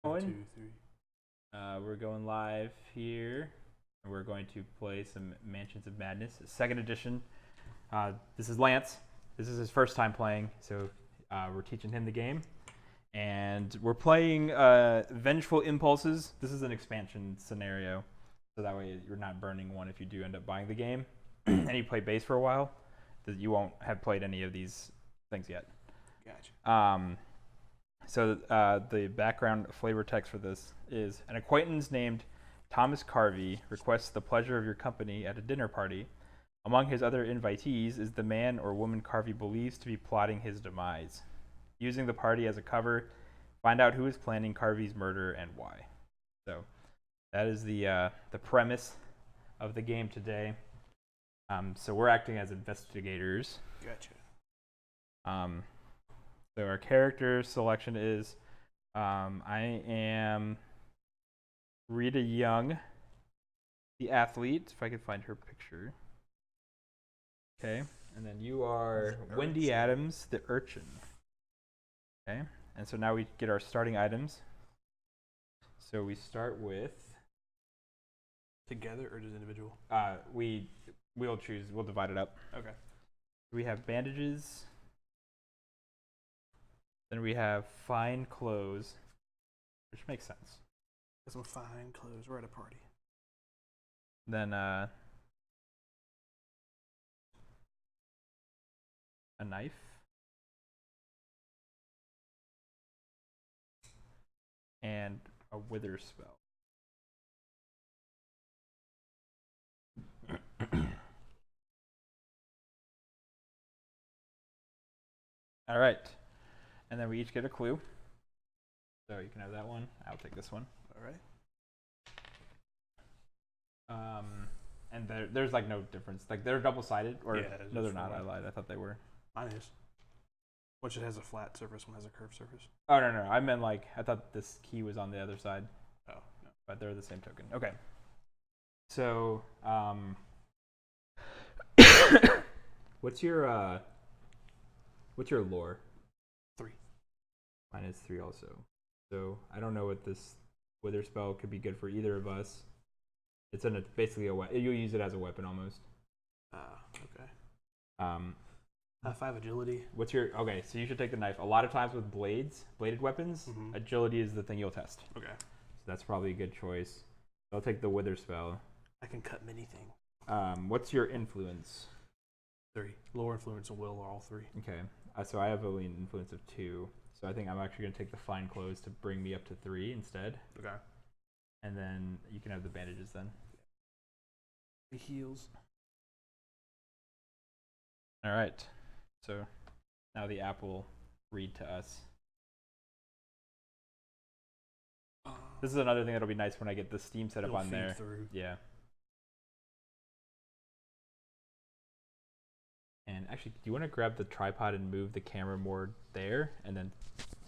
One, 2, 3. we're going live here. And we're going to play some Mansions of Madness, second edition. This is Lance. This is his first time playing, so we're teaching him the game. And we're playing Vengeful Impulses. This is an expansion scenario, so that way you're not burning one if you do end up buying the game. And you play base for a while, you won't have played any of these things yet. Gotcha. So the background flavor text for this is: an acquaintance named Thomas Carvey requests the pleasure of your company at a dinner party. Among his other invitees is the man or woman Carvey believes to be plotting his demise. Using the party as a cover, find out who is planning Carvey's murder and why. So that is the premise of the game today. So we're acting as investigators. Gotcha. So our character selection is I am Rita Young, the athlete, if I could find her picture. Okay, and then you are Wendy Adams, the urchin. Okay, and so now we get our starting items. So we start with Together or just individual? We'll choose. We'll divide it up. Okay. We have bandages. Then we have fine clothes, which makes sense. Got some fine clothes. We're at a party. Then a knife. And a wither spell. All right. And then we each get a clue. So you can have that one. I'll take this one. All right. And there's like no difference. Like they're double-sided, or Yeah, no, they're not. I lied. I thought they were. Mine is. Which has a flat surface, one has a curved surface. Oh no, I meant like I thought this key was on the other side. Oh no. But they're the same token. Okay. So what's your lore? 3. Mine is 3 also. So I don't know what this wither spell could be good for either of us. It's basically a weapon. You'll use it as a weapon almost. Okay. 5 agility. What's your okay? So you should take the knife. A lot of times with bladed weapons, agility is the thing you'll test. Okay. So that's probably a good choice. I'll take the wither spell. I can cut many things. What's your influence? 3. Lore, influence, and will are all 3. Okay. So I have only an influence of 2. So I think I'm actually going to take the fine clothes to bring me up to 3 instead. Okay. And then you can have the bandages then. The heals. All right. So now the app will read to us. This is another thing that'll be nice when I get the Steam set up on there. Through. Yeah. And actually, do you want to grab the tripod and move the camera more there? And then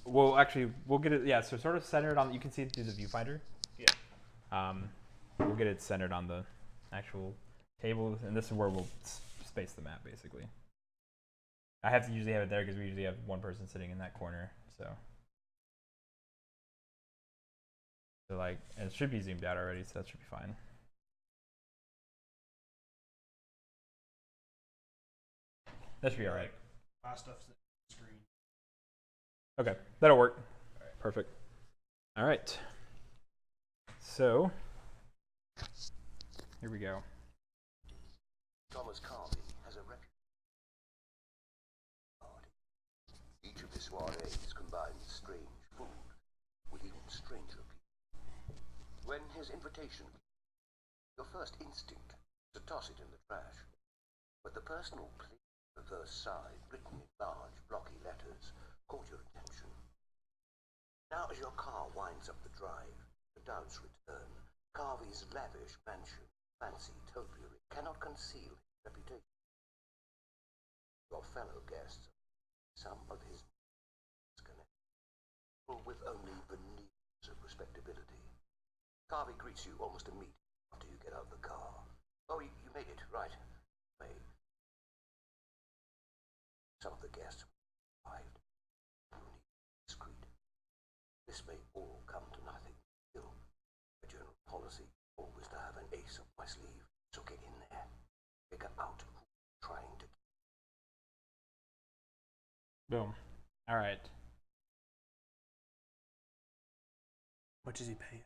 we'll get it. Yeah, so sort of centered on, you can see it through the viewfinder. Yeah. We'll get it centered on the actual table. And this is where we'll space the map, basically. I have to usually have it there because we usually have one person sitting in that corner. So like, and it should be zoomed out already, so that should be fine. That should be all right. My stuff's on the screen. Okay, that'll work. All right. Perfect. All right. So here we go. Thomas Carvey has a reputation. Each of his soirees combines strange food with even stranger people. When his invitation, your first instinct is to toss it in the trash. But the personal plea on the reverse side, written in large, blocky letters, caught your attention. Now as your car winds up the drive, the doubts return. Carvey's lavish mansion, fancy topiary, cannot conceal his reputation. Your fellow guests, some of his connections, with only veneers of respectability. Carvey greets you almost immediately after you get out of the car. Oh, you made it, right? Some of the guests arrived. Discreet. This may all come to out who you're trying to. Boom. All right. Much is he paying?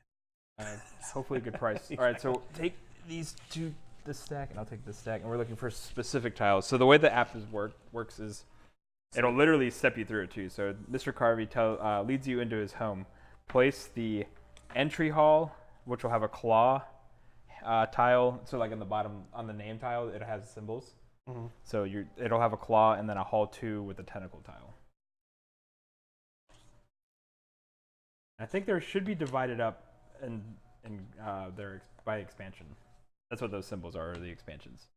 Hopefully a good price. All right, so take these two, this stack, and I'll take this stack. And we're looking for specific tiles. So the way the app works is it'll literally step you through it too. So Mr. Carvey leads you into his home. Place the entry hall, which will have a claw tile. So like in the bottom on the name tile, it has symbols. Mm-hmm. So it'll have a claw and then a hall 2 with a tentacle tile. I think there should be divided up by expansion. That's what those symbols are, the expansions.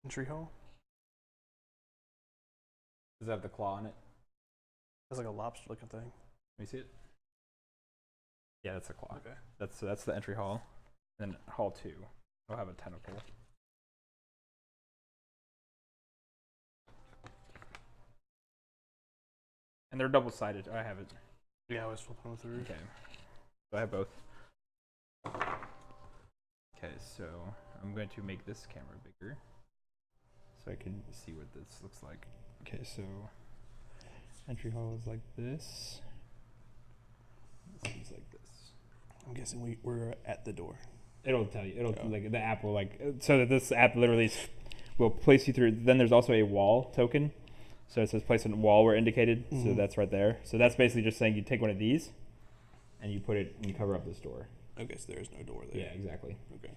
Entry hall? Does it have the claw on it? That's like a lobster looking thing. Let me see it. Yeah, that's the claw. Okay. That's the entry hall. And then hall 2 will have a tentacle. And they're double-sided. I have it. Yeah, I was flipping them through. Okay. So I have both. Okay, so I'm going to make this camera bigger so I can see what this looks like. Okay, so entry hall is like this. This is like this. I'm guessing we're at the door. It'll tell you. Like the app will so that this app literally will place you through. Then there's also a wall token. So it says place a wall where indicated. So that's right there. So that's basically just saying you take one of these and you put it and cover up this door. Okay, so there's no door there. Yeah, exactly. Okay.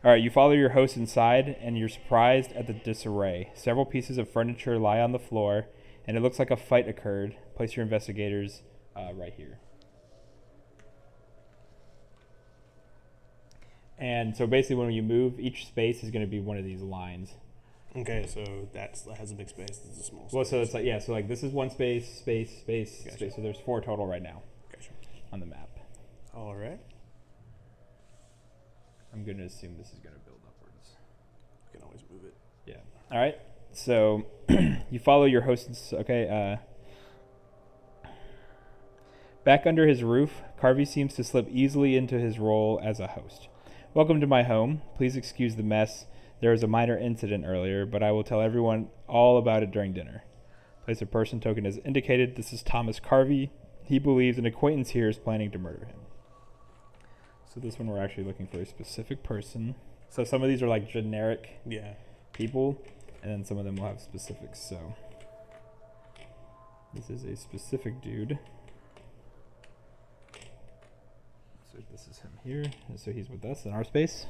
All right, you follow your host inside and you're surprised at the disarray. Several pieces of furniture lie on the floor and it looks like a fight occurred. Place your investigators right here. And so basically when you move, each space is going to be one of these lines. Okay, so that has a big space. This is a small space. Well, so it's like, yeah, so like this is one space, space, Gotcha. space. So there's 4 total right now Gotcha. on the map. All right. I'm going to assume this is going to build upwards. You can always move it. Yeah. All right. So you follow your host's, okay. Back under his roof, Carvey seems to slip easily into his role as a host. Welcome to my home. Please excuse the mess. There was a minor incident earlier, but I will tell everyone all about it during dinner. Place a person token as indicated. This is Thomas Carvey. He believes an acquaintance here is planning to murder him. So this one we're actually looking for a specific person. So some of these are like generic people, and then some of them will have specifics. So this is a specific dude. So this is him here. So he's with us in our space.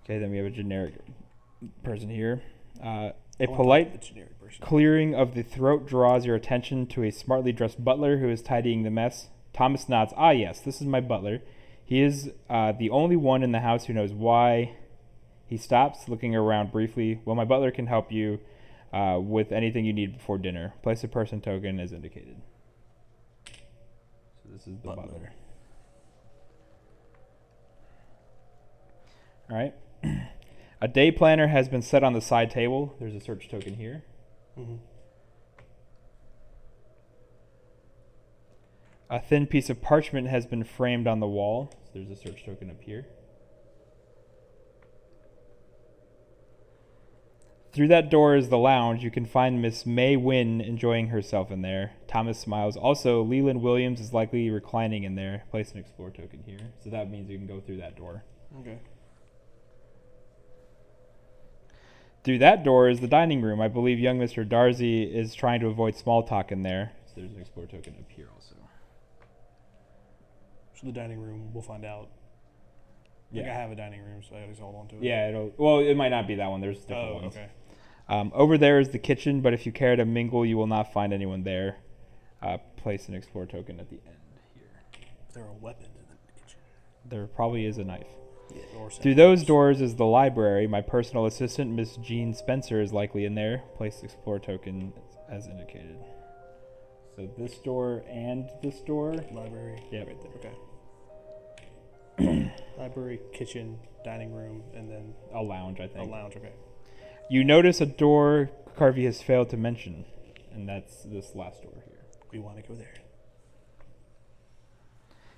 Okay, then we have a generic person here. A polite clearing of the throat draws your attention to a smartly dressed butler who is tidying the mess. Thomas nods. Ah, yes, this is my butler. He is the only one in the house who knows why. He stops, looking around briefly. Well, my butler can help you with anything you need before dinner. Place a person token as indicated. So this is the butler. All right. A day planner has been set on the side table. There's a search token here. A thin piece of parchment has been framed on the wall. So there's a search token up here. Through that door is the lounge. You can find Miss May Wynn enjoying herself in there. Thomas smiles. Also, Leland Williams is likely reclining in there. Place an explore token here. So that means you can go through that door. Okay. Through that door is the dining room. I believe young Mr. Darcy is trying to avoid small talk in there. So there's an explore token up here also. So the dining room, we'll find out. I think I have a dining room, so I always hold on to it. Yeah, it might not be that one. There's different ones. Okay. Over there is the kitchen, but if you care to mingle, you will not find anyone there. Place an explore token at the end here. Is there a weapon in the kitchen? There probably is a knife. Yeah, through those doors is the library. My personal assistant, Miss Jean Spencer, is likely in there. Place explore token as indicated. So this door and this door. Library. Yeah, right there. Okay. Library, kitchen, dining room, and then a lounge, I think. A lounge, okay. You notice a door Carvey has failed to mention, and that's this last door here. We want to go there.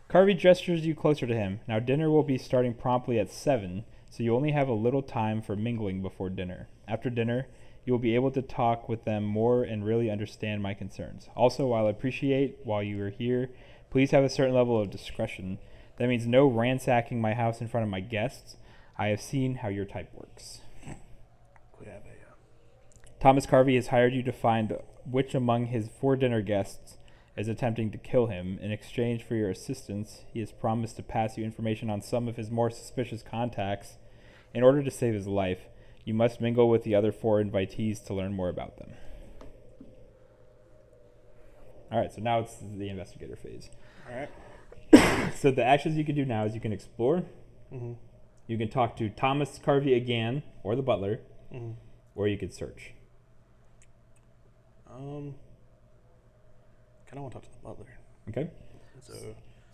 Carvey gestures you closer to him. Now dinner will be starting promptly at 7, so you only have a little time for mingling before dinner. After dinner, you will be able to talk with them more and really understand my concerns. Also, while I appreciate while you are here, please have a certain level of discretion. That means no ransacking my house in front of my guests. I have seen how your type works. We have a Thomas Carvey has hired you to find which among his 4 dinner guests is attempting to kill him. In exchange for your assistance, he has promised to pass you information on some of his more suspicious contacts. In order to save his life, you must mingle with the other 4 invitees to learn more about them. All right, so now it's the investigator phase. all right. So the actions you can do now is you can explore. Mm-hmm. You can talk to Thomas Carvey again, or the butler, Mm-hmm. or you could search. Kind of want to talk to the butler. Okay? So,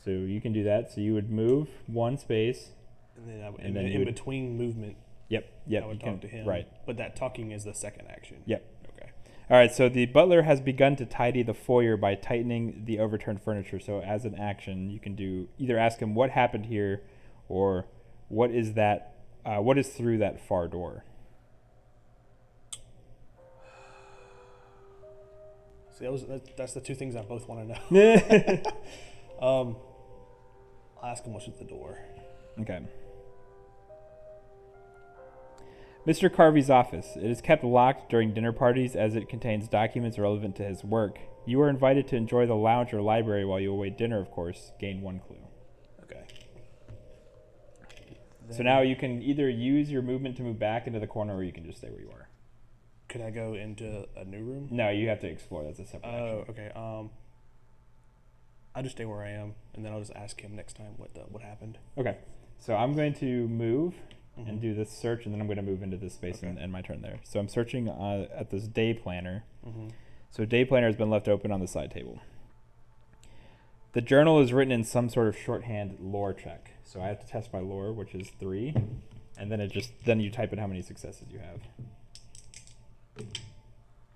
So you can do that. So you would move 1 space. and then And then you in would- between movement, Yep. I would you can, talk to him. Right. But that talking is the second action. Yep. Okay. All right, so the butler has begun to tidy the foyer by tightening the overturned furniture. So as an action, you can do either ask him what happened here, or what is that? What is through that far door? See, that's the 2 things I both want to know. I'll ask him what's at the door. Okay. Mr. Carvey's office. It is kept locked during dinner parties as it contains documents relevant to his work. You are invited to enjoy the lounge or library while you await dinner, of course. Gain 1 clue. Okay. So now you can either use your movement to move back into the corner, or you can just stay where you are. Could I go into a new room? No, you have to explore. That's a separate Oh, action. okay. I'll just stay where I am, and then I'll just ask him next time what happened. Okay. So I'm going to move Mhm. and do this search, and then I'm going to move into this space Okay. and end my turn there. So I'm searching at this day planner. Mm-hmm. So day planner has been left open on the side table. The journal is written in some sort of shorthand lore check. So I have to test my lore, which is 3, and then then you type in how many successes you have.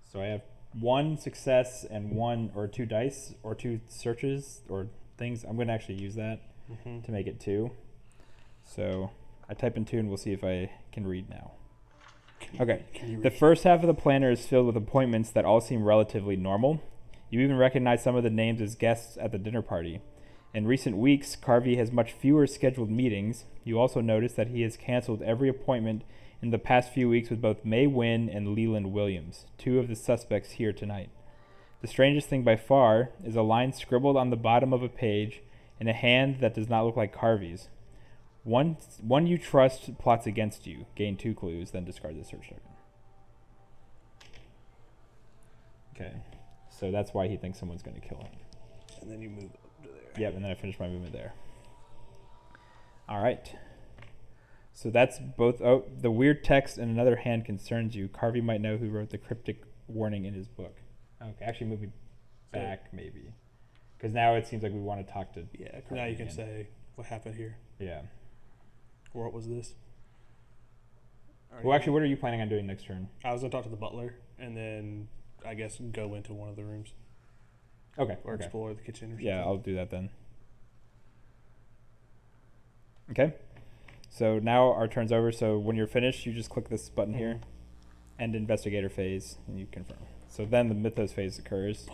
So I have 1 success and 1 or 2 dice or 2 searches or things. I'm going to actually use that Mm-hmm. to make it 2. So I type in 2 and we'll see if I can read now. Okay. Can you The first half of the planner is filled with appointments that all seem relatively normal. You even recognize some of the names as guests at the dinner party. In recent weeks, Carvey has much fewer scheduled meetings. You also notice that he has canceled every appointment in the past few weeks with both May Wynn and Leland Williams, 2 of the suspects here tonight. The strangest thing by far is a line scribbled on the bottom of a page in a hand that does not look like Carvey's. One you trust plots against you. Gain 2 clues, then discard the search token. Okay, so that's why he thinks someone's going to kill him. And then you move up to there. Yep, and then I finish my movement there. All right. So that's both. Oh, the weird text in another hand concerns you. Carvey might know who wrote the cryptic warning in his book. Okay, actually move me back maybe. Because now it seems like we want to talk to Yeah. Carvey Now you can again. say what happened here. Yeah. Or what was this? Well, actually, what are you planning on doing next turn? I was gonna talk to the butler, and then I guess go into one of the rooms Okay. or okay. explore the kitchen or something. Yeah, I'll do that then. Okay. So now our turn's over. So when you're finished, you just click this button here, end investigator phase, and you confirm. So then the mythos phase occurs.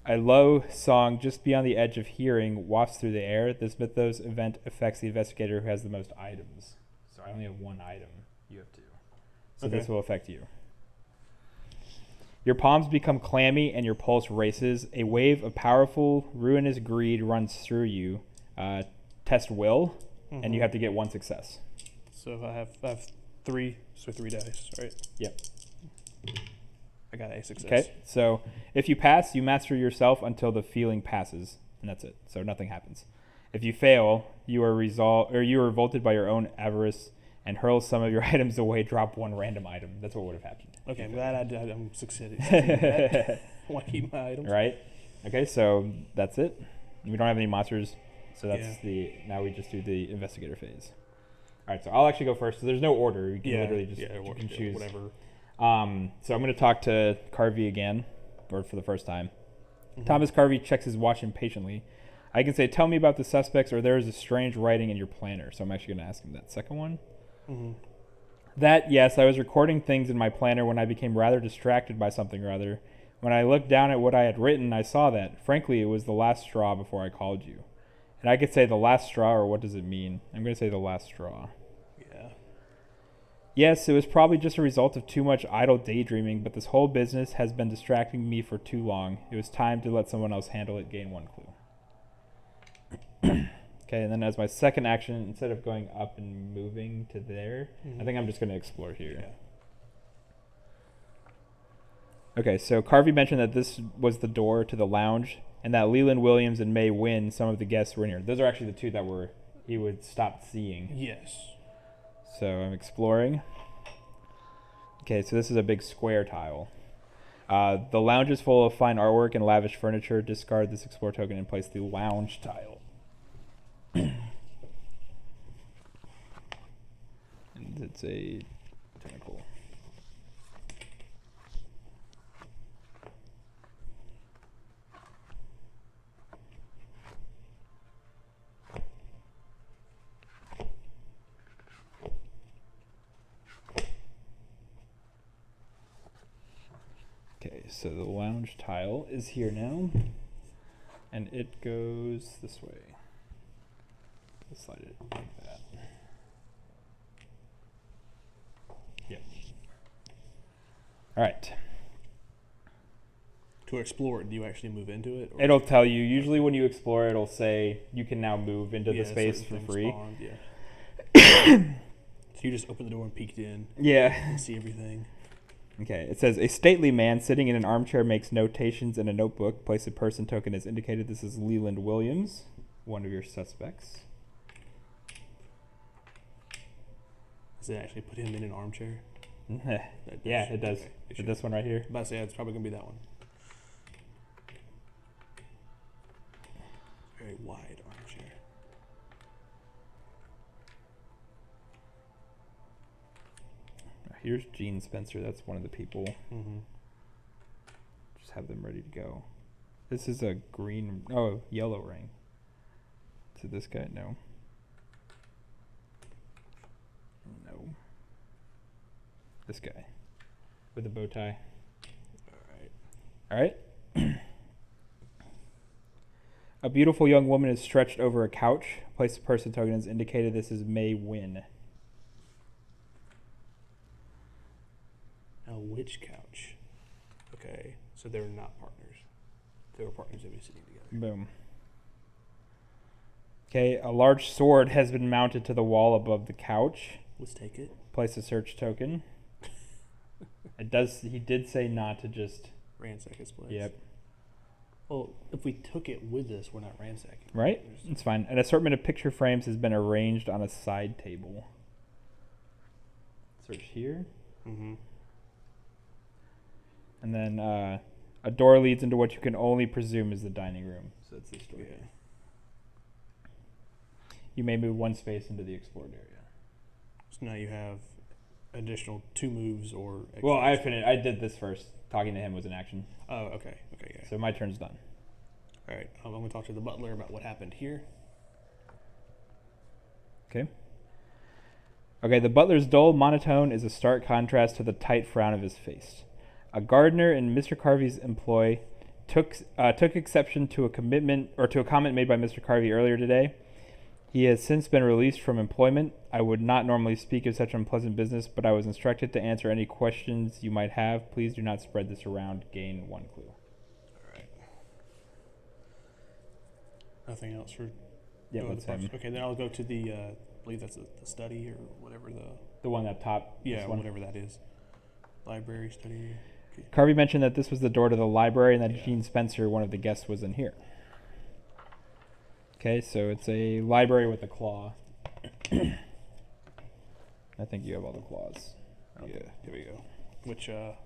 A low song just beyond the edge of hearing wafts through the air. This mythos event affects the investigator who has the most items. So I only have 1 item. You have 2. So Okay. this will affect you. Your palms become clammy and your pulse races. A wave of powerful, ruinous greed runs through you. Test will, and you have to get 1 success. So if I have 3, so 3 dice, right? Yep. I got a success. Okay. So if you pass, you master yourself until the feeling passes, and that's it. So nothing happens. If you fail, you are revolted by your own avarice and hurl some of your items away. Drop 1 random item. That's what would have happened. Okay, I'm glad I'm succeeding. I want to keep my items. Right. Okay. So that's it. We don't have any monsters. So that's Yeah. now we just do the investigator phase. All right. So I'll actually go first. So there's no order. You can literally just you can choose. Whatever. So I'm going to talk to Carvey again, or for the first time. Mhm. Thomas Carvey checks his watch impatiently. I can say, tell me about the suspects, or there is a strange writing in your planner. So I'm actually going to ask him that second one. Mm-hmm. That, yes, I was recording things in my planner when I became rather distracted by something or other. When I looked down at what I had written, I saw that. Frankly, it was the last straw before I called you. And I could say the last straw, or what does it mean? I'm going to say the last straw. Yeah. Yes, it was probably just a result of too much idle daydreaming, but this whole business has been distracting me for too long. It was time to let someone else handle it. Gain one clue. Okay, and then as my second action, instead of going up and moving to there, I think I'm just going to explore here. Yeah. Okay, so Carvey mentioned that this was the door to the lounge, and that Leland Williams and May Wynn, some of the guests, were in here. Those are actually the two that he would stop seeing. Yes. So I'm exploring. Okay, so this is a big square tile. The lounge is full of fine artwork and lavish furniture. Discard this explore token and place the lounge tile. And it's a tentacle. Okay, so the lounge tile is here now, and it goes this way. Let's slide it like that. Yep. All right. To explore it, do you actually move into it? Or It'll tell you. Usually when you explore, it'll say you can now move into the space for certain things free. spawned, yeah. So you just open the door and peeked in Yeah. and see everything. Okay, it says, a stately man sitting in an armchair makes notations in a notebook. Place a person token as indicated. This is Leland Williams, one of your suspects. Does it actually put him in an armchair? Yeah, it does. Okay, Is it this one right here? I'm about to say, it's probably going to be that one. Very wide armchair. Here's Gene Spencer. That's one of the people. Mm-hmm. Just have them ready to go. This is a yellow ring. So this guy, no. No. This guy with a bow tie. All right. A beautiful young woman is stretched over a couch. Place the person token as indicated. This is May Wynn. Now, which couch? Okay, so they're not partners. If they were partners, they'd be sitting together. Boom. Okay, a large sword has been mounted to the wall above the couch. Let's take it. Place a search token. He did say not to just. Ransack his place. Yep. Well, if we took it with us, we're not ransacking. Right? It's fine. An assortment of picture frames has been arranged on a side table. Search here. Mm-hmm. And then a door leads into what you can only presume is the dining room. So it's this door here. You may move one space into the explored area. So now you have additional 2 moves or... Well, I did this first. Talking to him was an action. Oh, okay. Okay, yeah. So my turn's done. All right. I'm going to talk to the butler about what happened here. Okay. Okay, the butler's dull monotone is a stark contrast to the tight frown of his face. A gardener in Mr. Carvey's employ took exception to a comment made by Mr. Carvey earlier today. He has since been released from employment. I would not normally speak of such unpleasant business, but I was instructed to answer any questions you might have. Please do not spread this around. Gain 1 clue. All right. Nothing else for... Yeah, that's him. Okay, then I'll go to the... I believe that's the study or whatever The one up top. Yeah, whatever that is. Library, study... Okay. Carvey mentioned that this was the door to the library and that Gene Spencer, one of the guests, was in here. Okay, so it's a library with a claw. I think you have all the claws. Yeah, here we go. Which, I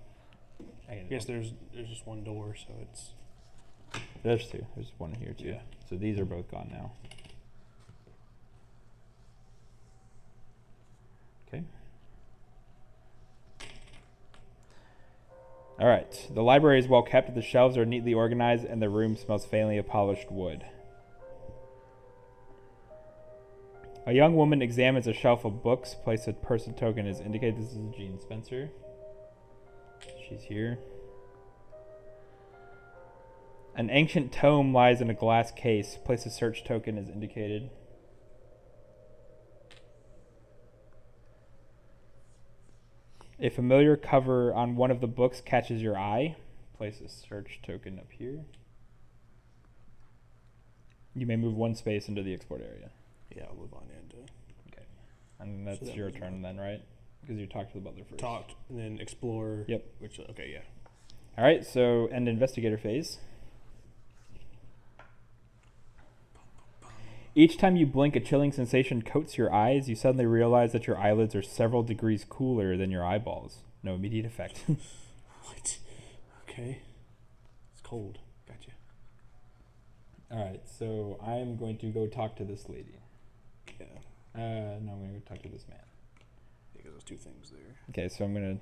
guess there's just one door, so it's... There's 2. There's one here, too. Yeah. So these are both gone now. Okay. All right. The library is well kept. The shelves are neatly organized, and the room smells faintly of polished wood. A young woman examines a shelf of books. Place a person token as indicated. This is Jean Spencer. She's here. An ancient tome lies in a glass case. Place a search token as indicated. A familiar cover on one of the books catches your eye. Place a search token up here. You may move one space into the export area. Yeah, I'll move on into. Okay. And that's that your was turn then, right? Because you talked to the butler first. Talked and then explore. Yep. Which okay, yeah. All right, so end investigator phase. Each time you blink, a chilling sensation coats your eyes. You suddenly realize that your eyelids are several degrees cooler than your eyeballs. No immediate effect. What? Okay. It's cold. Gotcha. All right, so I'm going to go talk to this lady. Yeah. No, I'm going to go talk to this man. Because there's two things there. Okay, so I'm going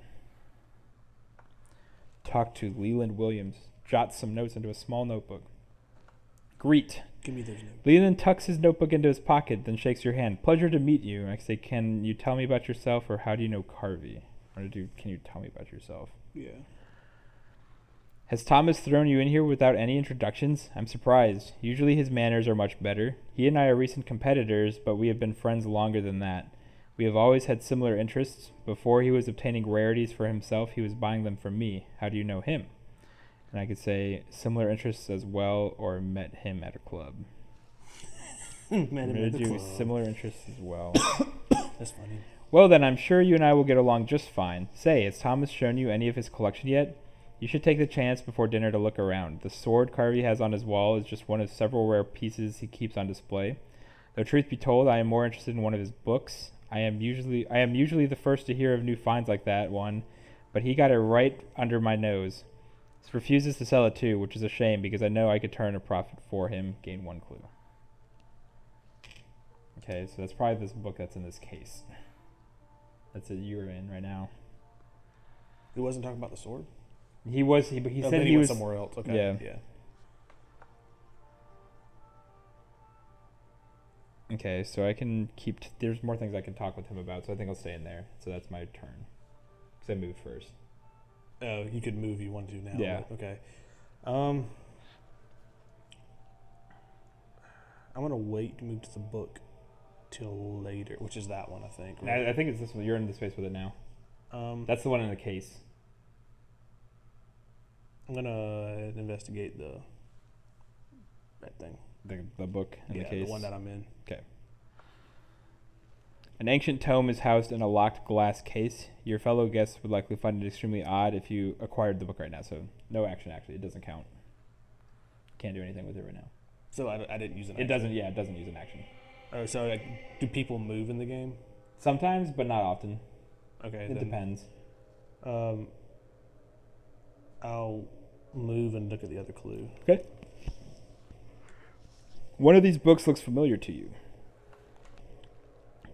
to talk to Leland Williams. Jot some notes into a small notebook. Greet. Give me those notes. Leland tucks his notebook into his pocket, then shakes your hand. Pleasure to meet you. I say, can you tell me about yourself, or how do you know Carvey? Can you tell me about yourself? Yeah. Has Thomas thrown you in here without any introductions? I'm surprised. Usually his manners are much better. He and I are recent competitors, but we have been friends longer than that. We have always had similar interests. Before he was obtaining rarities for himself, he was buying them from me. How do you know him? And I could say similar interests as well, or met him at a club. Met him at the club. Similar interests as well. That's funny. Well then, I'm sure you and I will get along just fine. Say, has Thomas shown you any of his collection yet? You should take the chance before dinner to look around. The sword Carvey has on his wall is just one of several rare pieces he keeps on display. Though truth be told, I am more interested in one of his books. I am usually the first to hear of new finds like that one, but he got it right under my nose. He refuses to sell it too, which is a shame because I know I could turn a profit for him, gain one clue. Okay, so that's probably this book that's in this case. That's it you're in right now. He wasn't talking about the sword? He said he was somewhere else. Okay. Yeah. Okay, so I can keep... there's more things I can talk with him about, so I think I'll stay in there. So that's my turn. Because I moved first. Oh, you could move you want to now. Yeah. Okay. I'm going to wait to move to the book till later, which is that one, I think. Right? I think it's this one. You're in the space with it now. That's the one in the case. I'm going to investigate that thing. The book in the case? The one that I'm in. Okay. An ancient tome is housed in a locked glass case. Your fellow guests would likely find it extremely odd if you acquired the book right now. So no action, actually. It doesn't count. Can't do anything with it right now. So I didn't use an action? It doesn't use an action. Oh, so do people move in the game? Sometimes, but not often. Okay. It depends. I'll move and look at the other clue. Okay. One of these books looks familiar to you.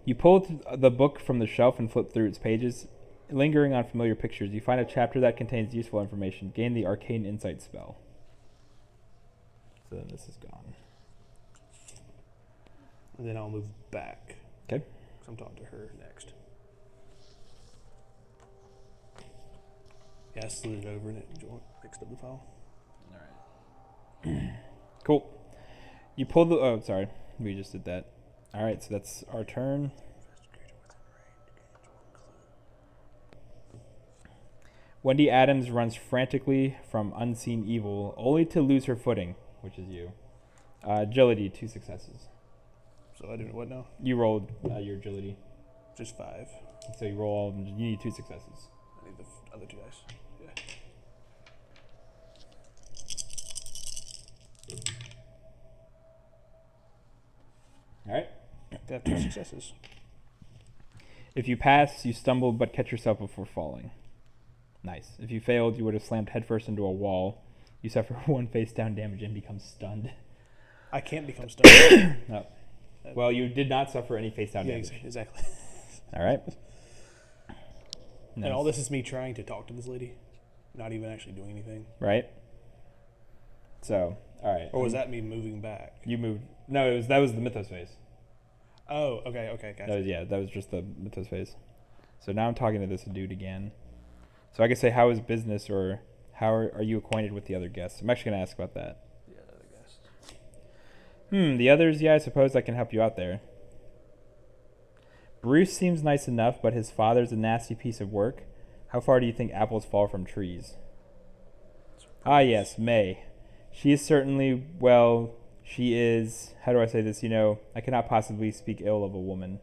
You pull the book from the shelf and flip through its pages. Lingering on familiar pictures, you find a chapter that contains useful information. Gain the Arcane Insight spell. So then this is gone. And then I'll move back. Okay. Because I'm talking to her next. Yeah, I slid it over and it mixed up the file. All right. Cool. You pull the... oh, sorry. We just did that. All right, so that's our turn. Wendy Adams runs frantically from unseen evil, only to lose her footing, which is you. Agility, 2 successes. So I do what now? You rolled your agility. Just 5. So you roll, you need 2 successes. I need the other 2 dice. Yeah. All right. They have 2 successes. If you pass, you stumble but catch yourself before falling. Nice. If you failed, you would have slammed headfirst into a wall. You suffer 1 face down damage and become stunned. I can't become stunned. No. Well, you did not suffer any face down damage. Yeah, exactly. All right. Nice. And all this is me trying to talk to this lady, not even actually doing anything. Right. So, all right. Or was that me moving back? You moved. No, that was the Mythos phase. Oh, okay, gotcha. That was just the Mythos phase. So now I'm talking to this dude again. So I can say, how is business, or how are you acquainted with the other guests? I'm actually going to ask about that. Yeah, I guess. The others, yeah, I suppose I can help you out there. Bruce seems nice enough, but his father's a nasty piece of work. How far do you think apples fall from trees? Ah, yes, May. She is certainly, well, she is, how do I say this? I cannot possibly speak ill of a woman.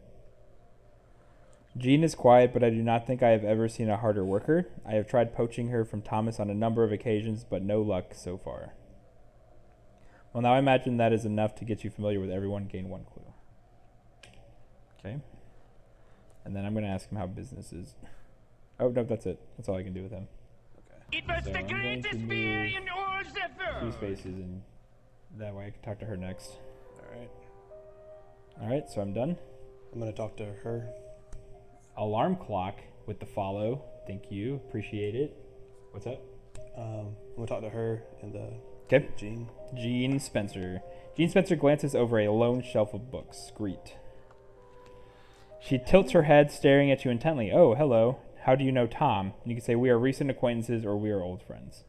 Jean is quiet, but I do not think I have ever seen a harder worker. I have tried poaching her from Thomas on a number of occasions, but no luck so far. Well, now I imagine that is enough to get you familiar with everyone. Gain 1 clue. Okay. And then I'm going to ask him how business is. Oh, no, that's it. That's all I can do with him. It was So the I'm going greatest to fear move in all the 2 world. spaces, and that way I can talk to her next. Alright. Alright, so I'm done. I'm going to talk to her. Alarm clock with the follow. Thank you. Appreciate it. What's up? I'm going to talk to her and Okay. Jean. Jean Spencer. Jean Spencer glances over a lone shelf of books. Greet. She tilts her head, staring at you intently. Oh, hello. How do you know Tom? And you can say we are recent acquaintances or we are old friends.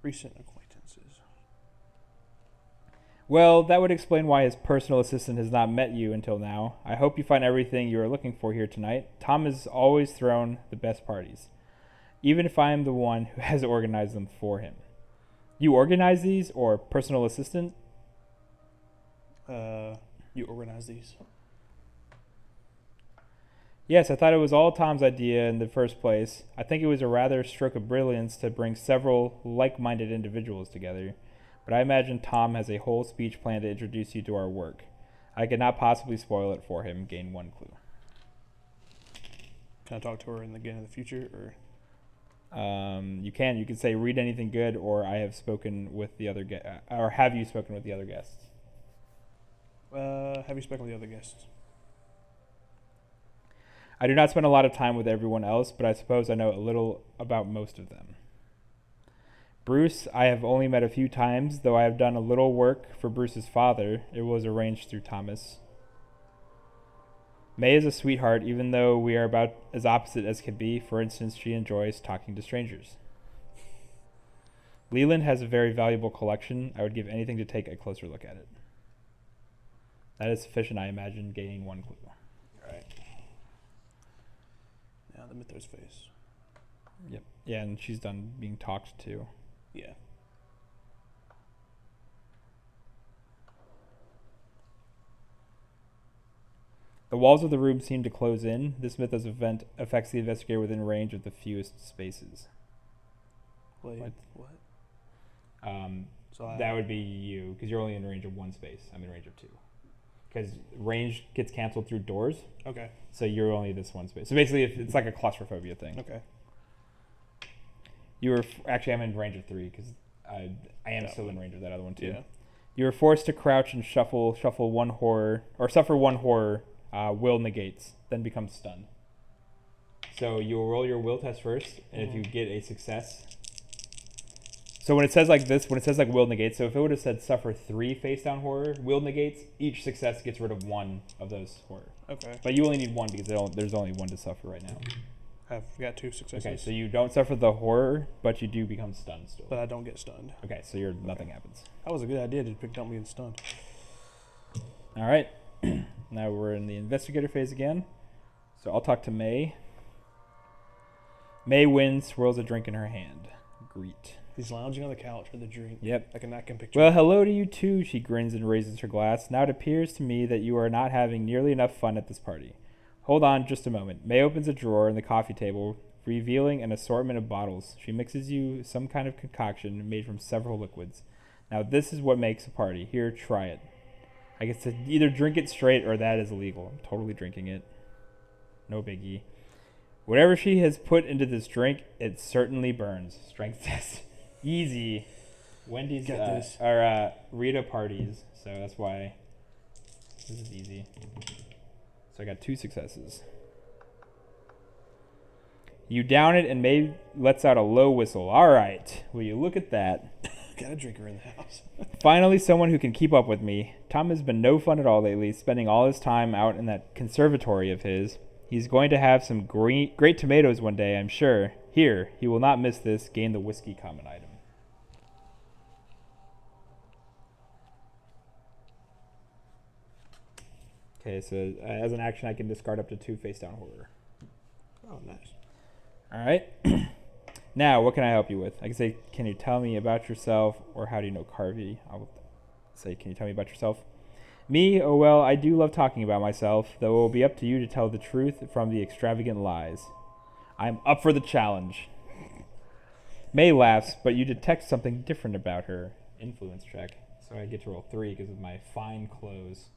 Recent acquaintances. Well, that would explain why his personal assistant has not met you until now. I hope you find everything you are looking for here tonight. Tom has always thrown the best parties, even if I am the one who has organized them for him. You organize these, or personal assistant? You organize these. Yes, I thought it was all Tom's idea in the first place. I think it was a rather stroke of brilliance to bring several like-minded individuals together. But I imagine Tom has a whole speech plan to introduce you to our work. I could not possibly spoil it for him. Gain 1 clue. Can I talk to her again in the future, or? You can. You can say read anything good, or I have spoken with the other or have you spoken with the other guests? Have you spoken with the other guests? I do not spend a lot of time with everyone else, but I suppose I know a little about most of them. Bruce, I have only met a few times, though I have done a little work for Bruce's father. It was arranged through Thomas. May is a sweetheart, even though we are about as opposite as can be. For instance, she enjoys talking to strangers. Leland has a very valuable collection. I would give anything to take a closer look at it. That is sufficient, I imagine, gaining 1 clue. Alright. Now the Mythos face. Yep. Yeah, and she's done being talked to. Yeah. The walls of the room seem to close in. This Mythos event affects the investigator within range of the fewest spaces. Wait, what? So That would be you, because you're only in range of 1 space. I'm in range of 2. Because range gets canceled through doors. Okay. So you're only this 1 space. So basically, it's like a claustrophobia thing. Okay. You were actually, I'm in range of 3 because I am still in range of that other one too. Yeah. You were forced to crouch and shuffle 1 horror, or suffer 1 horror. Will negates, then becomes stunned. So you will roll your will test first, and if you get a success. So when it says like this, when it says like will negates, so if it would have said suffer 3 face down horror, will negates, each success gets rid of 1 of those horror. Okay. But you only need 1 because there's only 1 to suffer right now. I've got 2 successes. Okay, so you don't suffer the horror, but you do become stunned still. But I don't get stunned. Okay, so nothing happens. That was a good idea to pick up being stunned. All right. Now we're in the investigator phase again. So I'll talk to May. May wins, swirls a drink in her hand. Greet. He's lounging on the couch with a drink. Yep. I can picture. Well, hello to you too, she grins and raises her glass. Now it appears to me that you are not having nearly enough fun at this party. Hold on just a moment. May opens a drawer in the coffee table, revealing an assortment of bottles. She mixes you some kind of concoction made from several liquids. Now this is what makes a party. Here, try it. I guess to either drink it straight or that is illegal. I'm totally drinking it. No biggie. Whatever she has put into this drink, it certainly burns. Strength test. Easy. Wendy's are Rita parties, so that's why this is easy. So I got 2 successes. You down it and May lets out a low whistle. All right. Will you look at that? Got a drinker in the house. Finally, someone who can keep up with me. Tom has been no fun at all lately, spending all his time out in that conservatory of his. He's going to have some great tomatoes one day, I'm sure. Here, he will not miss this. Gain the whiskey common item. Okay, so as an action, I can discard up to 2 face down horror. Oh, nice. All right. Now, what can I help you with? I can say, can you tell me about yourself, or how do you know Carvey? I'll say, can you tell me about yourself? Me? Oh, well, I do love talking about myself, though it will be up to you to tell the truth from the extravagant lies. I'm up for the challenge. May laughs, but you detect something different about her. Influence check. So I get to roll 3 because of my fine clothes.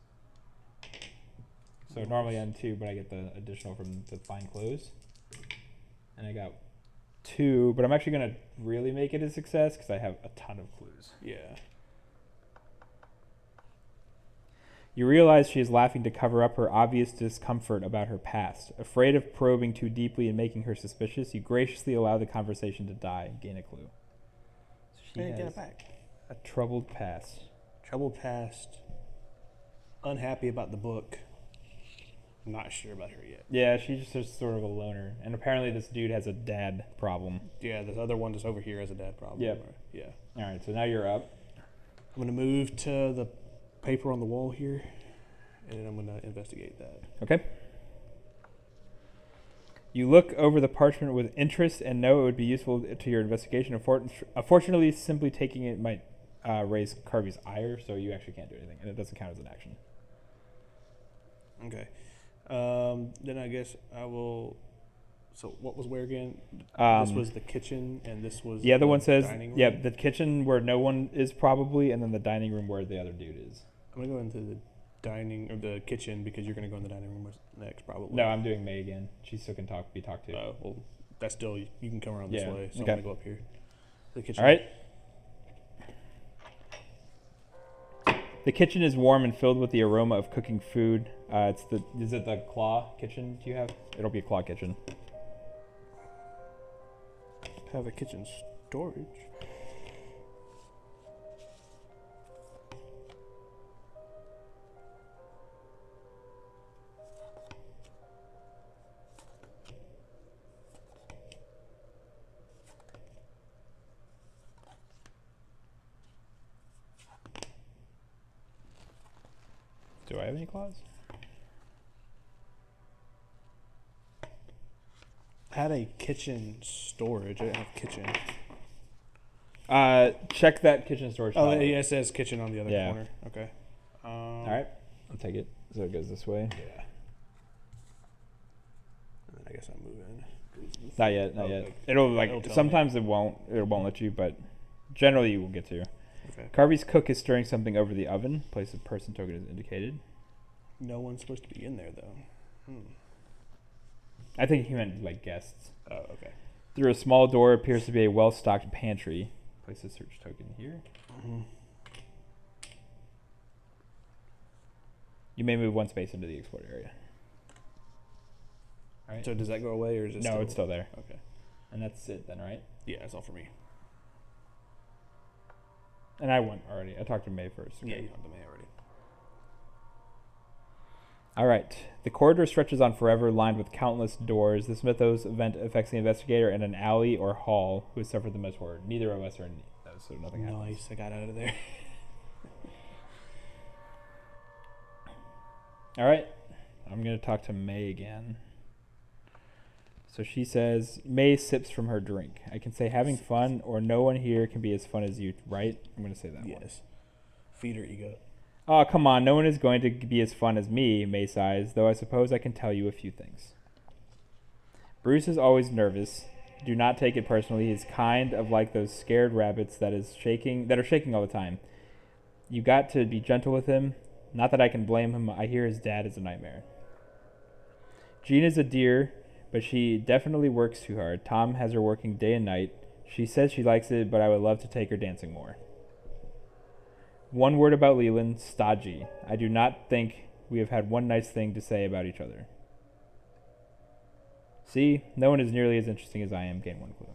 So normally I'm 2, but I get the additional from the fine clothes. And I got 2, but I'm actually going to really make it a success because I have a ton of clues. Yeah. You realize she is laughing to cover up her obvious discomfort about her past. Afraid of probing too deeply and making her suspicious, you graciously allow the conversation to die. Gain a clue. She Hey, get has it back. a troubled past. Troubled past. Unhappy about the book. Not sure about her yet. Yeah, she's just sort of a loner. And apparently this dude has a dad problem. Yeah, this other one just over here has a dad problem. Yep. Yeah. All right, so now you're up. I'm going to move to the paper on the wall here, and I'm going to investigate that. Okay. You look over the parchment with interest and know it would be useful to your investigation. Unfortunately, simply taking it might raise Carvey's ire, so you actually can't do anything, and it doesn't count as an action. Okay. Then I guess I will. So what was where again? This was the kitchen, and this was the other one says, dining room? yeah, the kitchen where no one is probably, and then the dining room where the other dude is. I'm gonna go into the dining or the kitchen because you're gonna go in the dining room next, probably. No, I'm doing May again. She still can be talked to. Oh, well, that's still you can come around this way. So okay. I'm gonna go up here. The kitchen. All right. The kitchen is warm and filled with the aroma of cooking food. Is it the claw kitchen do you have? It'll be a claw kitchen. Have a kitchen storage. Do I have any claws? I had a kitchen storage. I didn't have kitchen. Check that kitchen storage. Oh, file. yeah, it says kitchen on the other Yeah. corner. Okay. All right. I'll take it. So it goes this way. Yeah. And then I guess I'm moving. Not yet. Not Oh, yet. like- It'll it'll tell sometimes it won't let you, but generally you will get to. Okay. Carvey's cook is stirring something over the oven. Place of person token is indicated. No one's supposed to be in there though. I think he meant like guests. Oh, okay. Through a small door appears to be a well-stocked pantry. Place a search token here. Mm-hmm. You may move 1 space into the explored area. All right. So does that go away or is it? No, it's still there. Okay. And that's it then, right? Yeah, that's all for me. And I went already. I talked to May first. Okay. Yeah, you have the May already. All right. The corridor stretches on forever, lined with countless doors. This mythos event affects the investigator in an alley or hall who has suffered the most horror. Neither of us are in those, so nothing happens. Nice, I got out of there. All right. I'm going to talk to May again. So she says, May sips from her drink. I can say having fun or no one here can be as fun as you, right? I'm going to say that one. Yes. Feed her ego. Oh, come on. No one is going to be as fun as me, May sighs, though I suppose I can tell you a few things. Bruce is always nervous. Do not take it personally. He's kind of like those scared rabbits that are shaking all the time. You got to be gentle with him. Not that I can blame him. I hear his dad is a nightmare. Jean is a dear, but she definitely works too hard. Tom has her working day and night. She says she likes it, but I would love to take her dancing more. One word about Leland, stodgy. I do not think we have had one nice thing to say about each other. See, no one is nearly as interesting as I am. Gain 1 clue.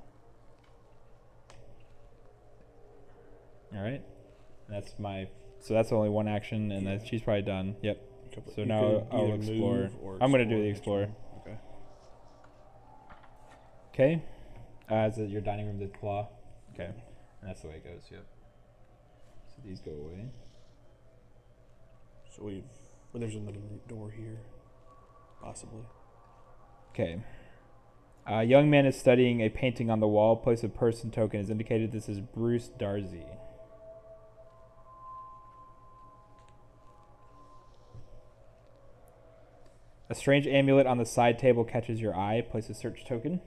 right. That's my. So that's only one action, and Yeah. she's probably done. Yep. So You now could I'll either explore. move or I'm gonna do the next explore. room. Okay. Okay. Is it your dining room, the claw? Okay. And that's the way it goes. Yep. So these go away. So there's another door here, possibly. Okay. A young man is studying a painting on the wall. Place of person token is indicated. This is Bruce Darcy. A strange amulet on the side table catches your eye. Place a search token.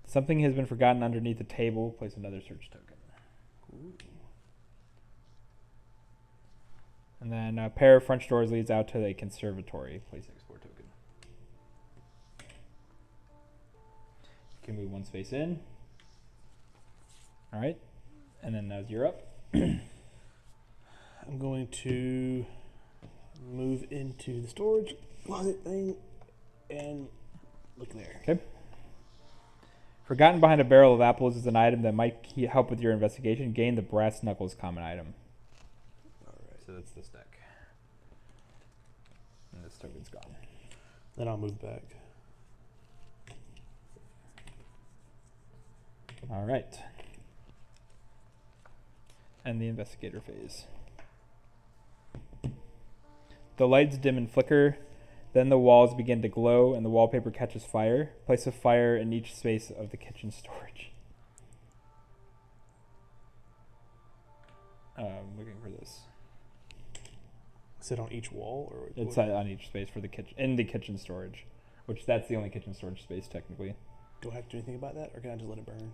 Something has been forgotten underneath the table. Place another search token. Ooh. And then a pair of French doors leads out to a conservatory. Place an explore token. You can move one space in. All right. And then you're up. I'm going to move into the storage closet thing and look there. Okay. Forgotten behind a barrel of apples is an item that might help with your investigation. Gain the brass knuckles common item. All right. So that's this deck. And this token's gone. Then I'll move back. All right. And the investigator phase. The lights dim and flicker. Then the walls begin to glow and the wallpaper catches fire. Place a fire in each space of the kitchen storage. Looking for this. Is it on each wall or? It's on each space for the kitchen, in the kitchen storage, which that's the only kitchen storage space technically. Do I have to do anything about that, or can I just let it burn?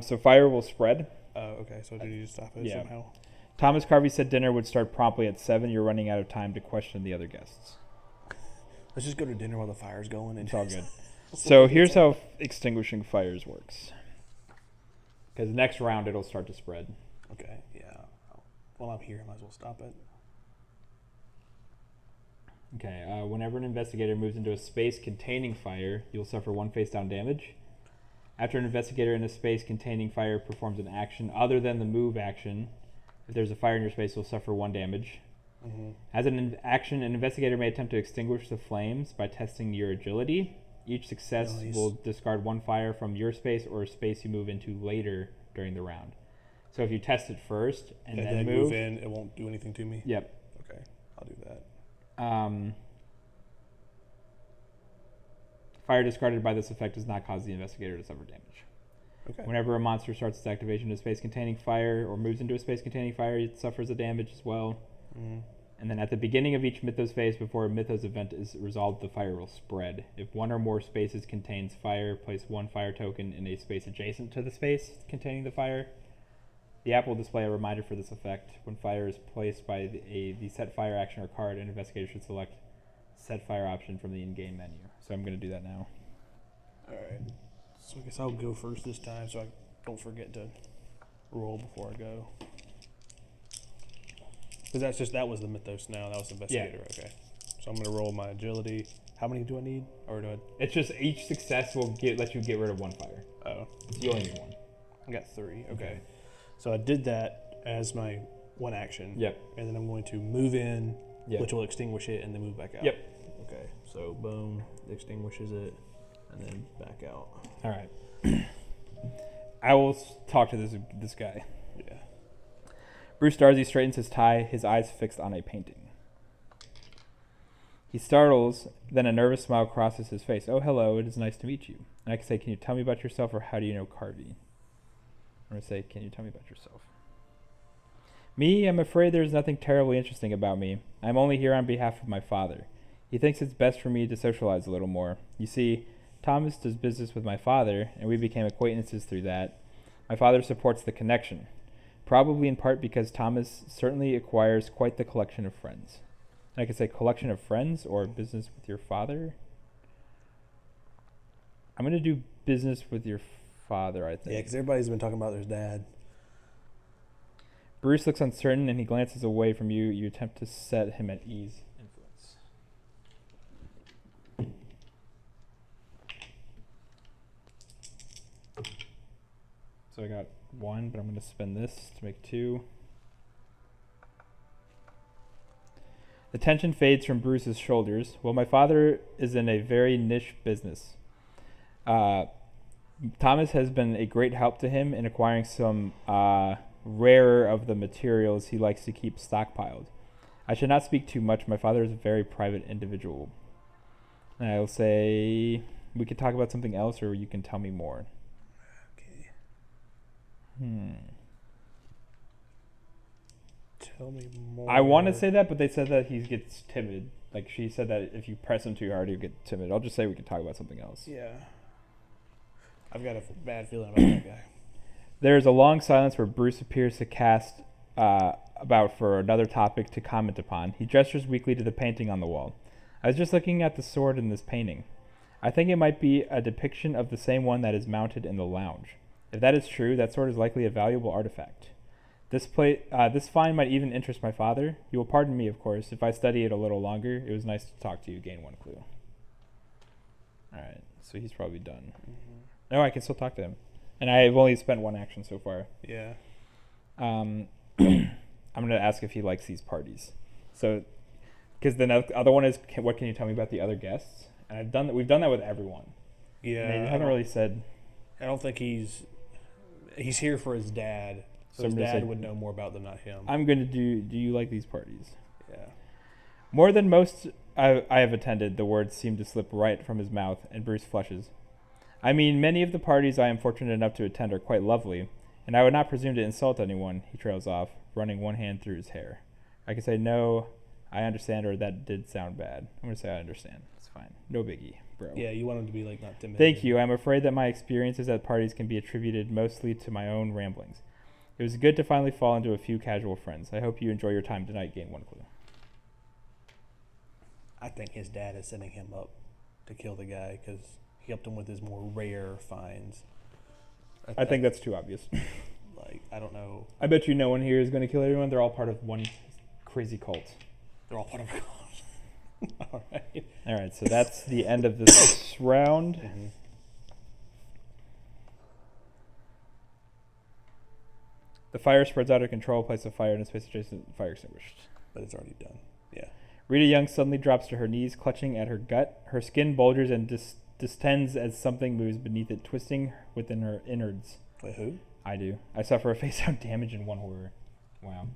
So fire will spread. Oh, okay. So do you just stop it Yeah. somehow? Thomas Carvey said dinner would start promptly at 7. You're running out of time to question the other guests. Let's just go to dinner while the fire's going. And It's all good. So here's how extinguishing fires works. Because next round it'll start to spread. Okay. Yeah. While I'm here, I might as well stop it. Okay. Whenever an investigator moves into a space containing fire, you'll suffer 1 face down damage. After an investigator in a space containing fire performs an action other than the move action, if there's a fire in your space, you'll suffer 1 damage. Mm-hmm. As an action, an investigator may attempt to extinguish the flames by testing your agility. Each success will discard 1 fire from your space or a space you move into later during the round. So if you test it first and then move in, it won't do anything to me? Yep. Okay, I'll do that. Fire discarded by this effect does not cause the investigator to suffer damage. Okay. Whenever a monster starts its activation in a space containing fire or moves into a space containing fire, it suffers a damage as well. Mm-hmm. And then at the beginning of each Mythos phase, before a Mythos event is resolved, the fire will spread. If 1 or more spaces contains fire, place 1 fire token in a space adjacent to the space containing the fire. The app will display a reminder for this effect. When fire is placed by the set fire action or card, an investigator should select set fire option from the in-game menu. So I'm going to do that now. Alright. So I guess I'll go first this time so I don't forget to roll before I go. Because that was the Mythos now. That was the investigator. Yeah. Okay. So I'm going to roll my agility. How many do I need? Or do I? It's just each success will let you get rid of 1 fire. Oh. You only need 1. I got 3. Okay. So I did that as my 1 action. Yep. And then I'm going to move in, yep. which will extinguish it, and then move back out. Yep. Okay. So boom, extinguishes it, and then back out. All right. I will talk to this guy. Yeah. Bruce Darcy straightens his tie, his eyes fixed on a painting. He startles, then a nervous smile crosses his face. Oh, hello, it is nice to meet you. And I can say, can you tell me about yourself, or how do you know Carvey? I'm going to say, can you tell me about yourself? Me, I'm afraid there's nothing terribly interesting about me. I'm only here on behalf of my father. He thinks it's best for me to socialize a little more. You see, Thomas does business with my father, and we became acquaintances through that. My father supports the connection, probably in part because Thomas certainly acquires quite the collection of friends. And I could say collection of friends or business with your father. I'm going to do business with your father, I think. Yeah, because everybody's been talking about their dad. Bruce looks uncertain, and he glances away from you. You attempt to set him at ease. Influence. So I got 1, but I'm going to spend this to make 2. The tension fades from Bruce's shoulders. Well, my father is in a very niche business. Thomas has been a great help to him in acquiring some rarer of the materials he likes to keep stockpiled. I should not speak too much. My father is a very private individual. And I'll say we could talk about something else, or you can tell me more. Okay. Tell me more. I want to say that, but they said that he gets timid. Like, she said that if you press him too hard, he'll get timid. I'll just say we can talk about something else. Yeah. I've got a bad feeling about that guy. There is a long silence where Bruce appears to cast about for another topic to comment upon. He gestures weakly to the painting on the wall. I was just looking at the sword in this painting. I think it might be a depiction of the same one that is mounted in the lounge. If that is true, that sword is likely a valuable artifact. This find might even interest my father. You will pardon me, of course, if I study it a little longer. It was nice to talk to you. Gain 1 clue. Alright, so he's probably done. No, I can still talk to him. And I've only spent 1 action so far. Yeah. I'm going to ask if he likes these parties. So, because the other one is, what can you tell me about the other guests? And we've done that with everyone. Yeah. And they haven't really said. I don't think he's here for his dad. So his dad would know more about them, not him. I'm going to do you like these parties? Yeah. More than most I have attended, the words seem to slip right from his mouth, and Bruce flushes. I mean, many of the parties I am fortunate enough to attend are quite lovely, and I would not presume to insult anyone, he trails off, running one hand through his hair. I can say, no, I understand, or that did sound bad. I'm going to say I understand. It's fine. No biggie, bro. Yeah, you want him to be, like, not timid. Thank you. I'm afraid that my experiences at parties can be attributed mostly to my own ramblings. It was good to finally fall into a few casual friends. I hope you enjoy your time tonight. Gain 1 clue. I think his dad is setting him up to kill the guy because he helped him with his more rare finds. I think that's too obvious. Like, I don't know. I bet you no one here is going to kill everyone. They're all part of one crazy cult. They're all part of a cult. All right. All right, so that's the end of this round. Mm-hmm. The fire spreads out of control. Place a fire in a space adjacent. Fire extinguished. But it's already done. Yeah. Rita Young suddenly drops to her knees, clutching at her gut. Her skin bulges and distends as something moves beneath it, twisting within her innards. Wait, who? I do. I suffer a face-down damage in 1 horror. Wow.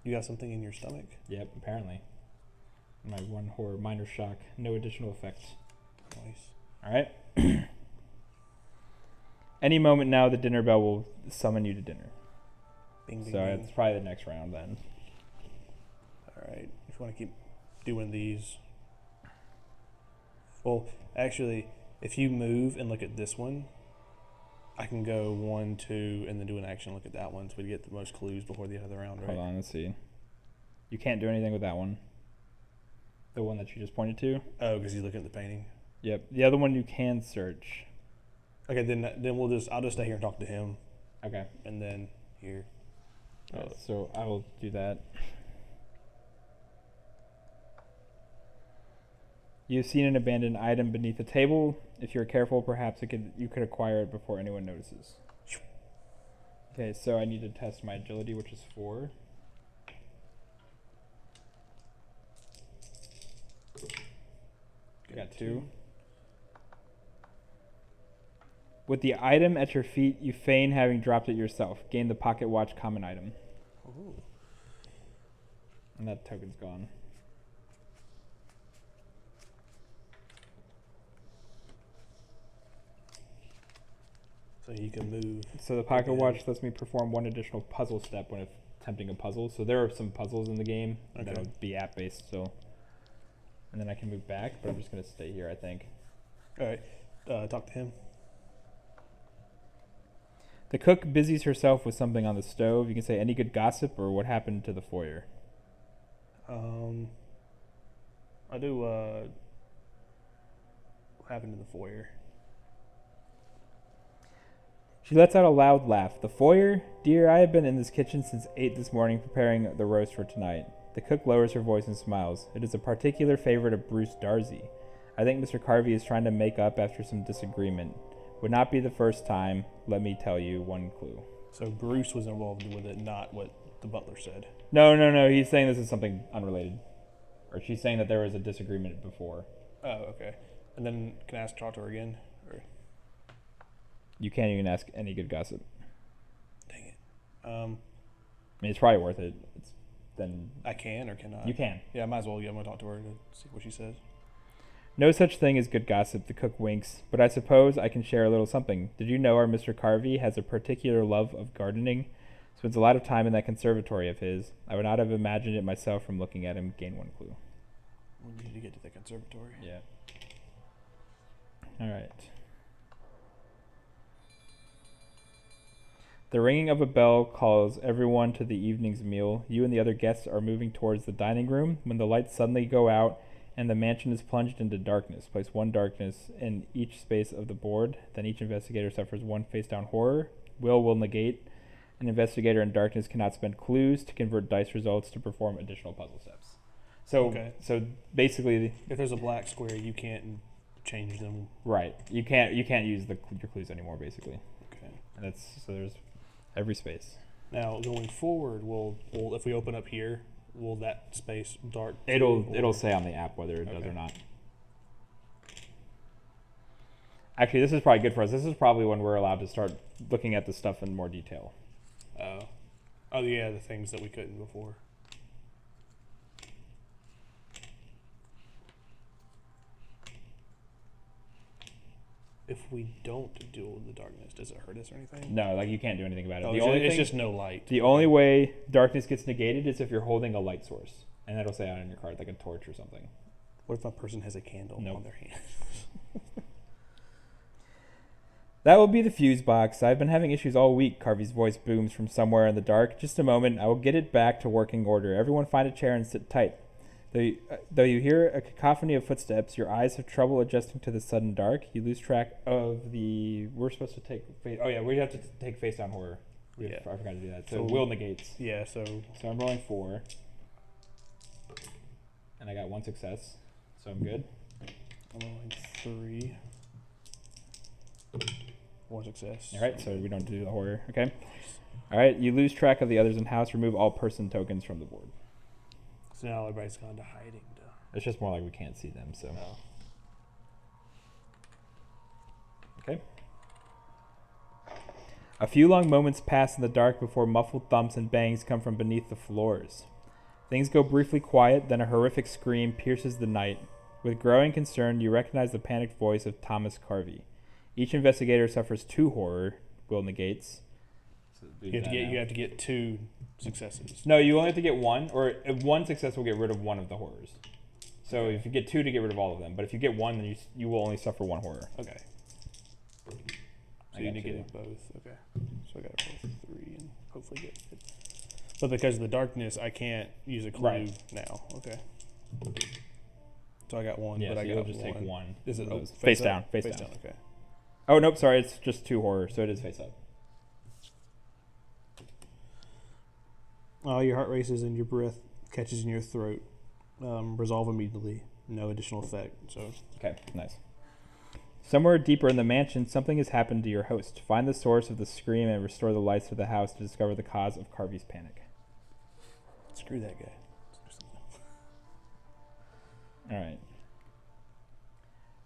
You got something in your stomach? Yep, apparently. My 1 horror, minor shock. No additional effects. Nice. All right. Any moment now, the dinner bell will summon you to dinner. Bing, bing, So bing. it's probably the next round then. All right. If you want to keep doing these. Well, actually, if you move and look at this one, I can go 1, 2, and then do an action look at that one so we get the most clues before the end of the round, right? Hold on, let's see. You can't do anything with that one. The one that you just pointed to? Oh, because he's looking at the painting. Yep. The other one you can search. Okay, then I'll just stay here and talk to him, Okay. and then here. Alright, so I will do that. You've seen an abandoned item beneath a table. If you're careful, perhaps you could acquire it before anyone notices. Okay, so I need to test my agility, which is 4. I got 2. With the item at your feet, you feign having dropped it yourself. Gain the pocket watch common item. Ooh. And that token's gone. So you can move. So the pocket watch lets me perform 1 additional puzzle step when attempting a puzzle. So there are some puzzles in the game that'll be app-based still. And then I can move back, but I'm just going to stay here, I think. All right. Talk to him. The cook busies herself with something on the stove. You can say any good gossip or what happened to the foyer. I do, what happened to the foyer? She lets out a loud laugh. The foyer? Dear, I have been in this kitchen since 8 this morning preparing the roast for tonight. The cook lowers her voice and smiles. It is a particular favorite of Bruce Darcy. I think Mr. Carvey is trying to make up after some disagreement. Would not be the first time. Let me tell you one clue. So Bruce was involved with it, not what the butler said. No. He's saying this is something unrelated. Or she's saying that there was a disagreement before. Oh, okay. And then can I talk to her again? Or? You can't even ask any good gossip. Dang it. I mean, it's probably worth it. Then I can or cannot? you can. Yeah, I might as well. Yeah, I'm going to talk to her to see what she says. No such thing as good gossip, the cook winks, but I suppose I can share a little something. Did you know our Mr. Carvey has a particular love of gardening? Spends a lot of time in that conservatory of his. I would not have imagined it myself from looking at him. Gain one clue. We need to get to the conservatory. Yeah. All right. The ringing of a bell calls everyone to the evening's meal. You and the other guests are moving towards the dining room when the lights suddenly go out and the mansion is plunged into darkness. Place one darkness in each space of the board. Then each investigator suffers one face-down horror. Will negate. An investigator in darkness cannot spend clues to convert dice results to perform additional puzzle steps. So basically, if there's a black square, you can't change them. Right. You can't use your clues anymore, basically. Okay. And there's every space. Now going forward, will if we open up here, will that space dark? It'll say on the app whether it does or not. Actually, this is probably good for us. This is probably when we're allowed to start looking at the stuff in more detail. Oh yeah, the things that we couldn't before. If we don't deal with the darkness, does it hurt us or anything? No, like you can't do anything about it. Oh, it's just no light. The only way darkness gets negated is if you're holding a light source, and that'll say on your card, like a torch or something. What if a person has a candle on their hand? That will be the fuse box. I've been having issues all week. Carvey's voice booms from somewhere in the dark. Just a moment. I will get it back to working order. Everyone find a chair and sit tight. Though you hear a cacophony of footsteps, your eyes have trouble adjusting to the sudden dark. You lose track of the... We're supposed to take... Oh, yeah, we have to take face-down horror. I forgot to do that. So will negates. Yeah, so I'm rolling 4. And I got 1 success. So I'm good. I'm rolling 3. 1 success. All right, so we don't do the horror. Okay. All right, you lose track of the others in house. Remove all person tokens from the board. So now everybody's gone to hiding. It's just more like we can't see them, so. Oh. Okay. A few long moments pass in the dark before muffled thumps and bangs come from beneath the floors. Things go briefly quiet, then a horrific scream pierces the night. With growing concern, you recognize the panicked voice of Thomas Carvey. Each investigator suffers 2 horror. Will negates. So you have to get 2 successes. No, you only have to get 1, or 1 success will get rid of 1 of the horrors. So if you get 2 to get rid of all of them, but if you get 1, then you will only suffer 1 horror. Okay. So you need to get it both. Okay. So I got to roll 3 and hopefully get it. But because of the darkness, I can't use a clue now. Okay. So I got 1, but I got just take 1. Is it face down? Face down. Okay. Oh nope, sorry, it's just 2 horror, so it is face up. Your heart races and your breath catches in your throat. Resolve immediately. No additional effect. So okay, nice. Somewhere deeper in the mansion, something has happened to your host. Find the source of the scream and restore the lights to the house to discover the cause of Carvey's panic. Screw that guy. All right.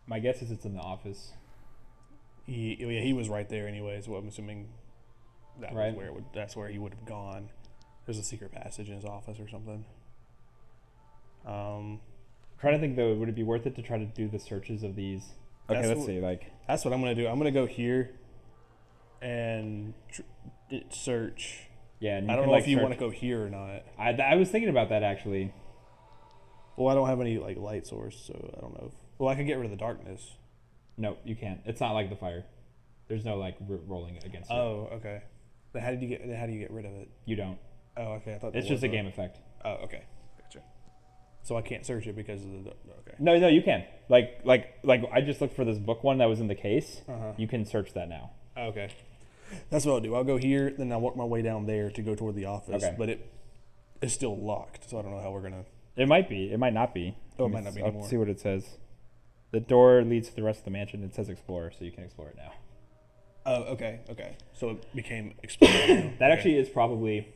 My guess is it's in the office. He was right there anyway, so I'm assuming that's where he would have gone. There's a secret passage in his office or something. I'm trying to think though, would it be worth it to try to do the searches of these? Okay, let's see. That's what I'm gonna do. I'm gonna go here and search. Yeah, and I don't know if you want to go here or not. I was thinking about that actually. Well, I don't have any light source, so I don't know. Well, I could get rid of the darkness. No, you can't. It's not like the fire. There's no rolling against it. Oh, okay. Then how do you get rid of it? You don't. Oh, okay. I thought it's just a game effect. Oh, okay. Gotcha. So I can't search it because of the okay. No, you can. Like I just looked for this book one that was in the case. You can search that now. Oh, okay. That's what I'll do. I'll go here, then I'll work my way down there to go toward the office. Okay. But it's still locked, so I don't know how we're gonna. It might be. It might not be. Oh, it might not be anymore. Let's see what it says. The door leads to the rest of the mansion. It says explore, so you can explore it now. Oh, okay, okay. So it became exploded. That actually is probably.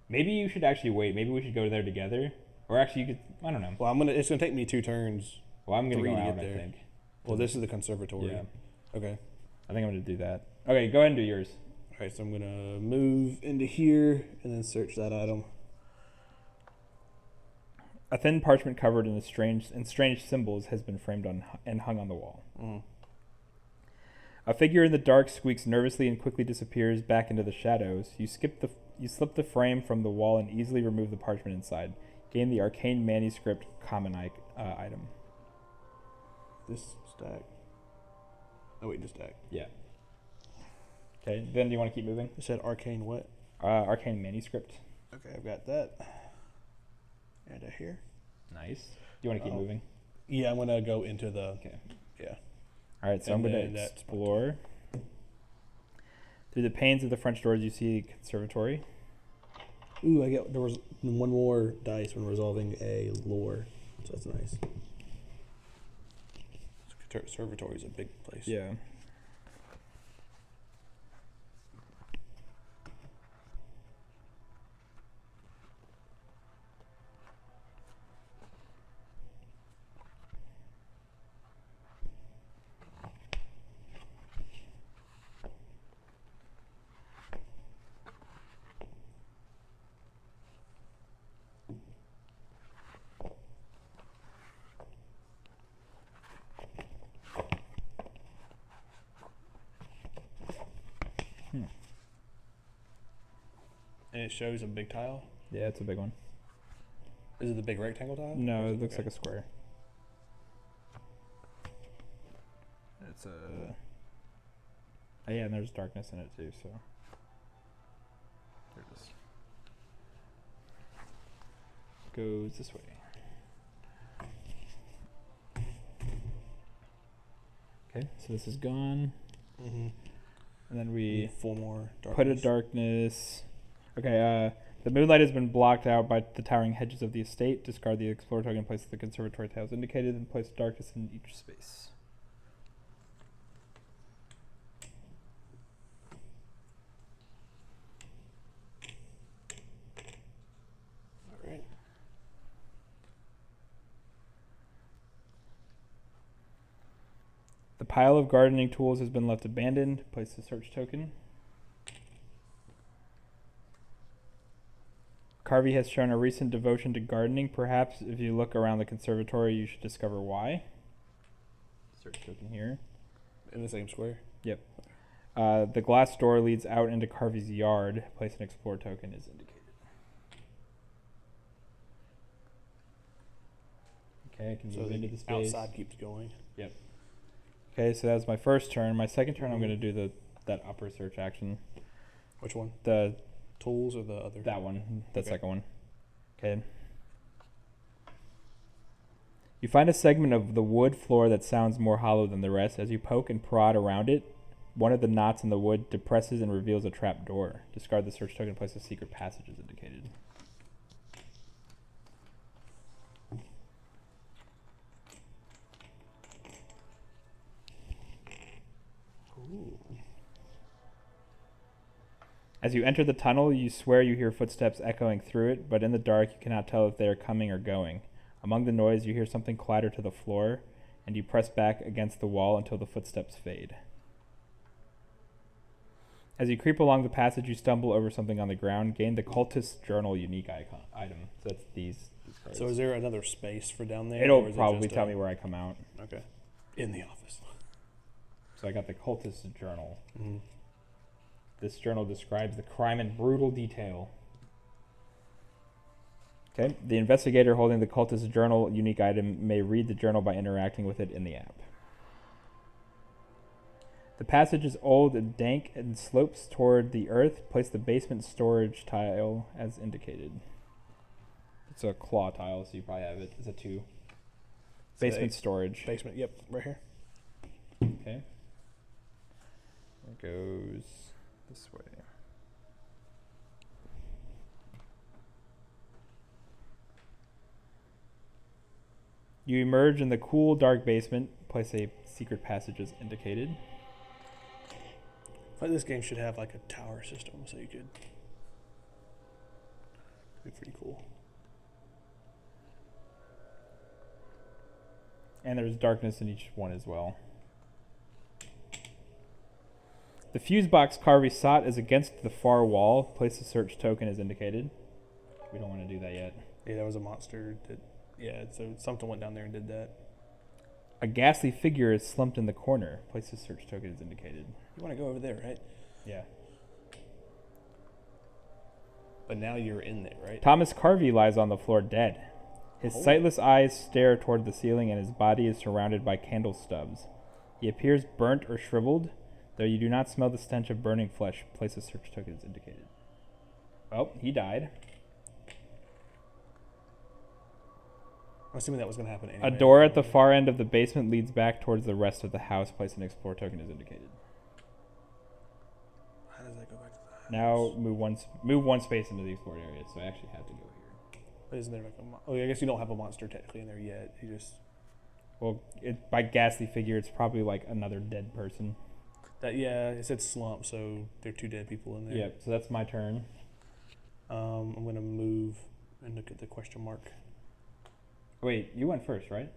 Maybe you should actually wait. Maybe we should go there together, or actually you could. I don't know. Well, it's gonna take me 2 turns. Well, I'm gonna 3 go to out. get I there. think. Well, this is the conservatory. Yeah. Okay. I think I'm gonna do that. Okay, go ahead and do yours. All right, so I'm gonna move into here and then search that item. A thin parchment covered in strange symbols has been framed on and hung on the wall. Mm. A figure in the dark squeaks nervously and quickly disappears back into the shadows. You slip the frame from the wall and easily remove the parchment inside. Gain the arcane manuscript common item. This stack. Oh wait, this stack. Yeah. Okay. Then do you want to keep moving? It said arcane what? Arcane manuscript. Okay, I've got that. And here. Nice. Do you want to keep moving? Yeah, I'm gonna go into the. Okay. Yeah. All right, so And I'm going then to that's explore. Through the panes of the French doors, you see the conservatory. Ooh, there was 1 more dice when resolving a lore, so that's nice. Conservatory is a big place. Yeah. And it shows a big tile. Yeah, it's a big one. Is it the big rectangle tile? No, it looks like a square. It's a. Oh, yeah, and there's darkness in it too, so. There it is. Goes this way. Okay, so this is gone. Mm-hmm. And then we 4 more darkness. put a darkness. Okay, the moonlight has been blocked out by the towering hedges of the estate. Discard the explorer token and place the conservatory tiles indicated, and place darkness in each space. All right. The pile of gardening tools has been left abandoned. Place the search token. Carvey has shown a recent devotion to gardening. Perhaps if you look around the conservatory, you should discover why. Search token here. In the same square? Yep. The glass door leads out into Carvey's yard. Place an explore token is indicated. Okay, I can move into the space. Outside keeps going. Yep. Okay, so that was my first turn. My second turn, I'm going to do that upper search action. Which one? The Tools or the other? That one. The Okay. second one. Okay. You find a segment of the wood floor that sounds more hollow than the rest. As you poke and prod around it, one of the knots in the wood depresses and reveals a trap door. Discard the search token and place a secret passage as indicated. Ooh. As you enter the tunnel, you swear you hear footsteps echoing through it, but in the dark you cannot tell if they are coming or going. Among the noise, you hear something clatter to the floor, and you press back against the wall until the footsteps fade. As you creep along the passage, you stumble over something on the ground. Gain the Cultist's Journal unique item. So that's these cards. So is there another space for down there? It'll or is it probably just tell me where I come out. Okay. In the office. So I got the Cultist's Journal. Mm-hmm. This journal describes the crime in brutal detail. Okay. The investigator holding the Cultist's Journal unique item may read the journal by interacting with it in the app. The passage is old and dank and slopes toward the earth. Place the basement storage tile as indicated. It's a claw tile, so you probably have it. It's a 2. Basement storage. Basement, yep, right here. Okay. It goes this way. You emerge in the cool, dark basement. Place a secret passage as indicated. But this game should have like a tower system, so you could. Be pretty cool. And there's darkness in each one as well. The fuse box Carvey sought is against the far wall. Place the search token as indicated. We don't want to do that yet. Yeah, that was a monster. So something went down there and did that. A ghastly figure is slumped in the corner. Place the search token as indicated. You want to go over there, right? Yeah. But now you're in there, right? Thomas Carvey lies on the floor dead. His sightless eyes stare toward the ceiling and his body is surrounded by candle stubs. He appears burnt or shriveled, though you do not smell the stench of burning flesh. Place the search token as indicated. Oh, he died. I'm assuming that was going to happen anyway. A door at the far end of the basement leads back towards the rest of the house. Place an explore token as indicated. How does that go back to the house? Now move one space into the explored area, so I actually have to go here. But isn't there like I guess you don't have a monster technically in there yet. You just... Well, by ghastly figure, it's probably like another dead person. Yeah, it said slump, so there are 2 dead people in there. Yep, so that's my turn. I'm going to move and look at the question mark. Wait, you went first, right?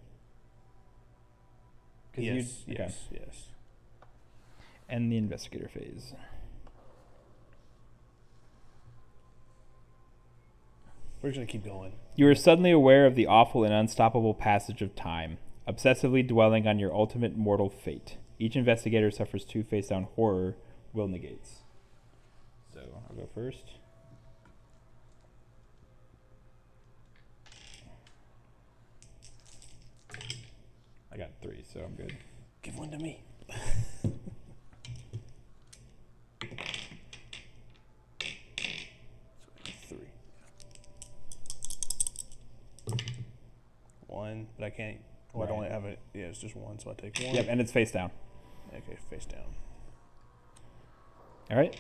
Yes, okay. yes. And the investigator phase. We're just going to keep going. You are suddenly aware of the awful and unstoppable passage of time, obsessively dwelling on your ultimate mortal fate. Each investigator suffers 2 face-down horror. Will negates. So I'll go first. I got 3, so I'm good. Give one to me. So 3. 1, but I can't. Well, I don't have it. Yeah, it's just 1, so I take 1. Yep, and it's face down. Okay, face down. All right.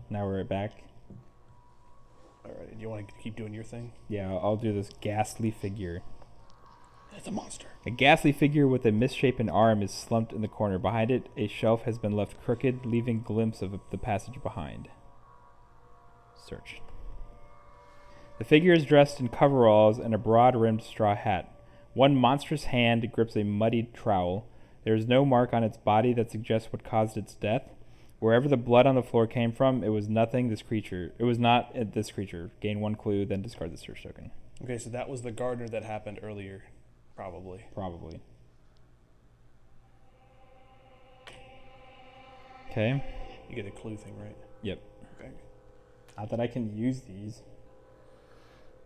Now we're back. Alright, do you want to keep doing your thing? Yeah, I'll do this ghastly figure. It's a monster. A ghastly figure with a misshapen arm is slumped in the corner. Behind it, a shelf has been left crooked, leaving a glimpse of the passage behind. Search. The figure is dressed in coveralls and a broad-rimmed straw hat. One monstrous hand grips a muddied trowel. There is no mark on its body that suggests what caused its death. Wherever the blood on the floor came from, it was not this creature. Gain 1 clue, then discard the search token. Okay, so that was the gardener that happened earlier. Probably. Okay. You get a clue thing, right? Yep. Okay. Not that I can use these.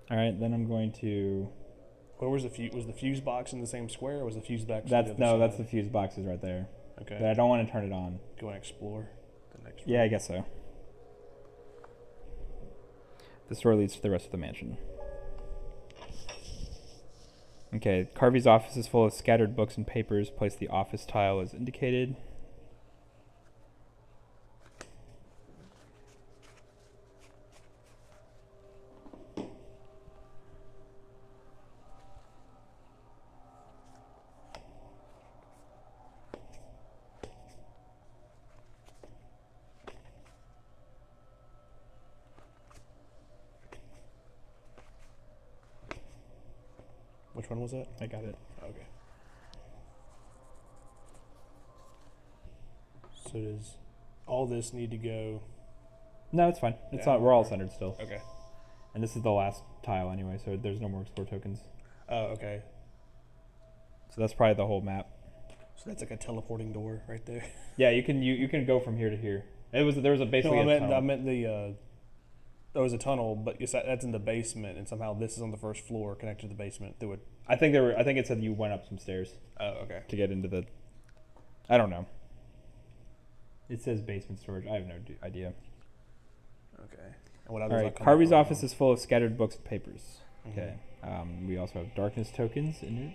All right, then I'm going to... Where was the fuse box in the same square, or was the fuse box That's on the other that's side? the fuse boxes right there. Okay. But I don't want to turn it on. Go and explore the next Yeah, I guess so. This door leads to the rest of the mansion. Okay, Carvey's office is full of scattered books and papers. Place the office tile as indicated. Which one was that? I got it. Okay. So does all this need to go? No, it's fine. It's Yeah, not. We're all centered still. Okay. And this is the last tile anyway, so there's no more explore tokens. Oh, okay. So that's probably the whole map. So that's like a teleporting door right there. Yeah, you can go from here to here. There was basically No, a tunnel. I meant the. There was a tunnel, but that's in the basement, and somehow this is on the first floor, connected to the basement through it. I think it said you went up some stairs Oh, okay. to get into the. I don't know. It says basement storage. I have no idea. Okay. And what All others? right. Harvey's office is full of scattered books and papers. Okay. We also have darkness tokens in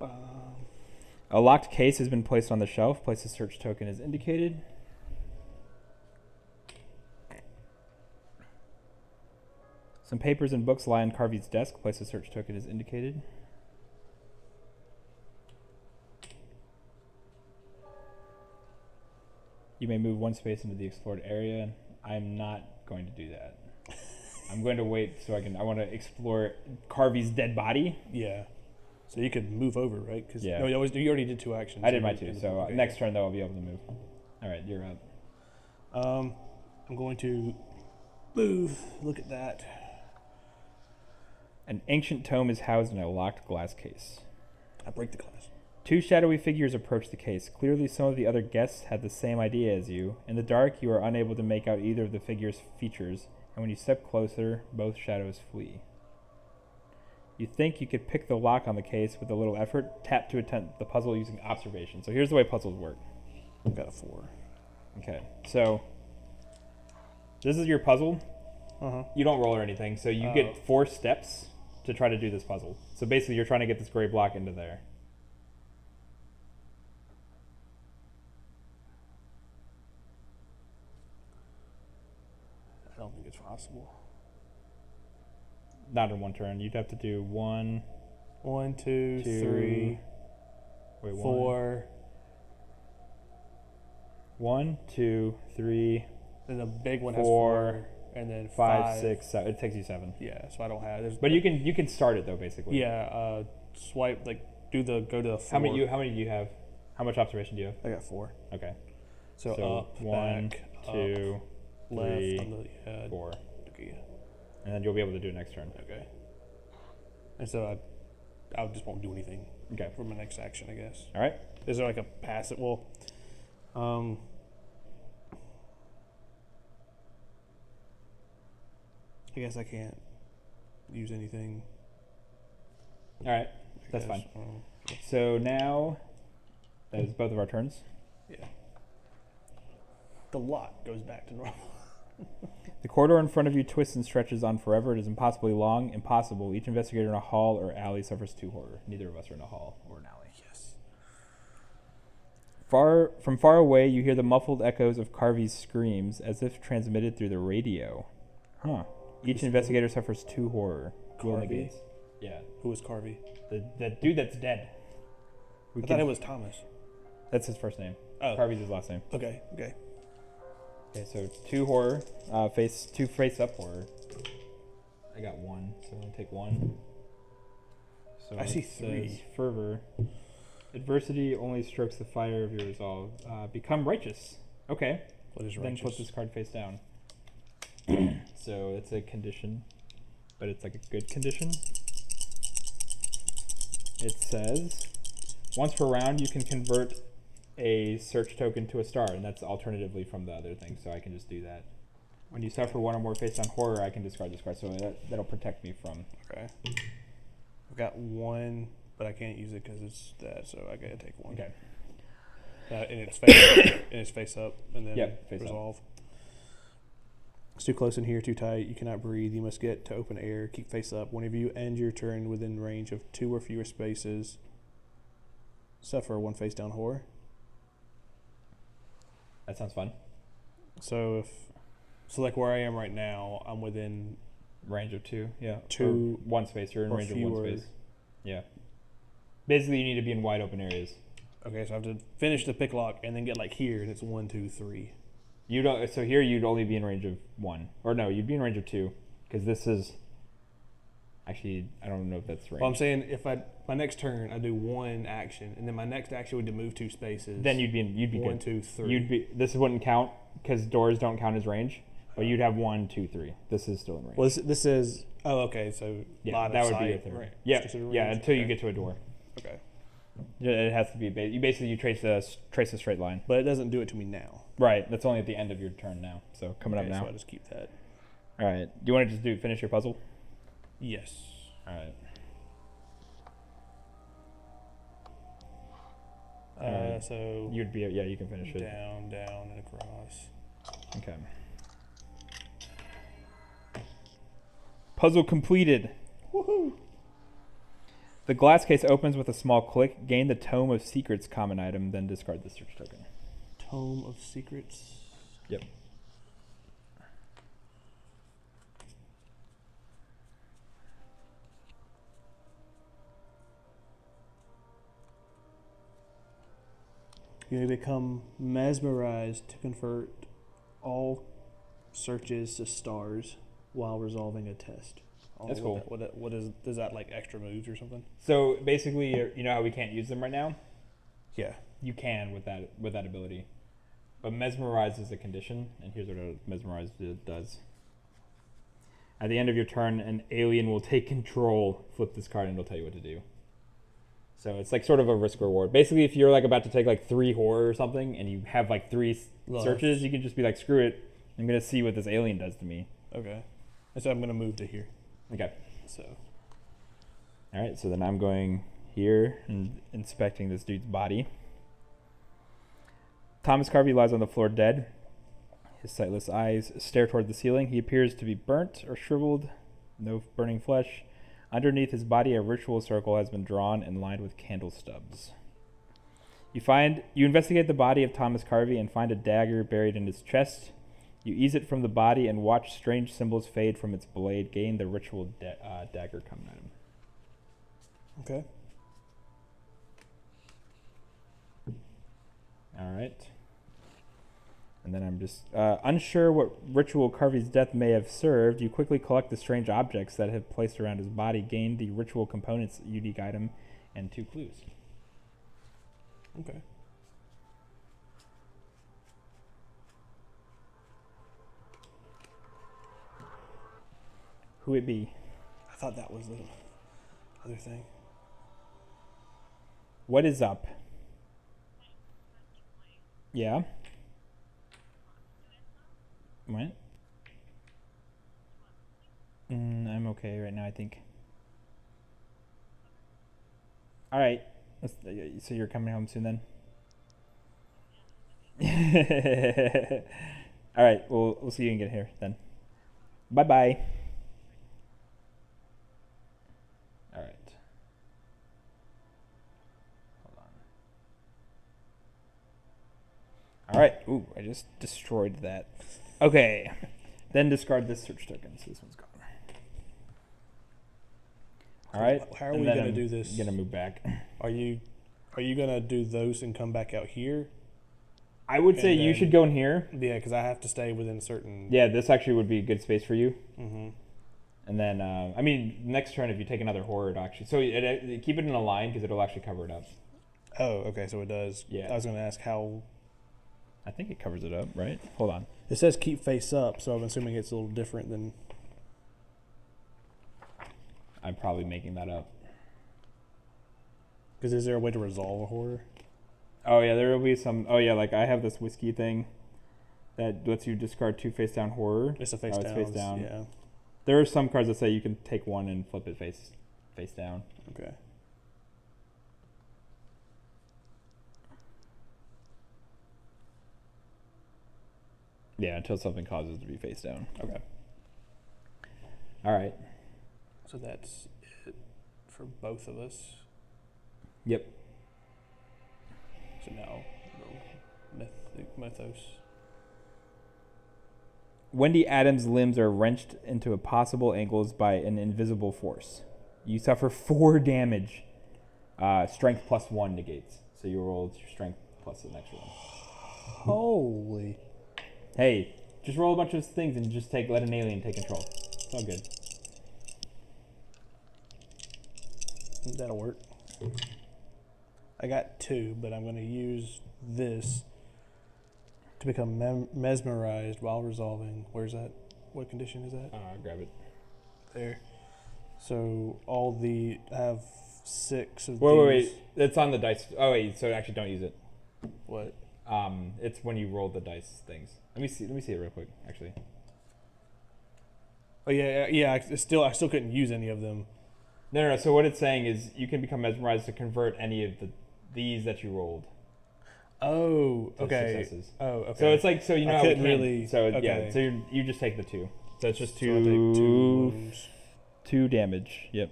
it. A locked case has been placed on the shelf. Place a search token as indicated. Some papers and books lie on Carvey's desk. Place a search token as indicated. You may move one space into the explored area. I'm not going to do that. I'm going to wait so I want to explore Carvey's dead body. Yeah. So you could move over, right? Cause Yeah. No, you already did 2 actions. I did my 2, so okay, next turn though I'll be able to move. All right, you're up. I'm going to move. Look at that. An ancient tome is housed in a locked glass case. I break the glass. 2 shadowy figures approach the case. Clearly some of the other guests had the same idea as you. In the dark, you are unable to make out either of the figures' features, and when you step closer, both shadows flee. You think you could pick the lock on the case with a little effort. Tap to attempt the puzzle using observation. So here's the way puzzles work. I've got a 4. Okay, so this is your puzzle. Uh-huh. You don't roll or anything, so you get 4 steps to try to do this puzzle. So basically you're trying to get this gray block into there. I don't think it's possible. Not in one turn. You'd have to do 1, 1, 2, 2, 3, wait, 4. 1, 2, 3, Then the big one 4, has 4, and then 5, 6, 7. It takes you 7. Yeah, so I don't have. But you can start it though, basically. Yeah, swipe go to the 4. How many do you have? How much observation do you have? I got 4. Okay. So up, 1, back, 2, up, 3, left, on the 4, okay, and then you'll be able to do it next turn. okay. And so I just won't do anything. Okay. For my next action, I guess. All right. Is there like a passive? Well, I guess I can't use anything. All right. That's fine. So now that is both of our turns. Yeah. The lock goes back to normal. The corridor in front of you twists and stretches on forever. It is impossibly long, impossible. Each investigator in a hall or alley suffers 2 horror. Neither of us are in a hall or an alley. Yes. From far away, you hear the muffled echoes of Carvey's screams as if transmitted through the radio. Huh. Each investigator suffers 2 horror. Carvey? Yeah. Who was Carvey? The dude that's dead. I thought it was Thomas. That's his first name. Oh. Carvey's his last name. Okay. Okay, so 2 horror, 2 face-up horror. I got 1, so I'm gonna take 1. So I see it says 3. fervor. Adversity only strokes the fire of your resolve. Become righteous. Okay. What is Then righteous? put this card face down. So it's a condition, but it's like a good condition. It says, once per round, you can convert a search token to a star, and that's alternatively from the other thing, so I can just do that. When you suffer 1 or more face-down horror, I can discard this card, so that'll protect me from... Okay. I've got 1, but I can't use it because it's that, so I gotta take 1. Okay. And it's face up, and then face resolve. It's too close in here, too tight. You cannot breathe. You must get to open air. Keep face up. Whenever you end your turn within range of 2 or fewer spaces, suffer 1 face down horror. That sounds fun. So like where I am right now, I'm within Range of 2, yeah. 2 or 1 space. You're in or range of fewer. 1 space. Yeah. Basically, you need to be in wide open areas. Okay, so I have to finish the pick lock and then get like here, and it's 1, 2, 3. You don't. So here you'd only be in range of 1, or no, you'd be in range of 2, because this is. Actually, I don't know if that's range. Well, I'm saying if my next turn I do 1 action, and then my next action would to move 2 spaces. Then you'd be 1, good. 2, 3. This wouldn't count because doors don't count as range, but you'd have 1, 2, 3. This is still in range. Well, this is. Oh, okay. So yeah, line of that would sight, be a third. right? Yeah, It's considered yeah, range? until you Okay. get to a door. Okay. It has to be. You trace a straight line. But it doesn't do it to me now. Right. That's only at the end of your turn now. So coming up Okay, now. So I just keep that. All right. Do you want to just finish your puzzle? Yes. All right. So You'd be. Yeah, you can finish it. down, down, and across. Okay. Puzzle completed. Woohoo! The glass case opens with a small click. Gain the Tome of Secrets common item, then discard the search token. Tome of Secrets. Yep. You may become mesmerized to convert all searches to stars while resolving a test. That's cool. What is that like extra moves or something? So basically, you know how we can't use them right now? Yeah. You can with that ability. But mesmerize is a condition, and here's what a mesmerize does. At the end of your turn, an alien will take control, flip this card, and it'll tell you what to do. So it's like sort of a risk reward. Basically, if you're like about to take like 3 horror or something, and you have like 3 searches, you can just be like, screw it, I'm gonna see what this alien does to me. Okay. And so I'm gonna move to here. Okay. So. All right. So then I'm going here and inspecting this dude's body. Thomas Carvey lies on the floor dead. His sightless eyes stare toward the ceiling. He appears to be burnt or shriveled, no burning flesh. Underneath his body, a ritual circle has been drawn and lined with candle stubs. You investigate the body of Thomas Carvey and find a dagger buried in his chest. You ease it from the body and watch strange symbols fade from its blade, gain the ritual dagger coming at him. Okay. All right. And then I'm just unsure what ritual Carvey's death may have served. You quickly collect the strange objects that have placed around his body, gain the ritual component's unique item, and 2 clues. Okay. Who it be? I thought that was the other thing. What is up? Yeah. What? I'm okay right now, I think. All right. So you're coming home soon then? All right. We'll see you and get here then. Bye-bye. All right. Hold on. All right. Ooh, I just destroyed that. Okay. Then discard this search token. So this one's gone. All right. How are we going to do this? I'm going to move back. Are you going to do those and come back out here? I would say you should go in here. Yeah, because I have to stay within a certain... Yeah, this actually would be a good space for you. Mm-hmm. And then, I mean, next turn if you take another horror, it'll actually... So keep it in a line because it'll actually cover it up. Oh, okay, so it does. Yeah. I was going to ask how... I think it covers it up, right? Hold on. It says keep face up, so I'm assuming it's a little different than... I'm probably making that up. Because is there a way to resolve a horror? Oh, yeah, there will be some... Oh, yeah, like I have this whiskey thing that lets you discard 2 face down horror. It's a face down. Face down. Yeah. There are some cards that say you can take 1 and flip it face down. Okay. Yeah, until something causes it to be face down. Okay. All right. So that's it for both of us. Yep. So now, mythos. Wendy Adams' limbs are wrenched into impossible angles by an invisible force. You suffer 4 damage. Strength plus 1 negates. So you roll your strength plus the next one. Holy. Hey, just roll a bunch of things and just let an alien take control. It's all good. That'll work. I got 2, but I'm going to use this to become mesmerized while resolving. Where's that? What condition is that? Grab it. There. So I have 6 of these. Wait. It's on the dice. Oh, wait. So actually don't use it. What? It's when you roll the dice things. Let me see it real quick, actually. Oh, yeah. I still couldn't use any of them. No. So what it's saying is you can become mesmerized to convert any of these that you rolled. Oh, to okay. Successes. Oh, okay. So it's like, so you know how we can't, really. So okay. yeah, so you just take the 2. So it's just So I'll take 2 wounds. 2 damage. Yep.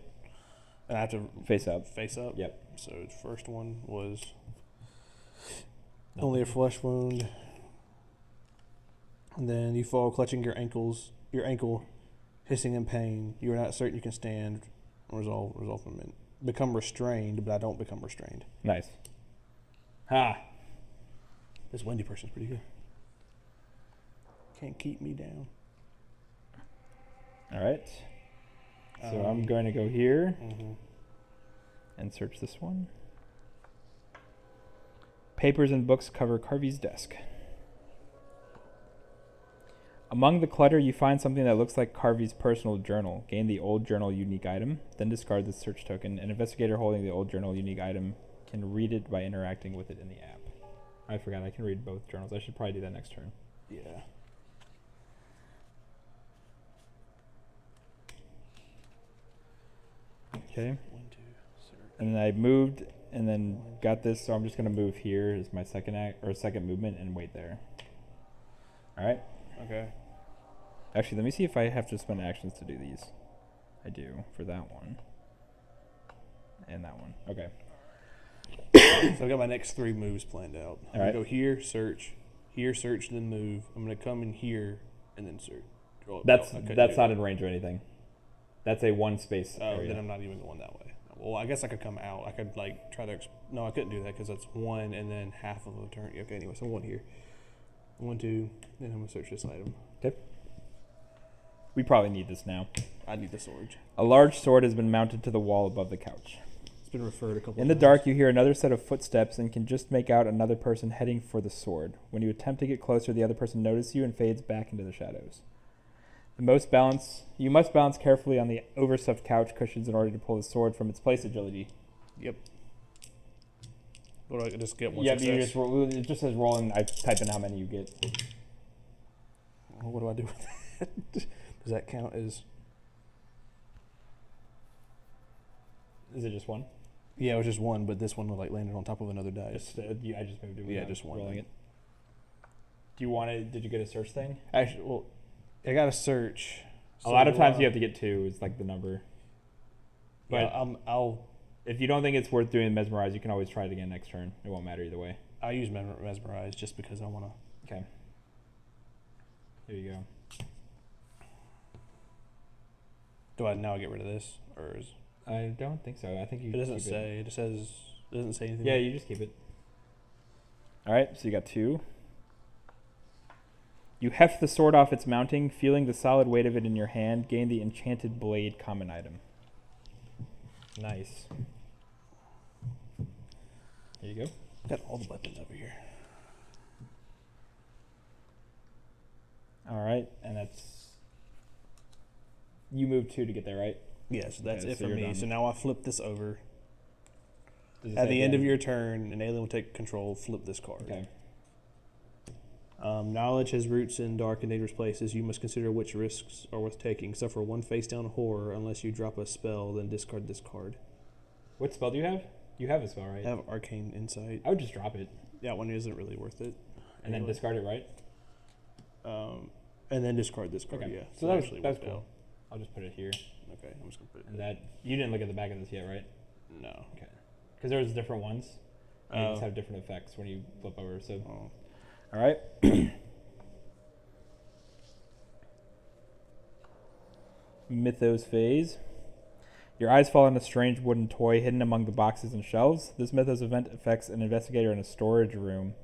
And I have to face up. Face up. Yep. So the first one was only a flesh wound. And then you fall clutching your ankle, hissing in pain. You are not certain you can stand. Resolve from it. Become restrained, but I don't become restrained. Nice. Ha. This windy person's pretty good. Can't keep me down. All right. So I'm going to go here Mm-hmm. and search this one. Papers and books cover Carvey's desk. Among the clutter, you find something that looks like Carvey's personal journal. Gain the old journal unique item, then discard the search token. An investigator holding the old journal unique item can read it by interacting with it in the app. I forgot I can read both journals. I should probably do that next turn. Yeah. Okay. 1, 2, search. And then I moved and then got this, so I'm just gonna move here as my second movement and wait there. All right. Okay. Actually, let me see if I have to spend actions to do these. I do for that one and that one. Okay. So I've got my next 3 moves planned out. I'm Alright. gonna go here, search, then move. I'm gonna come in here and then search. Oh, That's no, I couldn't that's do not that. in range or anything. That's a one space Oh, area. then I'm not even going that way. Well, I guess I could come out. I could like try to. No, I couldn't do that because that's 1 and then half of a turn. Okay, anyway, so I'm going here. 1, 2. Then I'm gonna search this item. Okay. We probably need this now. I need the sword. A large sword has been mounted to the wall above the couch. It's been referred a couple. In the times. dark, you hear another set of footsteps and can just make out another person heading for the sword. When you attempt to get closer, the other person notices you and fades back into the shadows. You must balance carefully on the overstuffed couch cushions in order to pull the sword from its place. Agility. Yep. What do I just get? One Yeah, you success? just roll, it just says roll, and I type in how many you get. Well, what do I do with that? Does that count as? Is it just one? Yeah, it was just 1, but this one was like landed on top of another dice. I just moved it. Yeah, without just one. rolling it. Do you want to? Did you get a search thing? Actually, well, I got to search. A lot of times you have to get 2. It's like the number. But But I'll if you don't think it's worth doing mesmerize, you can always try it again next turn. It won't matter either way. use mesmerize just because I want to. Okay. Here you go. Do I now get rid of this, or is I don't think so. I think you. it doesn't keep say? It just says it doesn't say anything. Yeah, you just keep it. All right, so you got 2. You heft the sword off its mounting, feeling the solid weight of it in your hand. Gain the enchanted blade common item. Nice. There you go. Got all the weapons over here. All right, and that's. You moved 2 to get there, right? Yeah, so that's Okay, it so for you're me. done. So now I flip this over. Does it At say the end of your turn, an alien will take control. Flip this card. Okay. Knowledge has roots in dark and dangerous places. You must consider which risks are worth taking. Suffer 1 face down horror unless you drop a spell, then discard this card. What spell do you have? You have a spell, right? I have arcane insight. I would just drop it That one isn't really worth it. and then discard it, right? And then discard this card. Okay. Yeah. So that was actually that's worked cool. out. I'll just put it here. Okay, I'm just gonna put it. And that you didn't look at the back of this yet, right? No. Okay. Because there's different ones. And they just Oh. have different effects when you flip over. So, Oh. all right. Mythos phase. Your eyes fall on a strange wooden toy hidden among the boxes and shelves. This Mythos event affects an investigator in a storage room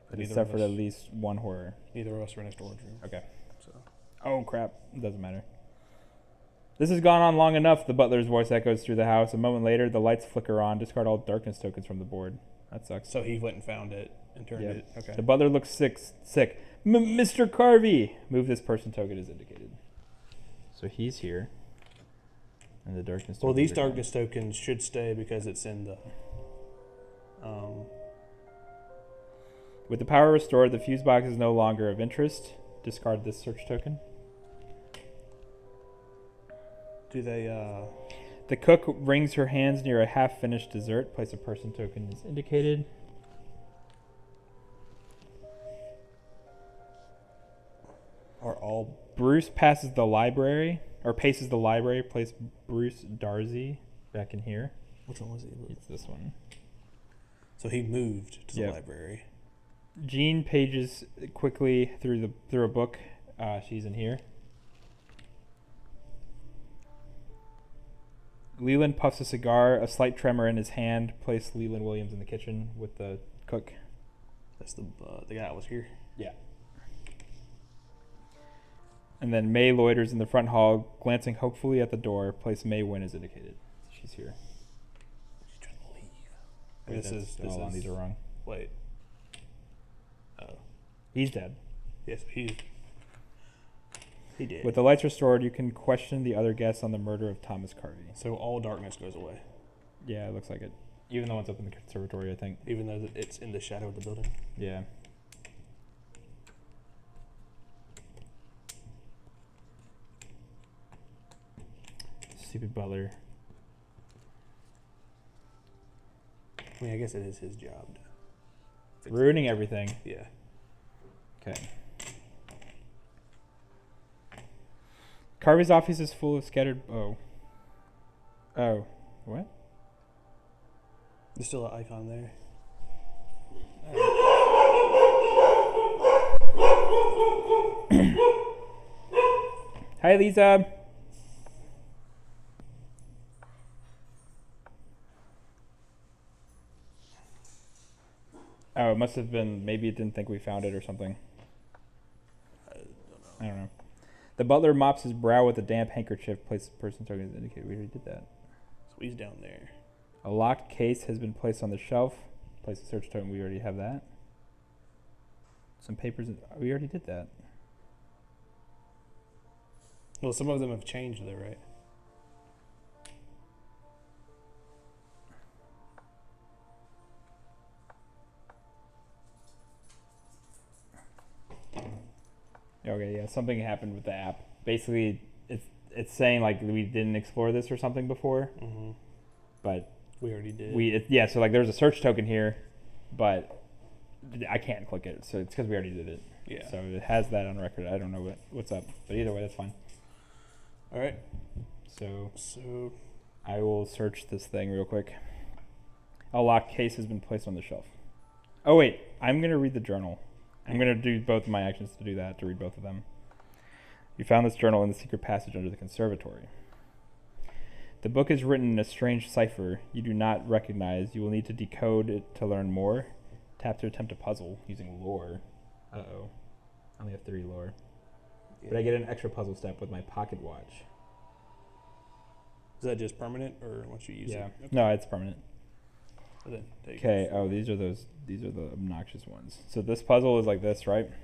that has Neither of suffered us- at least 1 horror. Neither of us are in a storage room. Okay. So. Oh, crap. It doesn't matter. This has gone on long enough, the butler's voice echoes through the house. A moment later, the lights flicker on. Discard all darkness tokens from the board. That sucks. So he went and found it and turned Yep. it. Okay. The butler looks sick. Mr. Carvey! Move this person token as indicated. So he's here. And the darkness Well, tokens these are gone. darkness tokens should stay because it's in the. With the power restored, the fuse box is no longer of interest. Discard this search token. Do they? The cook wrings her hands near a half-finished dessert. Place a person token as indicated. Are all? Bruce paces the library. Place Bruce Darcy back in here. Which one was it? It's this one. So he moved to the Yep. library. Jean pages quickly through a book. She's in here. Leland puffs a cigar, a slight tremor in his hand. Place Leland Williams in the kitchen with the cook. That's the guy that was here. Yeah. And then May loiters in the front hall, glancing hopefully at the door. Place May when is indicated. She's here. She's trying to leave. Wait, hold on, these are wrong. Wait. Oh. He's dead. Yes, he did. With the lights restored, you can question the other guests on the murder of Thomas Carvey. So all darkness goes away, Yeah, it looks like it. Even the ones up in the conservatory, I think. even though it's in the shadow of the building. Yeah. Stupid butler. I mean, I guess it is his job to fix Ruining everything. it. Yeah. Okay. Carvey's office is full of scattered. Oh. What? There's still an icon there. Hi, Lisa. Oh, it must have been. Maybe it didn't think we found it or something. I don't know. The butler mops his brow with a damp handkerchief. Place the person's token to indicate we already did that. So he's down there. A locked case has been placed on the shelf. Place a search token. We already have that. Some papers. We already did that. Well, some of them have changed though, right? Okay, yeah, something happened with the app. Basically, it's saying like we didn't explore this or something before, Mm-hmm. but We already did. yeah. So like, there's a search token here, but I can't click it, so it's because we already did it. Yeah. So it has that on record. I don't know what's up, but either way, that's fine. All right. So I will search this thing real quick. A locked case has been placed on the shelf. Oh wait, I'm gonna read the journal. I'm going to do both of my actions to do that, to read both of them. You found this journal in the secret passage under the conservatory. The book is written in a strange cipher you do not recognize. You will need to decode it to learn more. Tap to attempt a puzzle using lore. Uh-oh. I only have 3 lore. Yeah. But I get an extra puzzle step with my pocket watch. Is that just permanent, or once you use it? Yeah. No, it's permanent. So then, there you Okay. Oh, these are the obnoxious ones. So this puzzle is like this, right? go.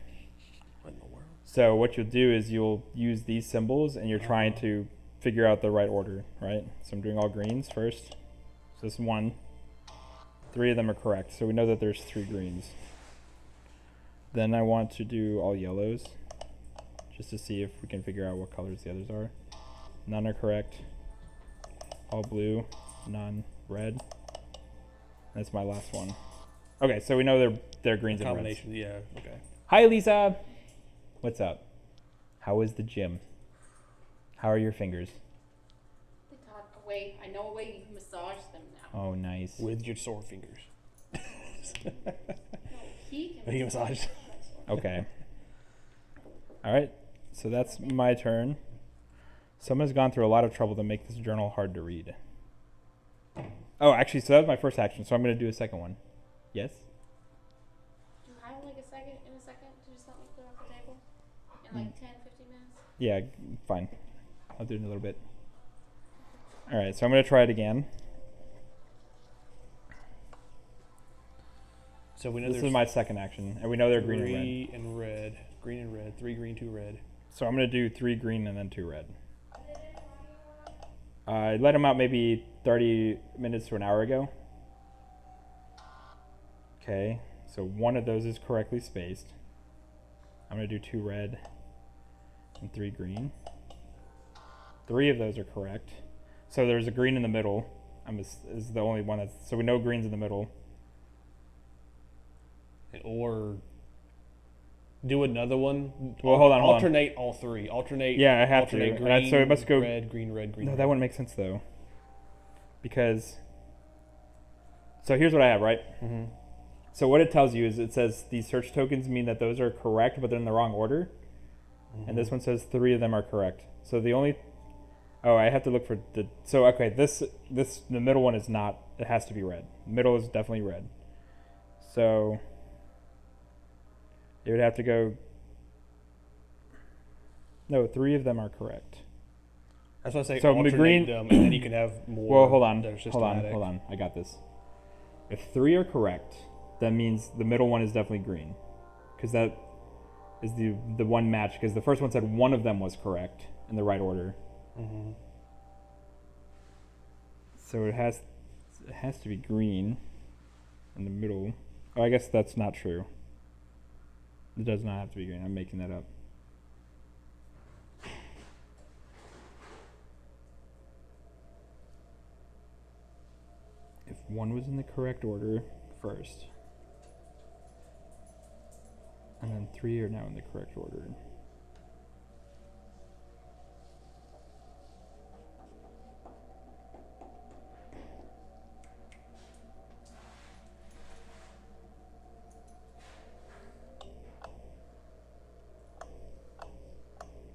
What in the world? So what you'll do is you'll use these symbols, and you're trying to figure out the right order, right? So I'm doing all greens first. So this is 1. 3 of them are correct. So we know that there's 3 greens. Then I want to do all yellows, just to see if we can figure out what colors the others are. None are correct. All blue, none. Red. That's my last one. Okay, so we know they're greens and reds. Combination, yeah, okay. Hi, Lisa. What's up? How is the gym? How are your fingers? They got a way. I know a way you can massage them now. Oh, nice. With your sore fingers. No, he can He massaged. Okay. All right. So that's my turn. Someone's gone through a lot of trouble to make this journal hard to read. Oh, actually, so that was my first action. So I'm going to do a second one. Yes? Do you have like a second to just let me clear off the table? In like 10, 15 minutes? Yeah, fine. I'll do it in a little bit. All right. So I'm going to try it again. So we know This there's is my second action. And we know they're green and red. 3 and red. Green and red. 3 green, 2 red. So I'm going to do 3 green and then 2 red. I let them out maybe 30 minutes to an hour ago. Okay, so 1 of those is correctly spaced. I'm going to do 2 red and 3 green. 3 of those are correct. So there's a green in the middle. Is the only one that's... So we know green's in the middle. Or do another one. Well, hold on. Alternate all 3. Alternate. Yeah, I have to. alternate And green, so it must go... red, green, red, green. No, red. that wouldn't make sense, though. Because... So here's what I have, right? Mm-hmm. So what it tells you is it says these search tokens mean that those are correct, but they're in the wrong order. Mm-hmm. And this one says 3 of them are correct. So the only... Oh, I have to look for the... So, okay, the middle one is not... It has to be red. The middle is definitely red. So... It would have to go. No, 3 of them are correct. That's what I say. So Alternate green- them, and then you can have more. Well, hold on. that are Hold on. systematic. Hold on. I got this. If 3 are correct, that means the middle one is definitely green. Because that is the one match. Because the first one said one of them was correct in the right order. Mm-hmm. So it has to be green in the middle. Oh, I guess that's not true. It does not have to be green. I'm making that up. If 1 was in the correct order first, and then 3 are now in the correct order.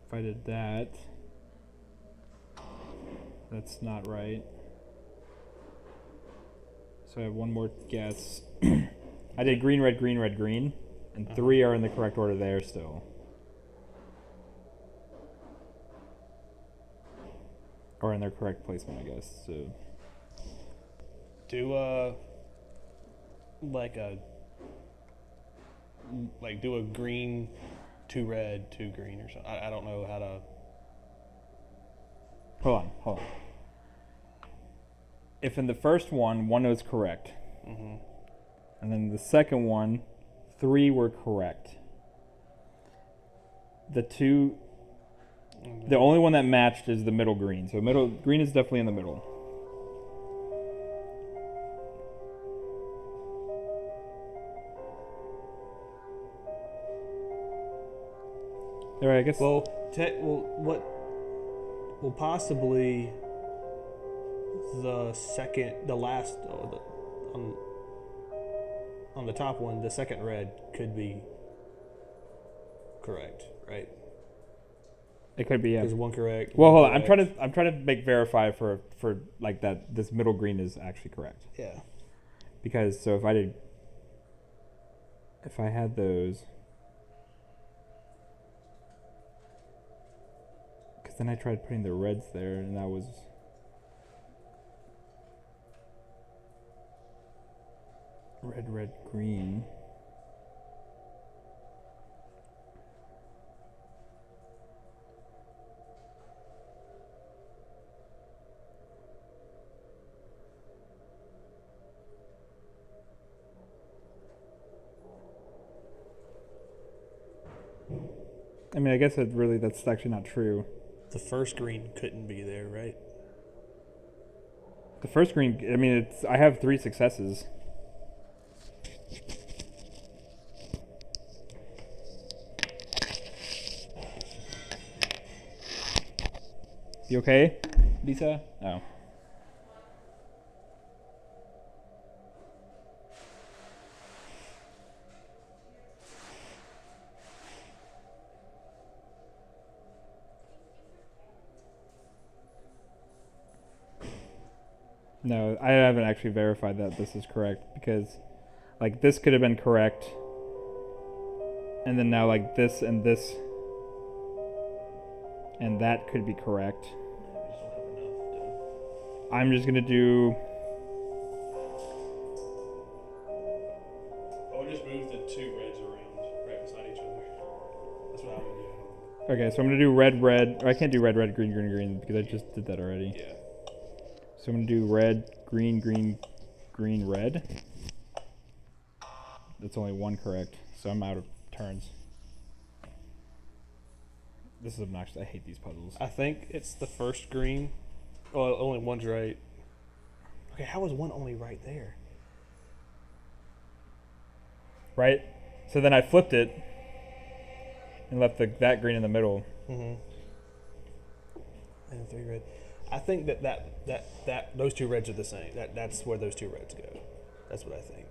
If I did that, that's not right. So I have one more guess. I did green, red, green, red, green, and 3 are in the correct order there still. Or in their correct placement, I guess. So Do do a green, 2 red, 2 green or something. I don't know how to. hold on. If in the first one was correct, Mm-hmm. and then the second one, 3 were correct. The only one that matched is the middle green. So middle green is definitely in the middle. All right, I guess. Possibly on the top one, the second red could be correct, right? It could be, yeah. There's one correct. Well, one hold on. correct. I'm trying to make verify for like that this middle green is actually correct. Yeah. Because so if I had those, because then I tried putting the reds there, and that was red, red, green. I mean, I guess that's actually not true. The first green couldn't be there, right? The first green, I mean, I have 3 successes. You okay, Lisa? Oh. No, I haven't actually verified that this is correct, because like this could have been correct, and then now like this and that could be correct. I'm just gonna do. I'll just move the 2 reds around right beside each other. That's what I would do. Okay, so I'm gonna do red, red. Or I can't do red, red, green, green, green because I just did that already. Yeah. So I'm gonna do red, green, green, green, red. That's only 1 correct, so I'm out of turns. This is obnoxious. I hate these puzzles. I think it's the first green. Oh, only one's right. Okay, how was one only right there? Right? So then I flipped it and left that green in the middle. Mm-hmm. And 3 red. I think that those 2 reds are the same. That's where those 2 reds go. That's what I think.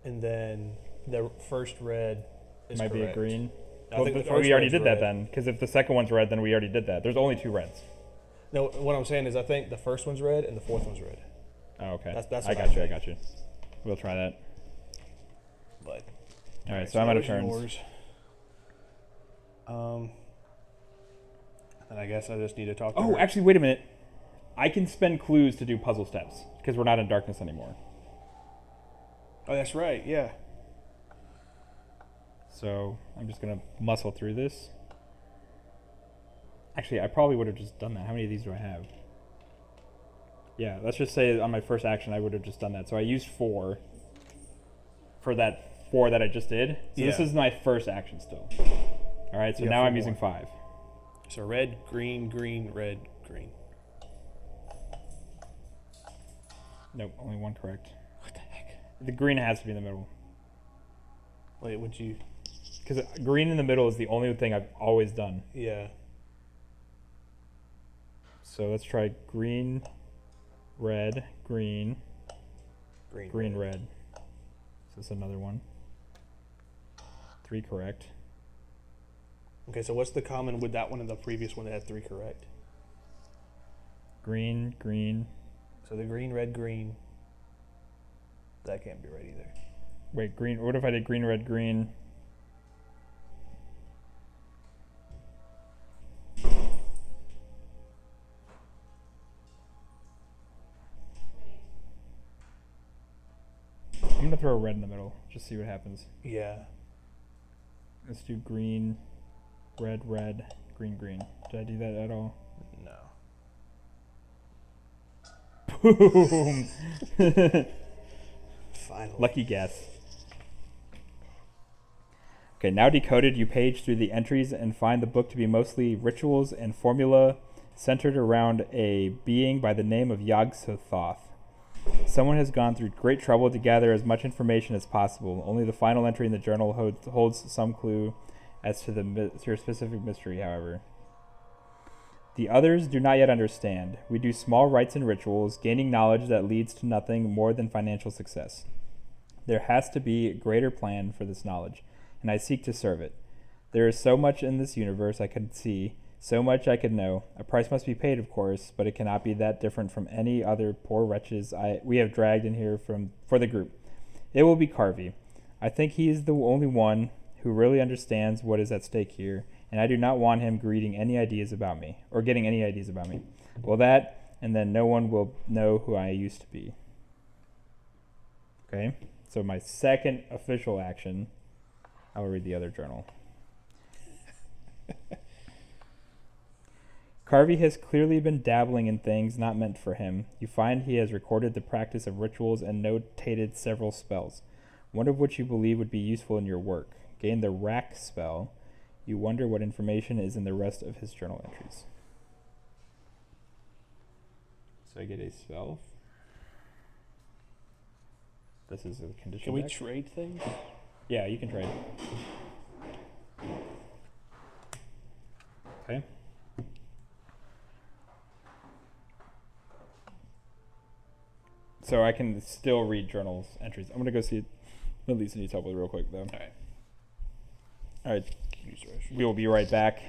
And then the first red is Might correct. be a green. I Well, think the we first already red's did that red. then, because if the second one's red, then we already did that. There's only 2 reds. No, what I'm saying is I think the first one's red and the fourth one's red. Oh, okay. That's I what got you. I think. got you. We'll try that. But All right, so I'm out of those turns. yours. And I guess I just need to talk to Oh, her. actually, wait a minute. I can spend clues to do puzzle steps because we're not in darkness anymore. Oh, that's right. Yeah. So I'm just gonna muscle through this. Actually, I probably would have just done that. How many of these do I have? Yeah, let's just say on my first action I would have just done that. So I used 4 for that 4 that I just did. So this Yeah. is my first action still. All right, so You got now 4 I'm using more. 5. So red, green, green, red, green. Nope, only 1 correct. What the heck? The green has to be in the middle. Wait, would you? Because green in the middle is the only thing I've always done. Yeah. So let's try green, red, green, green, red. So this is another one. 3 correct. Okay, so what's the common with that one and the previous one that had 3 correct? Green, green. So the green, red, green. That can't be right either. Wait, green. What if I did green, red, green? I'm gonna throw a red in the middle. Just see what happens. Yeah. Let's do green, red, red, green, green. Did I do that at all? No. Boom! Finally. Lucky guess. Okay, now decoded, you page through the entries and find the book to be mostly rituals and formula centered around a being by the name of Yog-Sothoth. Someone has gone through great trouble to gather as much information as possible. Only the final entry in the journal holds some clue as to your specific mystery, however. The others do not yet understand. We do small rites and rituals, gaining knowledge that leads to nothing more than financial success. There has to be a greater plan for this knowledge, and I seek to serve it. There is so much in this universe I could see, so much I could know. A price must be paid, of course, but it cannot be that different from any other poor wretches we have dragged in here for the group. It will be Carvey. I think he is the only one who really understands what is at stake here, and I do not want him getting any ideas about me. Well, that, and then no one will know who I used to be. Okay, so my second official action, I will read the other journal. Carvey has clearly been dabbling in things not meant for him. You find he has recorded the practice of rituals and notated several spells, one of which you believe would be useful in your work. Gain the rack spell. You wonder what information is in the rest of his journal entries. So I get a spell. This is a condition. Can we deck. trade things? Yeah, you can trade. Okay. So I can still read journals entries. I'm gonna go see what Lisa needs help with real quick, though. All right. All right. Use the restroom. We will be right back.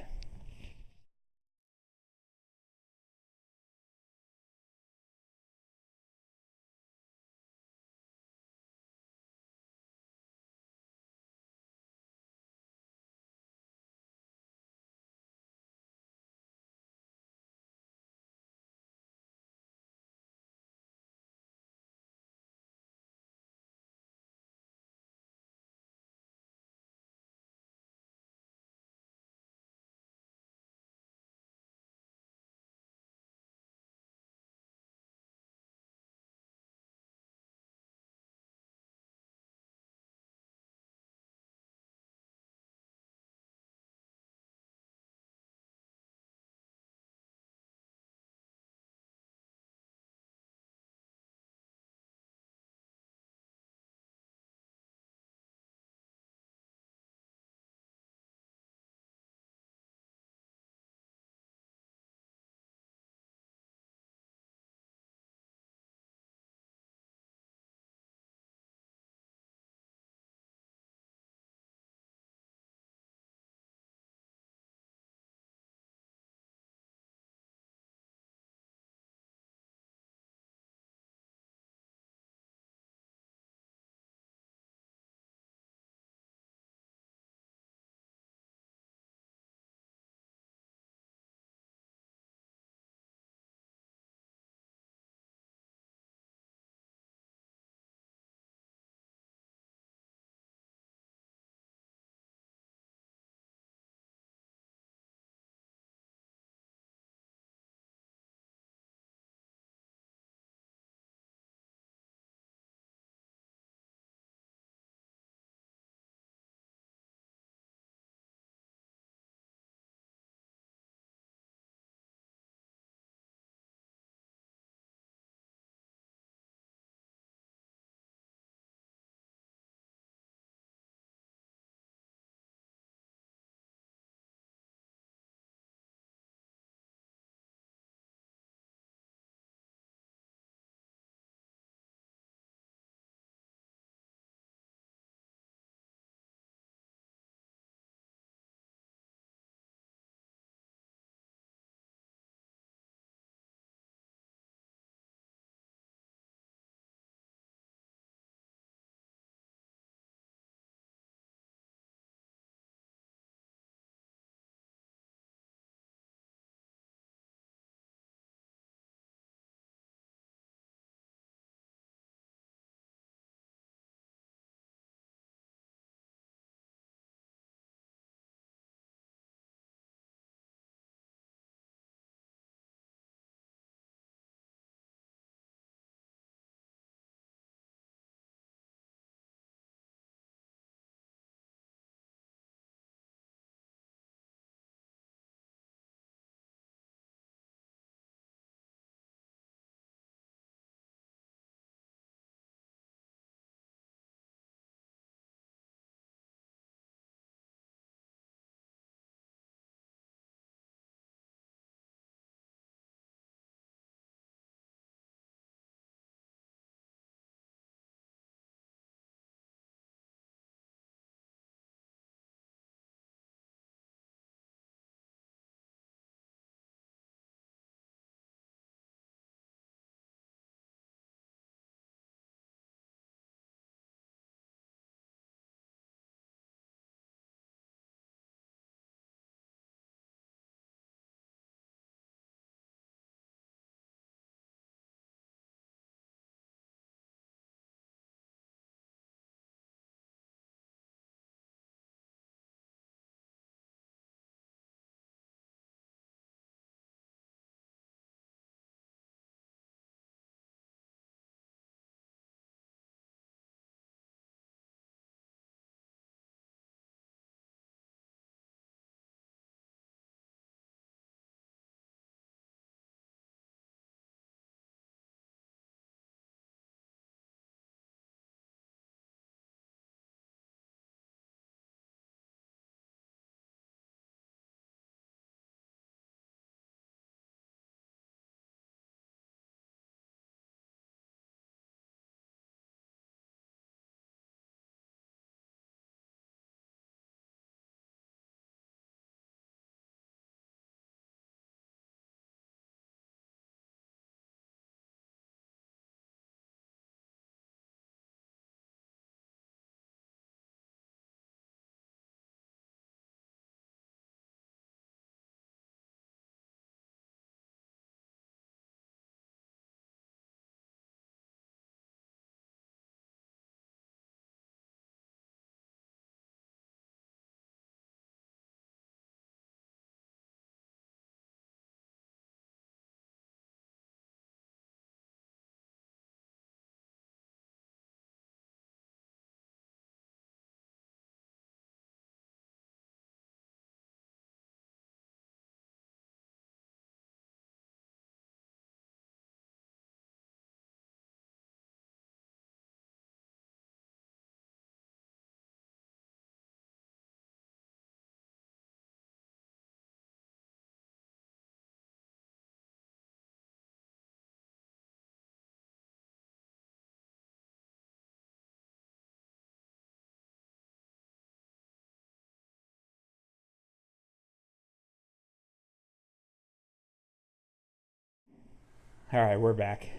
All right, we're back.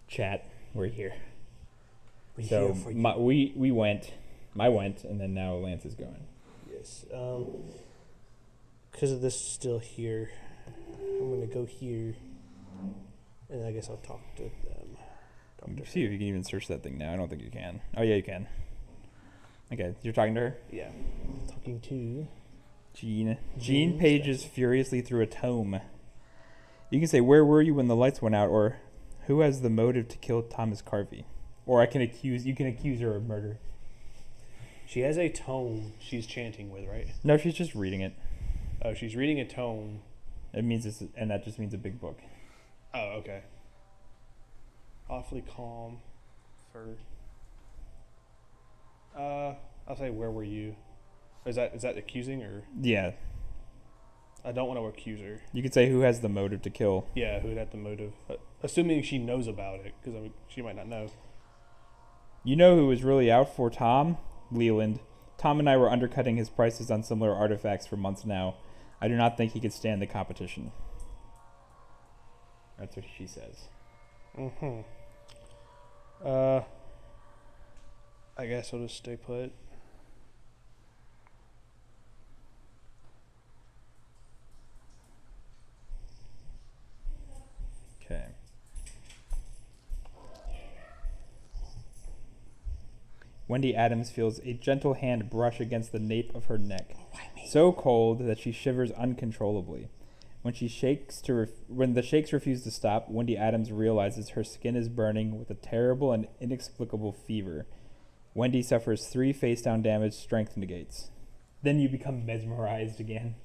Chat, we're here. We're So here for you. we went. I went, and then now Lance is going. Yes. Because of this still here, I'm gonna go here, and I guess I'll talk to them. See if you can even search that thing now. I don't think you can. Oh yeah, you can. Okay, you're talking to her. Yeah. Talking to Jean Jean pages furiously through a tome. You can say, "Where were you when the lights went out?" or "Who has the motive to kill Thomas Carvey?" Or you can accuse her of murder. She has a tome she's chanting with, right? No, she's just reading it. Oh, she's reading a tome. And that just means a big book. Oh, okay. Awfully calm for. I'll say, where were you? Is that accusing or? Yeah. I don't want to accuse her. You could say, "Who has the motive to kill?" Yeah, who'd have the motive? Assuming she knows about it, because she might not know. You know who was really out for Tom? Leland. Tom and I were undercutting his prices on similar artifacts for months now. I do not think he could stand the competition. That's what she says. Mm-hmm. I guess I'll just stay put. Okay. Wendy Adams feels a gentle hand brush against the nape of her neck, so cold that she shivers uncontrollably. When the shakes refuse to stop, Wendy Adams realizes her skin is burning with a terrible and inexplicable fever. Wendy suffers 3 face-down damage, strength negates. Then you become mesmerized again.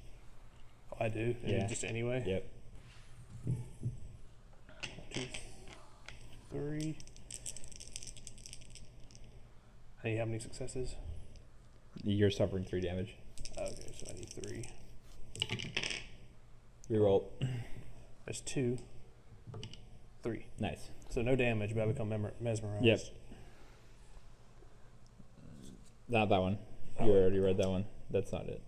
Oh, I do? Yeah. Just anyway? Yep. 2, 3. Hey, how many successes? You're suffering 3 damage. Okay, so I need 3. Reroll. That's 2. 3. Nice. So no damage, but I become mesmerized. Yep. Not that one. Oh. You already read that one. That's not it.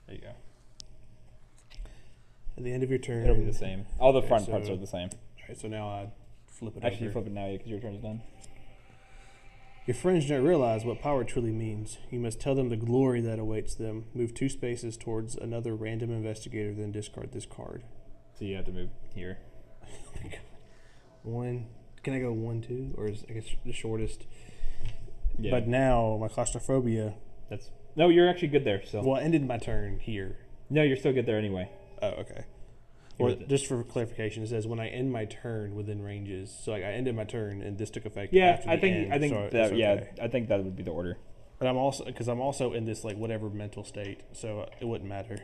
There you go. At the end of your turn. It'll be the same. All the Okay, front parts so- are the same. Alright, so now I flip it Actually, over. flip it now because your turn's done. Your friends don't realize what power truly means. You must tell them the glory that awaits them. Move 2 spaces towards another random investigator, then discard this card. So you have to move here. 1. Can I go 1, 2? Or is I guess the shortest? Yeah. But now my claustrophobia. No, you're actually good there still. Well, I ended my turn here. No, you're still good there anyway. Oh, okay. Here Or is it. just for clarification, it says when I end my turn within ranges. So like I ended my turn and this took effect. Yeah, after I the think end, I think so that it's yeah, okay. I think that would be the order. But I'm also in this like whatever mental state, so it wouldn't matter.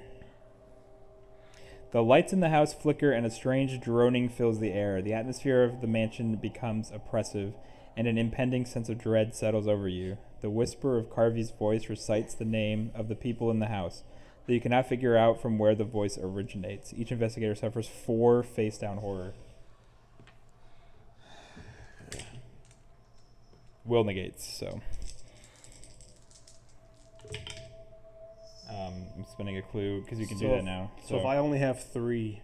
The lights in the house flicker and a strange droning fills the air. The atmosphere of the mansion becomes oppressive, and an impending sense of dread settles over you. The whisper of Carvey's voice recites the name of the people in the house, though you cannot figure out from where the voice originates. Each investigator suffers 4 face-down horror. Will negates, so. I'm spinning a clue because you can do that now. So if I only have 3,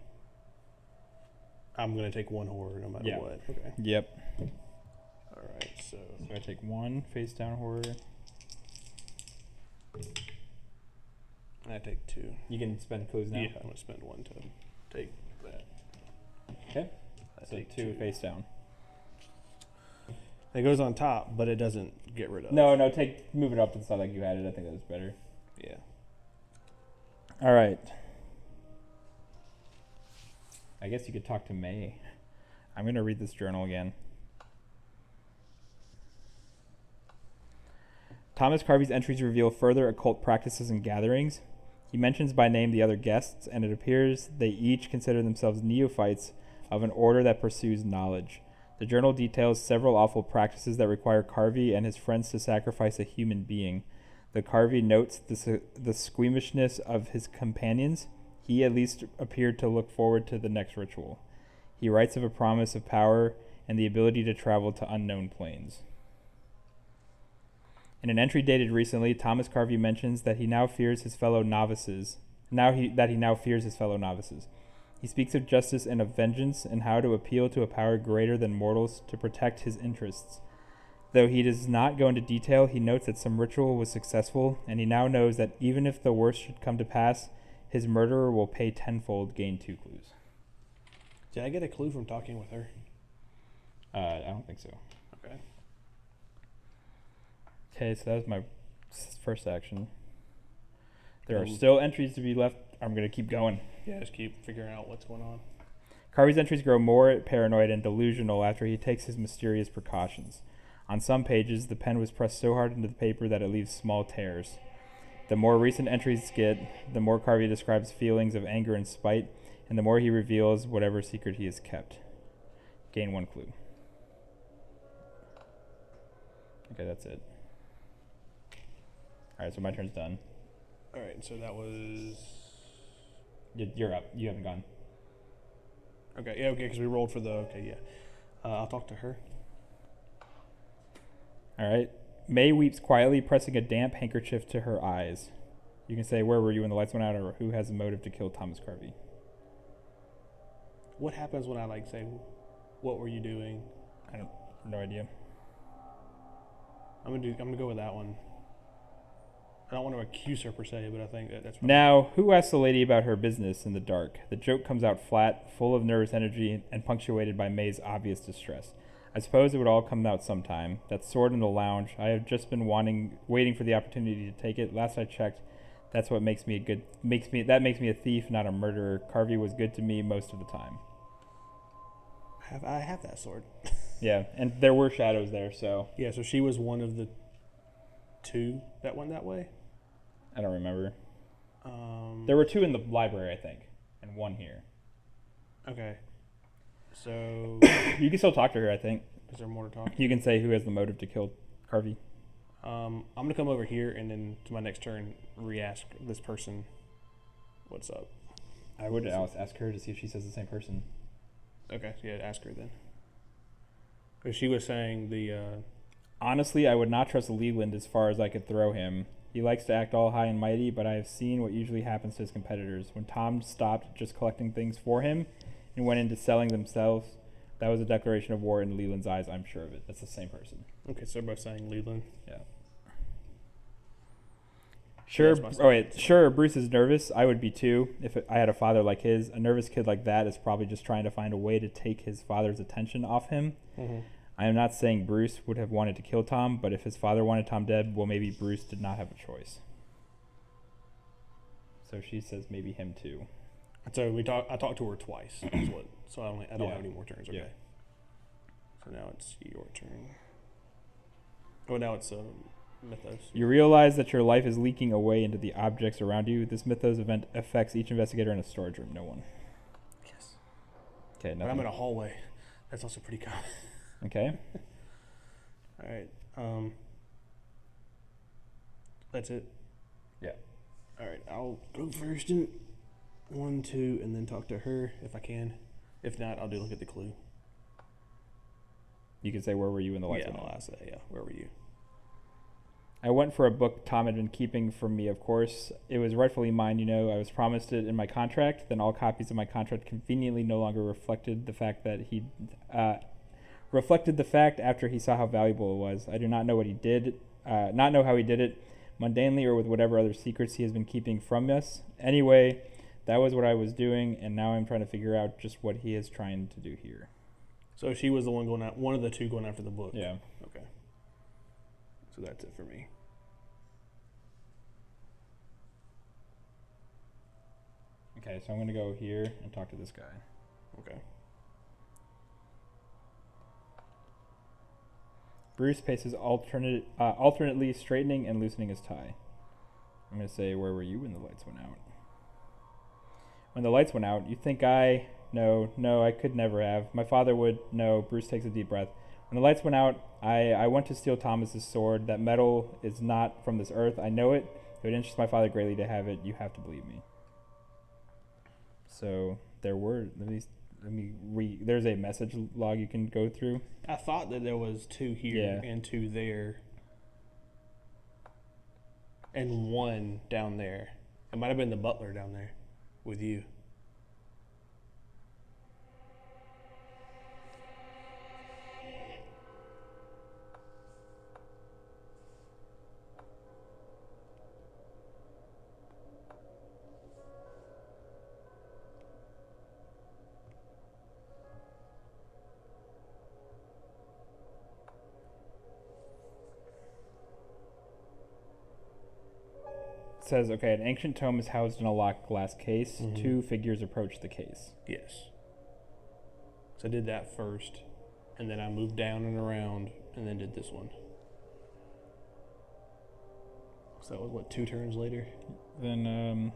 I'm gonna take 1 horror no matter what. Okay. Yep. All right. So So I take 1 face-down horror. I take 2. You can spend clues now. Yeah, I'm gonna spend 1 to take that. Okay. I So take 2 face down. It goes on top, but it doesn't get rid of. No, move it up to the side like you had it. I think that was better. Yeah. All right. I guess you could talk to May. I'm going to read this journal again. Thomas Carvey's entries reveal further occult practices and gatherings. He mentions by name the other guests, and it appears they each consider themselves neophytes of an order that pursues knowledge. The journal details several awful practices that require Carvey and his friends to sacrifice a human being. The Carvey notes the squeamishness of his companions. He at least appeared to look forward to the next ritual. He writes of a promise of power and the ability to travel to unknown planes. In an entry dated recently, Thomas Carvey mentions that he now fears his fellow novices. He now fears his fellow novices. He speaks of justice and of vengeance and how to appeal to a power greater than mortals to protect his interests. Though he does not go into detail, he notes that some ritual was successful, and he now knows that even if the worst should come to pass, his murderer will pay tenfold. Gain 2 clues. Did I get a clue from talking with her? I don't think so. Okay. Okay, so that was my first action. There are still entries to be left. I'm going to keep going. Yeah, just keep figuring out what's going on. Carvey's entries grow more paranoid and delusional after he takes his mysterious precautions. On some pages, the pen was pressed so hard into the paper that it leaves small tears. The more recent entries get, the more Carvey describes feelings of anger and spite, and the more he reveals whatever secret he has kept. Gain 1 clue. Okay, that's it. Alright, so my turn's done. Alright, so that was... You're up. You haven't gone. Okay, yeah, okay, because we rolled for the... Okay, yeah. I'll talk to her. Alright. May weeps quietly, pressing a damp handkerchief to her eyes. You can say, where were you when the lights went out, or who has a motive to kill Thomas Carvey? What happens when I, like, say, what were you doing? I have no idea. I'm gonna go with that one. I don't want to accuse her per se, but I think that's... Now, who asked the lady about her business in the dark? The joke comes out flat, full of nervous energy, and punctuated by May's obvious distress. I suppose it would all come out sometime. That sword in the lounge. I have just been waiting for the opportunity to take it. Last I checked, that's what makes me a thief, not a murderer. Carvey was good to me most of the time. I have that sword. Yeah, and there were shadows there, so... Yeah, so she was one of the 2 that went that way? I don't remember. There were 2 in the library, I think, and 1 here. Okay. So... You can still talk to her, I think. Is there more to talk? You can say who has the motive to kill Carvey. I'm going to come over here and then to my next turn re-ask this person what's up. I would ask her to see if she says the same person. Okay, yeah, ask her then. Because she was saying the... Honestly, I would not trust Leland as far as I could throw him. He likes to act all high and mighty, but I have seen what usually happens to his competitors. When Tom stopped just collecting things for him and went into selling themselves, that was a declaration of war in Leland's eyes. I'm sure of it. That's the same person. Okay, so they're both saying Leland. Yeah. Sure. Oh wait. Sure. Bruce is nervous. I would be too if I had a father like his. A nervous kid like that is probably just trying to find a way to take his father's attention off him. Mm-hmm. I am not saying Bruce would have wanted to kill Tom, but if his father wanted Tom dead, well, maybe Bruce did not have a choice. So she says maybe him too. So I talked to her twice. So I don't have any more turns. Okay. Yeah. So now it's your turn. Oh, now it's Mythos. You realize that your life is leaking away into the objects around you. This Mythos event affects each investigator in a storage room. No one. Yes. Okay. But I'm in a hallway. That's also pretty common. Okay. All right. That's it. Yeah. All right. I'll go first in 1, 2, and then talk to her if I can. If not, I'll look at the clue. You can say, where were you in the lights? Yeah, I'll ask that. Yeah. Where were you? I went for a book Tom had been keeping from me, of course. It was rightfully mine, you know. I was promised it in my contract. Then all copies of my contract conveniently no longer reflected the fact that he after he saw how valuable it was. I do not know what he did, not know how he did it, mundanely or with whatever other secrets he has been keeping from us. Anyway, that was what I was doing, and now I'm trying to figure out just what he is trying to do here. So she was the one going out, one of the 2 going after the book. Yeah. Okay. So that's it for me. Okay, so I'm going to go here and talk to this guy. Okay. Bruce paces alternately straightening and loosening his tie. I'm going to say, where were you when the lights went out? When the lights went out, you think No, I could never have. My father would. No, Bruce takes a deep breath. When the lights went out, I went to steal Thomas's sword. That metal is not from this earth. I know it. It would interest my father greatly to have it. You have to believe me. So there were, there's a message log you can go through. I thought that there was 2 here and 2 there. and one down there. It might have been the butler down there with you. It says, okay, an ancient tome is housed in a locked glass case. Mhm. 2 figures approach the case. Yes. So I did that first, and then I moved down and around, and then did this one. So that was what, 2 turns later? Then,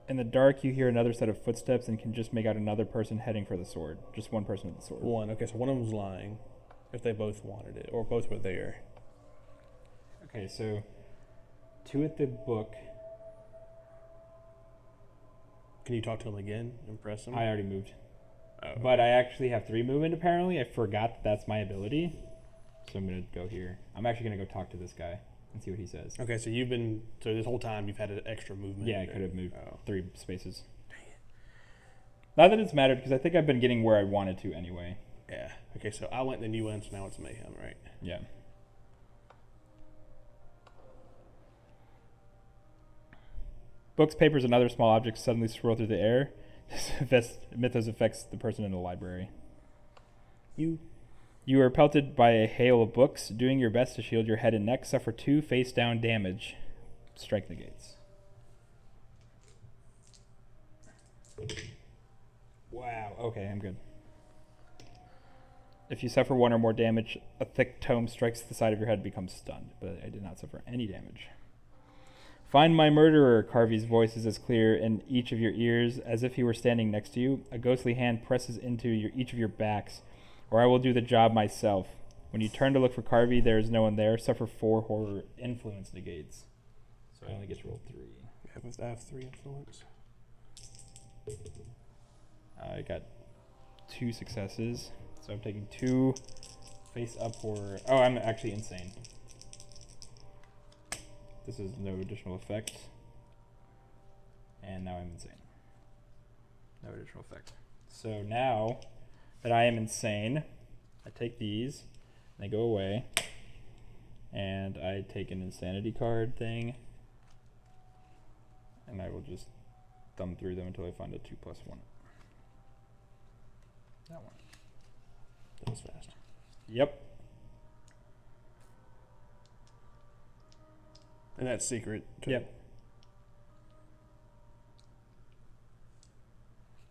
in the dark, you hear another set of footsteps and can just make out another person heading for the sword. Just one person with the sword. One. Okay, so one of them was lying, if they both wanted it, or both were there. Okay, so 2 at the book. Can you talk to him again? Impress him? I already moved. Oh. But I actually have 3 movement apparently. I forgot that that's my ability. So I'm going to go here. I'm actually going to go talk to this guy and see what he says. Okay, so so this whole time you've had an extra movement. Yeah, I could have moved Oh. 3 spaces. Not that it's mattered, because I think I've been getting where I wanted to anyway. Yeah. Okay, so I went, then you went, so now it's mayhem, right? Yeah. Books, papers, and other small objects suddenly swirl through the air. This mythos affects the person in the library. You are pelted by a hail of books. Doing your best to shield your head and neck, suffer 2 face-down damage. Strike negates. Wow. Okay, I'm good. If you suffer 1 or more damage, a thick tome strikes the side of your head and becomes stunned. But I did not suffer any damage. Find my murderer. Carvey's voice is as clear in each of your ears as if he were standing next to you. A ghostly hand presses into each of your backs, or I will do the job myself. When you turn to look for Carvey, there is no one there. Suffer 4 horror influence negates. So I only get to roll 3. I have 3 influence. I got 2 successes. So I'm taking 2 face up horror. Oh, I'm actually insane. This is no additional effect. And now I'm insane. No additional effect. So now that I am insane, I take these, and they go away. And I take an insanity card thing. And I will just thumb through them until I find a 2+1. That one. That was fast. Yep. And that's secret. Too. Yep.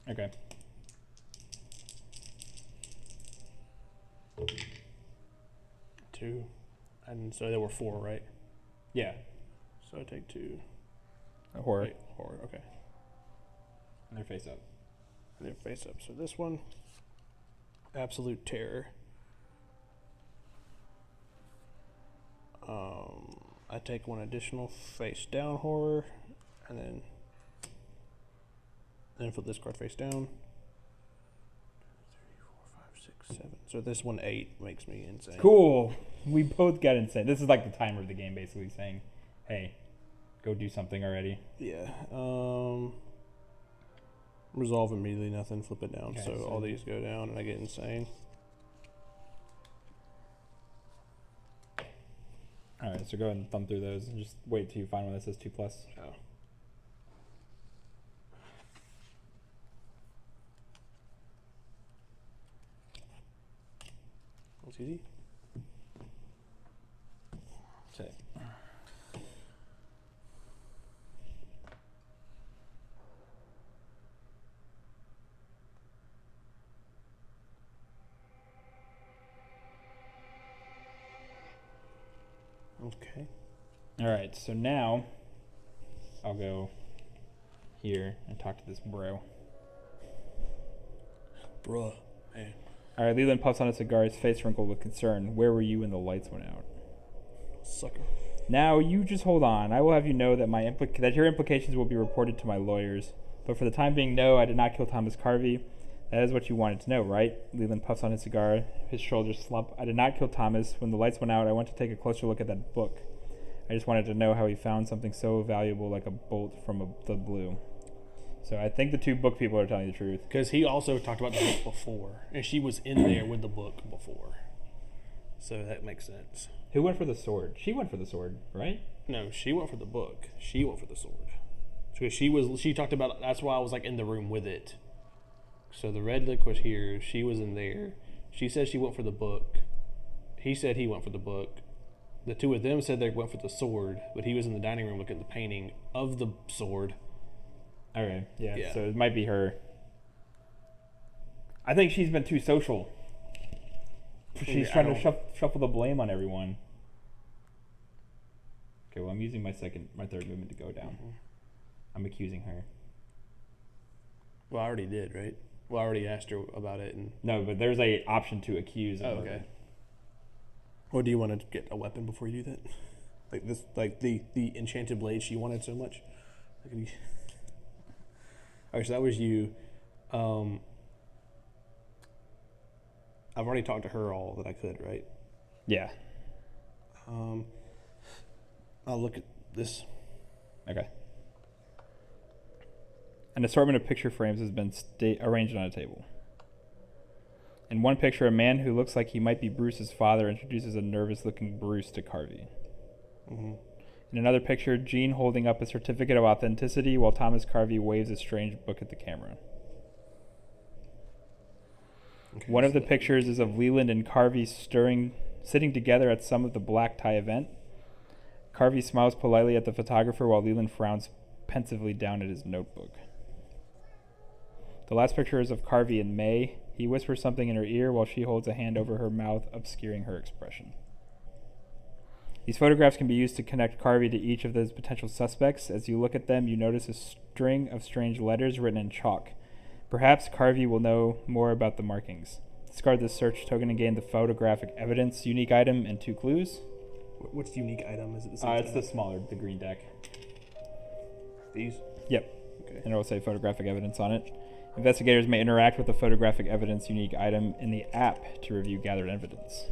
Okay. Two. And so there were 4, right? Yeah. So I take 2. A horror. Wait, horror, okay. And they're face up. And then face up. So this one, absolute terror. I take 1 additional face down horror, and then flip this card face down. 2, 3, 4, 5, 6, 7. So this one 8 makes me insane. Cool. We both got insane. This is like the timer of the game, basically saying, "Hey, go do something already." Yeah. Resolve immediately, nothing. Flip it down. Okay, so so all these go down, and I get insane. All right, so go ahead and thumb through those and just wait till you find one that says 2+. Oh. That's easy. Okay. Okay. All right, so now I'll go here and talk to this bro. Bruh. Man. All right, Leland puffs on a cigar, his face wrinkled with concern. Where were you when the lights went out? Sucker. Now, you just hold on. I will have you know that that your implications will be reported to my lawyers, But for the time being, no, I did not kill Thomas Carvey. That is what you wanted to know, right? Leland puffs on his cigar. His shoulders slump. I did not kill Thomas. When the lights went out, I went to take a closer look at that book. I just wanted to know how he found something so valuable like a bolt from the blue. So I think the two book people are telling the truth. Because he also talked about the book before, and she was in there with the book before. So that makes sense. Who went for the sword? She went for the sword, right? No, she went for the book. She went for the sword. Because she talked about, that's why I was like in the room with it. So the red lick was here. She was in there. She said she went for the book. He said he went for the book. The two of them said they went for the sword, but he was in the dining room looking at the painting of the sword. Okay, yeah. Yeah. So it might be her. I think she's been too social. She's trying to shuffle the blame on everyone. Okay, well, I'm using my third movement to go down. Mm-hmm. I'm accusing her. Well, I already did, right? Well, I already asked her about it. And No, but there's a option to accuse. Oh, okay. Or do you want to get a weapon before you do that? Like this, like the enchanted blade she wanted so much. Alright, so that was you. I've already talked to her all that I could, right? Yeah. I'll look at this. Okay. An assortment of picture frames has been arranged on a table. In one picture, a man who looks like he might be Bruce's father introduces a nervous-looking Bruce to Carvey. Mm-hmm. In another picture, Gene holding up a certificate of authenticity while Thomas Carvey waves a strange book at the camera. Okay, One of the pictures is of Leland and Carvey sitting together at some of the black tie event. Carvey smiles politely at the photographer while Leland frowns pensively down at his notebook. The last picture is of Carvey and May. He whispers something in her ear while she holds a hand over her mouth, obscuring her expression. These photographs can be used to connect Carvey to each of those potential suspects. As you look at them, you notice a string of strange letters written in chalk. Perhaps Carvey will know more about the markings. Discard this search token and gain the photographic evidence, unique item, and 2 clues. What's the unique item? Is it the same? It's the smaller, the green deck. These? Yep. Okay. And it will say photographic evidence on it. Investigators may interact with the photographic evidence unique item in the app to review gathered evidence.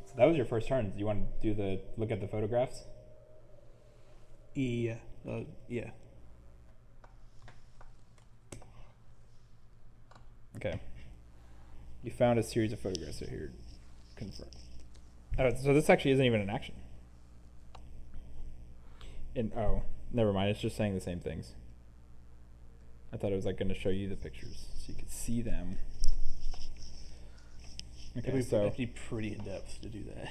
So that was your first turn. Do you want to do look at the photographs? Yeah. Yeah. Okay. You found a series of photographs right here. Confirm. Oh, so this actually isn't even an action. Never mind. It's just saying the same things. I thought it was like going to show you the pictures so you could see them. Okay, so it'd be pretty in depth to do that.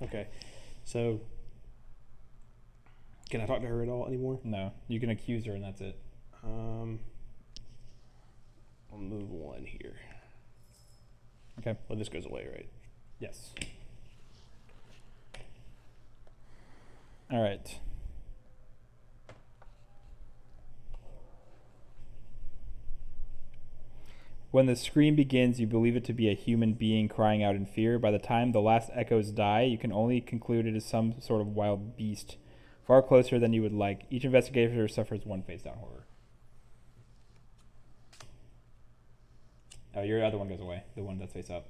Okay, so can I talk to her at all anymore? no, you can accuse her and that's it. I'll move 1 here. Okay. Well, this goes away, right? Yes. All right. When the scream begins, you believe it to be a human being crying out in fear. By the time the last echoes die, you can only conclude it is some sort of wild beast, far closer than you would like. Each investigator suffers 1 face-down horror. Oh, your other one goes away. The one that's face up.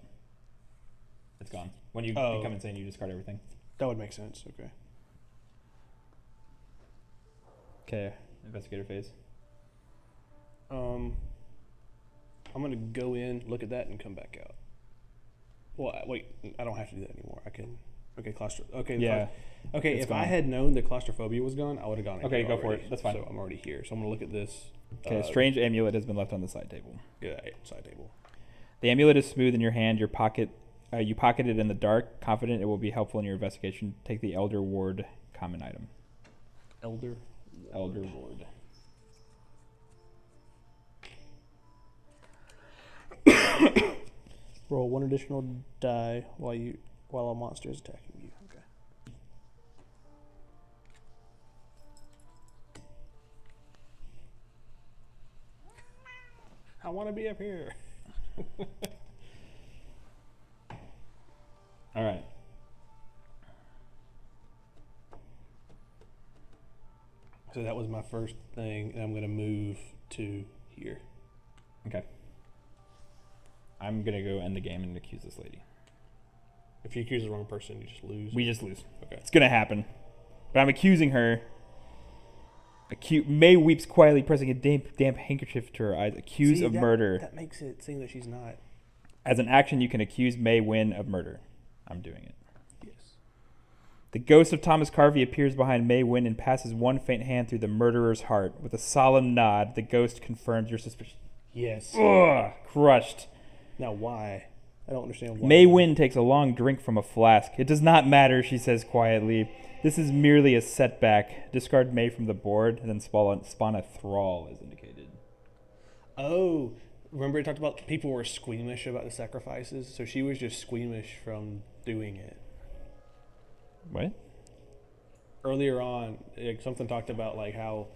It's gone. When you become insane, you discard everything. That would make sense. Okay. Okay, investigator phase. I'm gonna go in, look at that, and come back out. Well, wait, I don't have to do that anymore. I can. Okay, Yeah. Okay, It's if gone. I had known the claustrophobia was gone, I would have gone. in Okay, here go for already. it. That's fine. So I'm already here. So I'm gonna look at this. Okay, a strange amulet has been left on the side table. Yeah, side table. The amulet is smooth in your hand. You pocket it in the dark, confident it will be helpful in your investigation. Take the Elder Ward common item. Elder Ward. Roll 1 additional die while a monster is attacking you. Okay. I want to be up here. All right. So that was my first thing, and I'm going to move to here. Okay. I'm gonna go end the game and accuse this lady. If you accuse the wrong person, you just lose. We just lose. Okay. It's gonna happen. But I'm accusing her. May weeps quietly, pressing a damp handkerchief to her eyes. Accused of murder. That makes it seem that she's not. As an action, you can accuse May Wynn of murder. I'm doing it. Yes. The ghost of Thomas Carvey appears behind May Wynn and passes one faint hand through the murderer's heart. With a solemn nod, the ghost confirms your suspicion. Yes. Ugh, crushed. Now why? I don't understand why. May Wynn takes a long drink from a flask. It does not matter, she says quietly. This is merely a setback. Discard May from the board and then spawn a thrall as indicated. Oh, remember we talked about people were squeamish about the sacrifices? So she was just squeamish from doing it. What? Earlier on, like, something talked about like how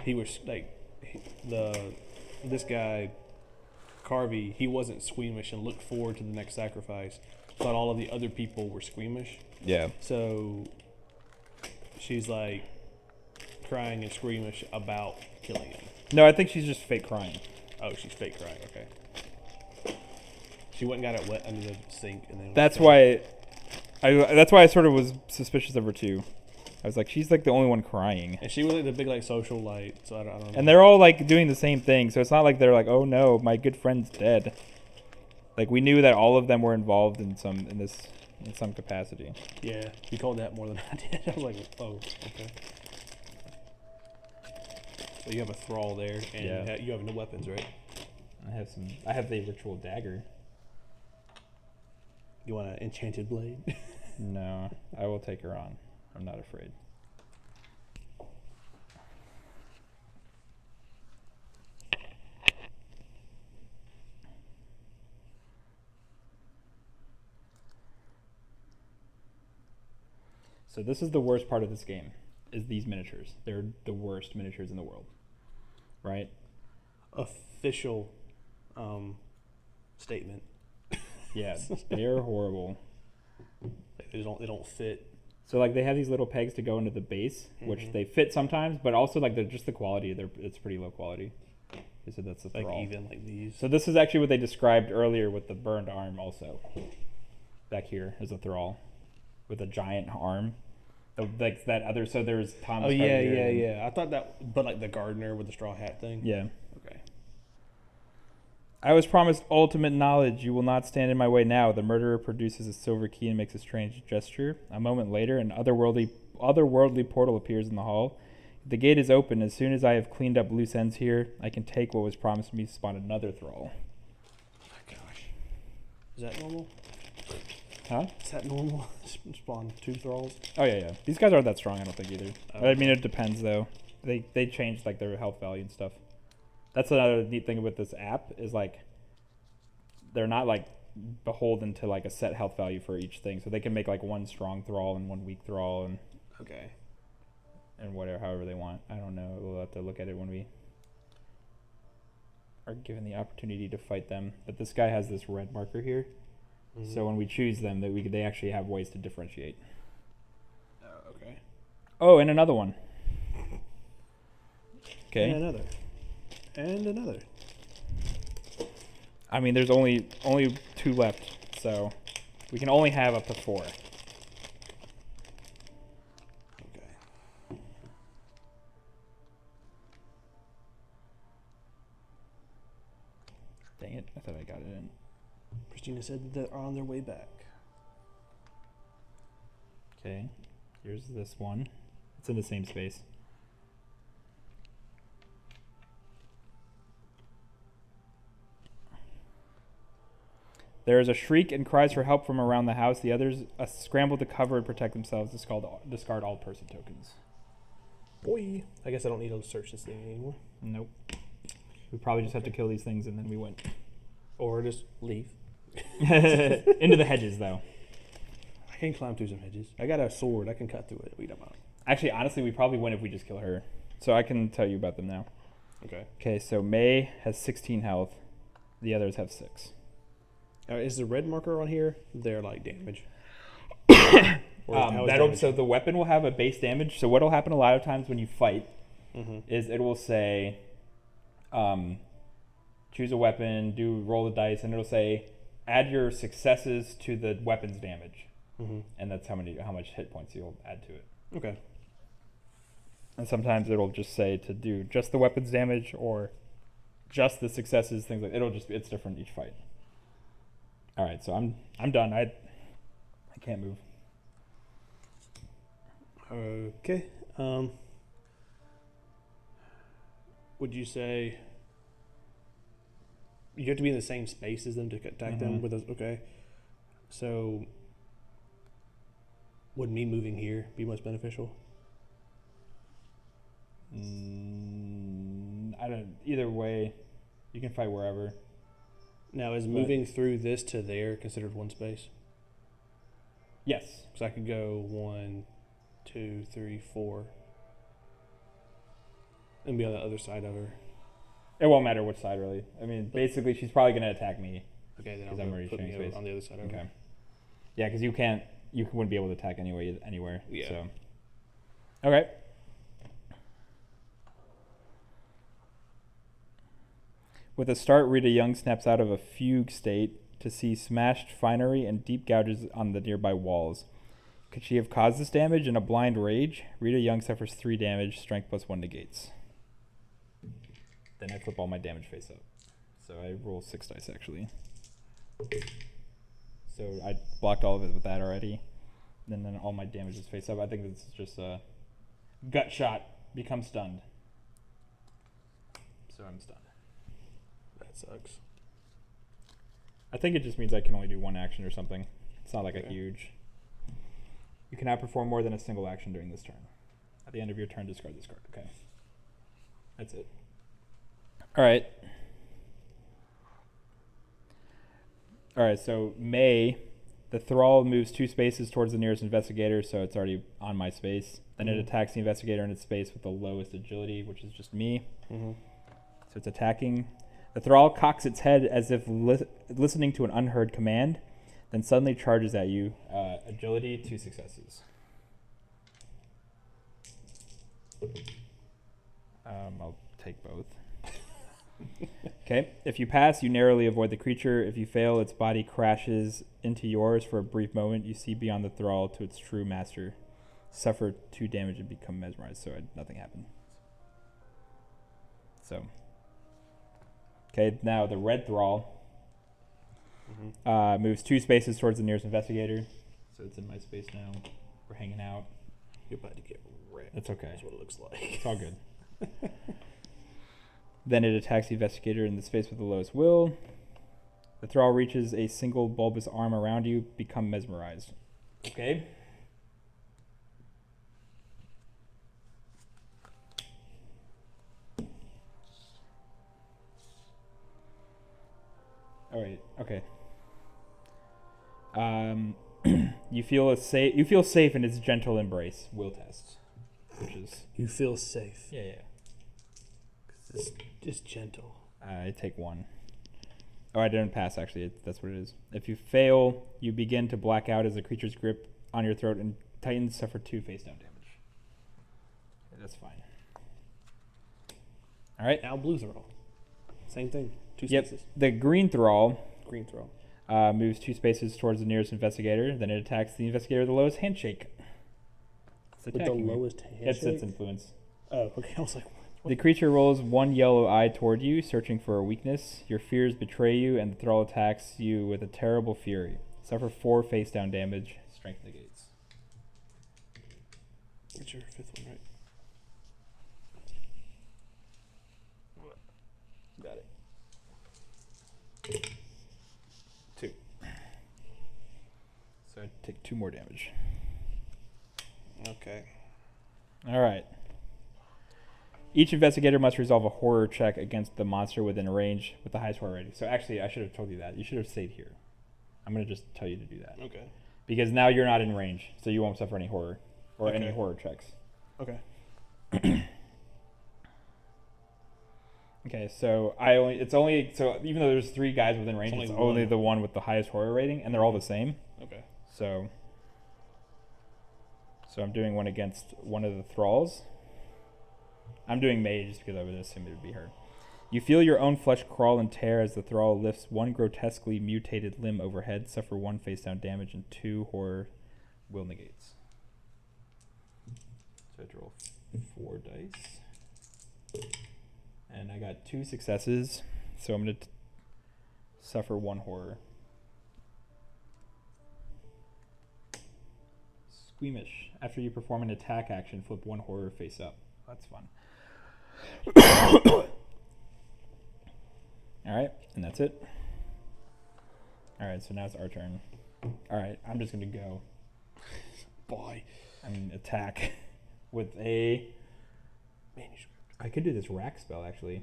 he was like this guy Carvey, he wasn't squeamish and looked forward to the next sacrifice, but all of the other people were squeamish. Yeah. So she's like crying and squeamish about killing him. No, I think she's just fake crying. Oh, she's fake crying. Okay. She went and got it wet under the sink, and then. That's why I sort of was suspicious of her too. I was like, she's like the only one crying. And she was like the big like social light, so I don't know. And they're all like doing the same thing, so it's not like they're like, oh no, my good friend's dead. Like we knew that all of them were involved in some capacity. Yeah, you called that more than I did. I was like, oh, okay. So you have a thrall there, and Yeah. you have no weapons, right? I have the ritual dagger. You want an enchanted blade? No, I will take her on. I'm not afraid. So this is the worst part of this game, is these miniatures. They're the worst miniatures in the world, right? Official statement. Yeah, they are horrible. They don't fit. So like they have these little pegs to go into the base, which they fit sometimes, but also like they're just the quality. It's pretty low quality. They said that's the Like thrall. even like these. So this is actually what they described earlier with the burned arm. Also, back here is a thrall with a giant arm. Like that other. So there's Thomas. Oh yeah, Carpenter yeah. I thought that, but like the gardener with the straw hat thing. Yeah. Okay. I was promised ultimate knowledge. You will not stand in my way now. The murderer produces a silver key and makes a strange gesture. A moment later, an otherworldly portal appears in the hall. The gate is open. As soon as I have cleaned up loose ends here, I can take what was promised me to spawn another thrall. Oh my gosh. Is that normal? Huh? Is that normal? Spawn 2 thralls? Oh yeah. These guys aren't that strong, I don't think either. Okay. I mean, it depends though. They changed like their health value and stuff. That's another neat thing with this app is like they're not like beholden to like a set health value for each thing, so they can make like one strong thrall and one weak thrall and Okay. and whatever, however they want. I don't know. We'll have to look at it when we are given the opportunity to fight them. But this guy has this red marker here, so when we choose them, they actually have ways to differentiate. Oh, okay. Oh, and another one. Okay. And another. And another. I mean, there's only 2 left, so we can only have up to 4. Okay. Dang it! I thought I got it in. Christina said that they're on their way back. Okay. Here's this one. It's in the same space. There is a shriek and cries for help from around the house. The others scramble to cover and protect themselves. Discard all person tokens. Boy. I guess I don't need to search this thing anymore. Nope. We probably just have to kill these things and then we win. Or just leave. Into the hedges, though. I can climb through some hedges. I got a sword. I can cut through it. We don't mind. Actually, honestly, we probably win if we just kill her. So I can tell you about them now. Okay. Okay, so May has 16 health. The others have 6. Is the red marker on here? They're like damage. So the weapon will have a base damage. So what'll happen a lot of times when you fight is it will say, choose a weapon, roll the dice, and it'll say, add your successes to the weapon's damage, and that's how much hit points you'll add to it. Okay. And sometimes it'll just say to do just the weapon's damage or just the successes, things like it's different each fight. All right, so I'm done. I can't move. Okay. Would you say you have to be in the same space as them to attack them with those? Okay. So would me moving here be most beneficial? I don't. Either way, you can fight wherever. Now, is moving through this to there considered one space? Yes. So I could go 1, 2, 3, 4, and be on the other side of her. It won't matter which side, really. I mean, basically, she's probably gonna attack me. Okay, then I'm I'll already put sharing me space. on the other side of her. Okay. Yeah, because you wouldn't be able to attack anywhere. Yeah. So. Okay. With a start, Rita Young snaps out of a fugue state to see smashed finery and deep gouges on the nearby walls. Could she have caused this damage in a blind rage? Rita Young suffers 3 damage, strength +1 negates. Then I flip all my damage face up. So I roll 6 dice, actually. So I blocked all of it with that already. And then all my damage is face up. I think this is just a gut shot, become stunned. So I'm stunned. That sucks. I think it just means I can only do 1 action or something. It's not like a huge... You cannot perform more than a single action during this turn. At the end of your turn, discard this card. Okay. That's it. Alright. Alright, so May, the Thrall moves 2 spaces towards the nearest investigator, so it's already on my space. Then it attacks the investigator in its space with the lowest agility, which is just me. So it's attacking. The Thrall cocks its head as if listening to an unheard command, then suddenly charges at you. Agility, 2 successes. I'll take both. Okay. If you pass, you narrowly avoid the creature. If you fail, its body crashes into yours for a brief moment. You see beyond the Thrall to its true master. Suffer 2 damage and become mesmerized, so nothing happened. So... Okay, now the red Thrall moves 2 spaces towards the nearest investigator. So it's in my space now. We're hanging out. You're about to get wrecked. That's okay. That's what it looks like. It's all good. Then it attacks the investigator in the space with the lowest will. The Thrall reaches a single bulbous arm around you, become mesmerized. Okay. All right. Okay. You feel safe in its gentle embrace. Will test, which is You feel safe. yeah. It's just gentle. I take 1. Oh, I didn't pass. Actually, that's what it is. If you fail, you begin to black out as the creature's grip on your throat, and Titans suffer 2 face down damage. Okay, that's fine. All right. Now blue Thrall. Same thing. 2 Yep. spaces. The green Thrall Green Thrall. moves 2 spaces towards the nearest investigator. Then it attacks the investigator with the lowest handshake. It's With the attacking you. lowest It's handshake? its influence. Oh, okay. I was like, The creature rolls 1 yellow eye toward you, searching for a weakness. Your fears betray you, and the Thrall attacks you with a terrible fury. Suffer 4 face down damage. Strength negates. it's your 5th one, right? Got it. 2. So I take 2 more damage. Okay. All right. Each investigator must resolve a horror check against the monster within range with the highest horror rating. So actually, I should have told you that. You should have stayed here. I'm going to just tell you to do that. Okay. Because now you're not in range, so you won't suffer any horror or any Okay. horror checks. Okay. Okay, so even though there's 3 guys within range, It's it's only only one. the one with the highest horror rating, and they're all the same. Okay. So I'm doing one against one of the Thralls. I'm doing May just because I would assume it would be her. You feel your own flesh crawl and tear as the thrall lifts one grotesquely mutated limb overhead, suffer 1 face down damage, and 2 horror will negates. So I have to roll 4 dice. And I got 2 successes, so I'm going to suffer 1 horror. Squeamish. After you perform an attack action, flip 1 horror face up. That's fun. Alright, and that's it. Alright, so now it's our turn. Alright, I'm just going to go. Boy. I mean, attack with a Manuscript. I could do this rack spell, actually.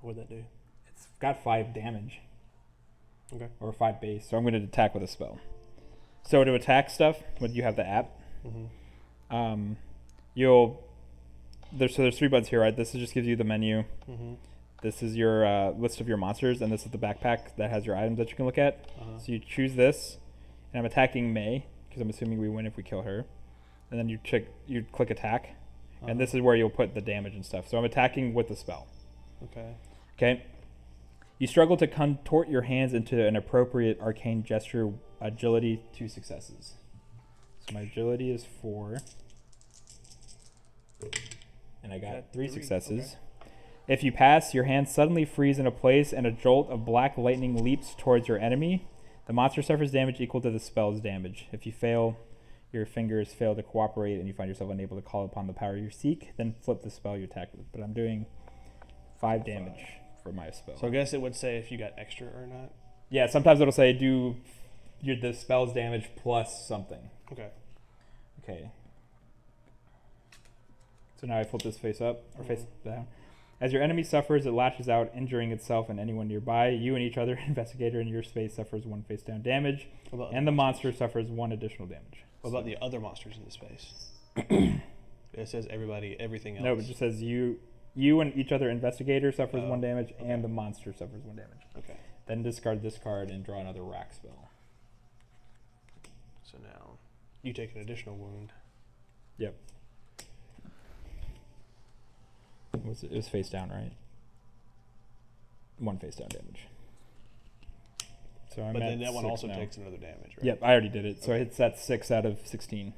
What'd that do? It's got 5 damage. Okay. Or 5 base, so I'm going to attack with a spell. So to attack stuff, when you have the app, there's 3 buttons here, right? This just gives you the menu. This is your list of your monsters, and this is the backpack that has your items that you can look at. So you choose this, and I'm attacking May, because I'm assuming we win if we kill her. And then you click attack, and this is where you'll put the damage and stuff. So I'm attacking with the spell. Okay. You struggle to contort your hands into an appropriate arcane gesture. Agility, 2 successes. So my agility is 4. And I got 3 successes. Okay. If you pass, your hands suddenly freeze in a place and a jolt of black lightning leaps towards your enemy. The monster suffers damage equal to the spell's damage. If you fail, your fingers fail to cooperate and you find yourself unable to call upon the power you seek, then flip the spell you attack with. But I'm doing 5 damage for my spell. So I guess it would say if you got extra or not. Yeah, sometimes it'll say do the spell's damage plus something. Okay. So now I flip this face up, or face down. As your enemy suffers, it lashes out, injuring itself and anyone nearby. You and each other investigator in your space suffers 1 face down damage, and the monster suffers 1 additional damage. What about the other monsters in the space? It says everything else. No, it just says you and each other investigator suffers 1 damage, and the monster suffers 1 damage. Okay. Then discard this card and draw another rack spell. So now you take an additional wound. Yep. It was face down, right? 1 face down damage. So I'm but at then that one 6 also now. takes another damage, right? Yep, I already did it. So it's at 6 out of 16.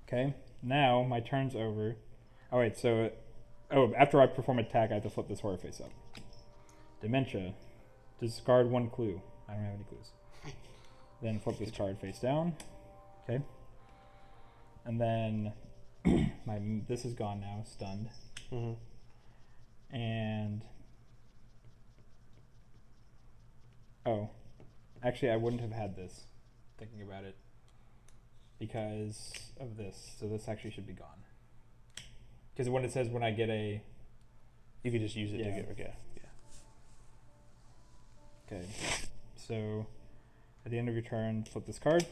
Okay. Now my turn's over. Oh wait, so after I perform attack, I have to flip this horror face up. Dementia. Discard 1 clue. I don't have any clues. Then flip this card face down. Okay. And then this is gone now, stunned. And actually I wouldn't have had this, thinking about it, because of this. So this actually should be gone. Because when it says when I get a, you could just use it to get Okay. So at the end of your turn, flip this card.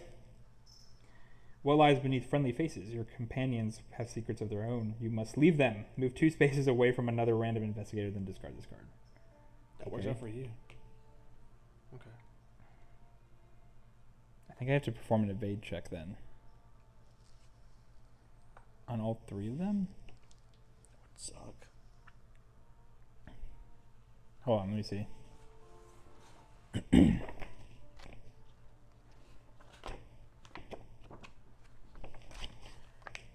What lies beneath friendly faces? Your companions have secrets of their own. You must leave them. Move 2 spaces away from another random investigator, then discard this card. That works out for you. Okay. I think I have to perform an evade check then. On all 3 of them? That would suck. Hold on, let me see.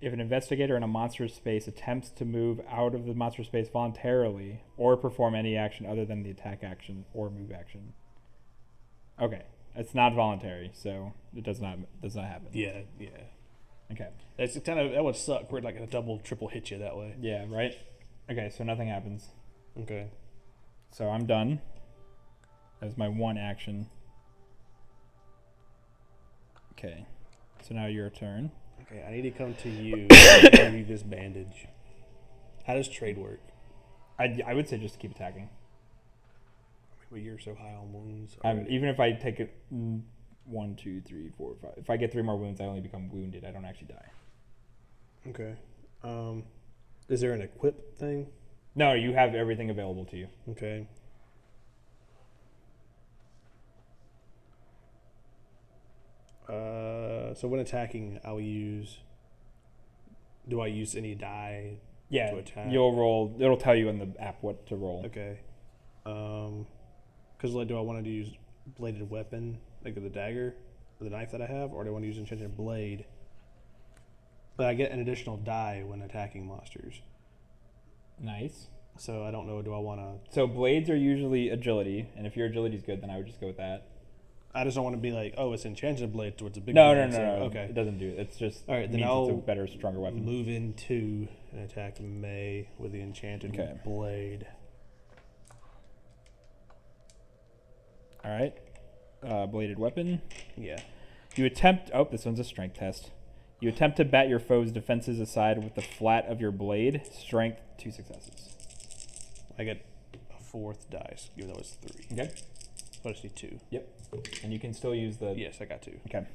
If an investigator in a monster's space attempts to move out of the monster space voluntarily or perform any action other than the attack action or move action. Okay, it's not voluntary, so it does not happen. Yeah. Okay. That would suck. We're like a double, triple hit you that way. Yeah, right? Okay, so nothing happens. Okay. So I'm done. That was my 1 action. Okay. So now your turn. Okay, I need to come to you and give you this bandage. How does trade work? I would say just keep attacking. But you're so high on wounds. Even if I take it 1, 2, 3, 4, 5. If I get 3 more wounds, I only become wounded. I don't actually die. Okay. Is there an equip thing? No, you have everything available to you. Okay. So when attacking, do I use any die Yeah, to attack. you'll roll. It'll tell you in the app what to roll. Okay. Because do I want to use bladed weapon, like the dagger, or the knife that I have, or do I want to use enchanted blade? But I get an additional die when attacking monsters. Nice. So I don't know. Do I want to? So blades are usually agility, and if your agility's good, then I would just go with that. I just don't want to be like, oh, it's enchanted blade, so it's a big. No, blade, no. Okay. It doesn't do it. It's just All right, then means I'll it's a better, stronger weapon. move into and attack May with the enchanted blade. All right. Bladed weapon. Yeah. You attempt. Oh, this one's a strength test. You attempt to bat your foe's defenses aside with the flat of your blade. Strength, 2 successes. I get a 4th dice, even though it's 3. Okay. But I just need 2. Yep. And you can still use the. Yes, I got 2. Okay.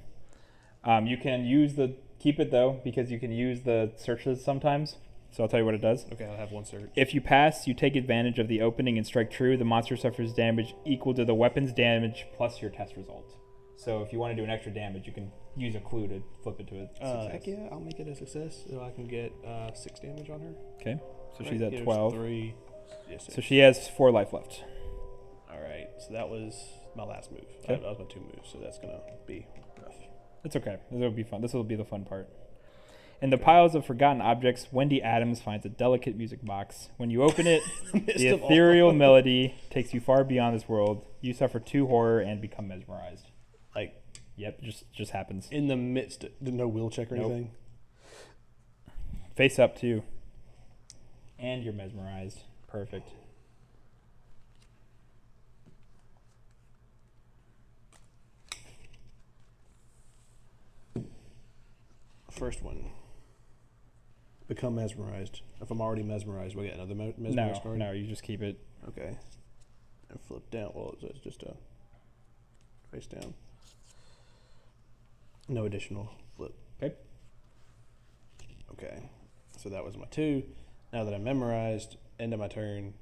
You can use the. Keep it though, because you can use the searches sometimes. So I'll tell you what it does. Okay, I'll have 1 search. If you pass, you take advantage of the opening and strike true. The monster suffers damage equal to the weapon's damage plus your test result. So if you want to do an extra damage, you can use a clue to flip it to a success. Heck yeah, I'll make it a success so I can get 6 damage on her. Okay. So Right, she's at here's 12. 3. Yes, So she has 4 life left. Alright, so that was my last move. Okay. That was my 2 moves, so that's going to be rough. It's okay. This will be fun. This will be the fun part. In the piles of forgotten objects, Wendy Adams finds a delicate music box. When you open it, the ethereal melody takes you far beyond this world. You suffer 2 horror and become mesmerized. Like, Yep, just happens. in the midst, no wheel check or Nope. anything? Face up too. And you're mesmerized. Perfect. First one. Become mesmerized. If I'm already mesmerized, we get another mesmerized No, card? no, you just keep it. Okay. And flip down. Well, it's just a face down. No additional flip. Okay. Okay. So that was my 2. Now that I'm memorized, end of my turn.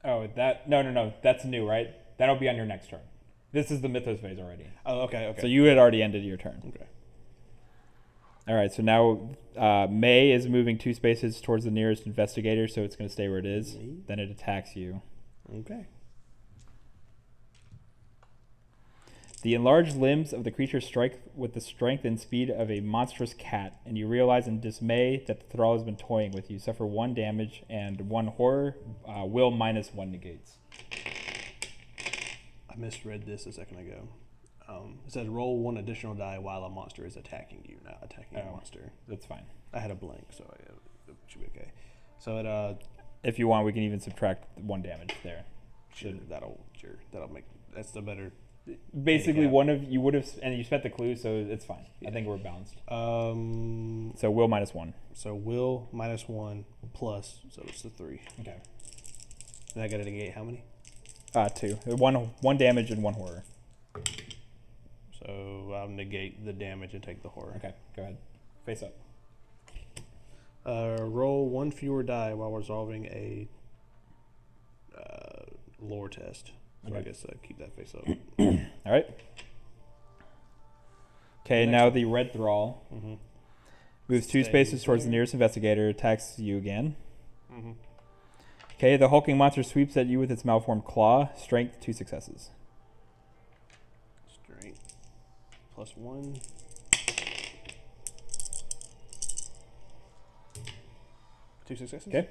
Oh, no. That's new, right? That'll be on your next turn. This is the Mythos phase already. Oh, okay, okay. So you had already ended your turn. Okay. All right, so now May is moving 2 spaces towards the nearest investigator, so it's going to stay where it is. Me? Then it attacks you. Okay. The enlarged limbs of the creature strike with the strength and speed of a monstrous cat, and you realize in dismay that the thrall has been toying with you. Suffer 1 damage and 1 horror. Will minus 1 negates. I misread this a second ago. It says roll 1 additional die while a monster is attacking you, not attacking a Oh. monster. That's fine. I had a blank, so it should be okay. So it If you want, we can even subtract 1 damage there. that'll make that's the better. Basically, Handicap. one of you would have, and you spent the clue, so it's fine. I think we're balanced. So will minus 1. So will minus 1 plus, so it's the 3. Okay. And I got to negate how many? 2. One damage and 1 horror. So I'll negate the damage and take the horror. Okay, go ahead. Face up. Roll 1 fewer die while resolving a lore test. So I Okay. guess keep that face up. All right. Okay, Next now one. the red thrall Mm-hmm. moves 2 Stays spaces towards the there. nearest investigator, attacks you again. Mm-hmm. Okay, the hulking monster sweeps at you with its malformed claw. Strength, 2 successes. Strength plus 1. Two successes. Okay.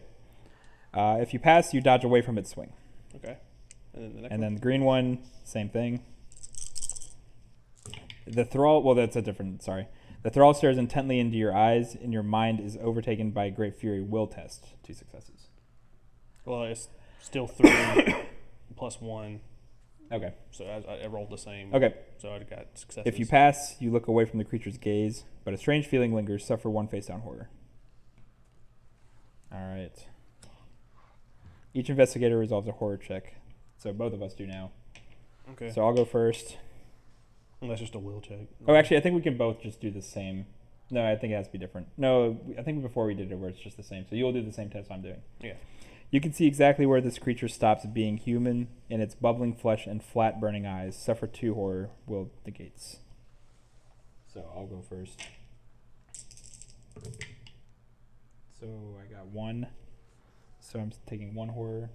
If you pass, you dodge away from its swing. Okay. And then the next And one. then the green one, same thing. The thrall, well, that's a different, sorry. The thrall stares intently into your eyes, and your mind is overtaken by a great fury. Will test, 2 successes. Well, it's still 3 plus 1. Okay. So I rolled the same. Okay. So I got successes. If you pass, you look away from the creature's gaze, but a strange feeling lingers. Suffer 1 face down horror. All right. Each investigator resolves a horror check. So both of us do now. Okay. So I'll go first. And that's just a will check. Oh, actually, I think we can both just do the same. No, I think it has to be different. No, I think before we did it where it's just the same. So you'll do the same test I'm doing. Yeah. You can see exactly where this creature stops being human in its bubbling flesh and flat burning eyes. Suffer 2 horror. Will negates. So I'll go first. So I got 1. So I'm taking 1 horror.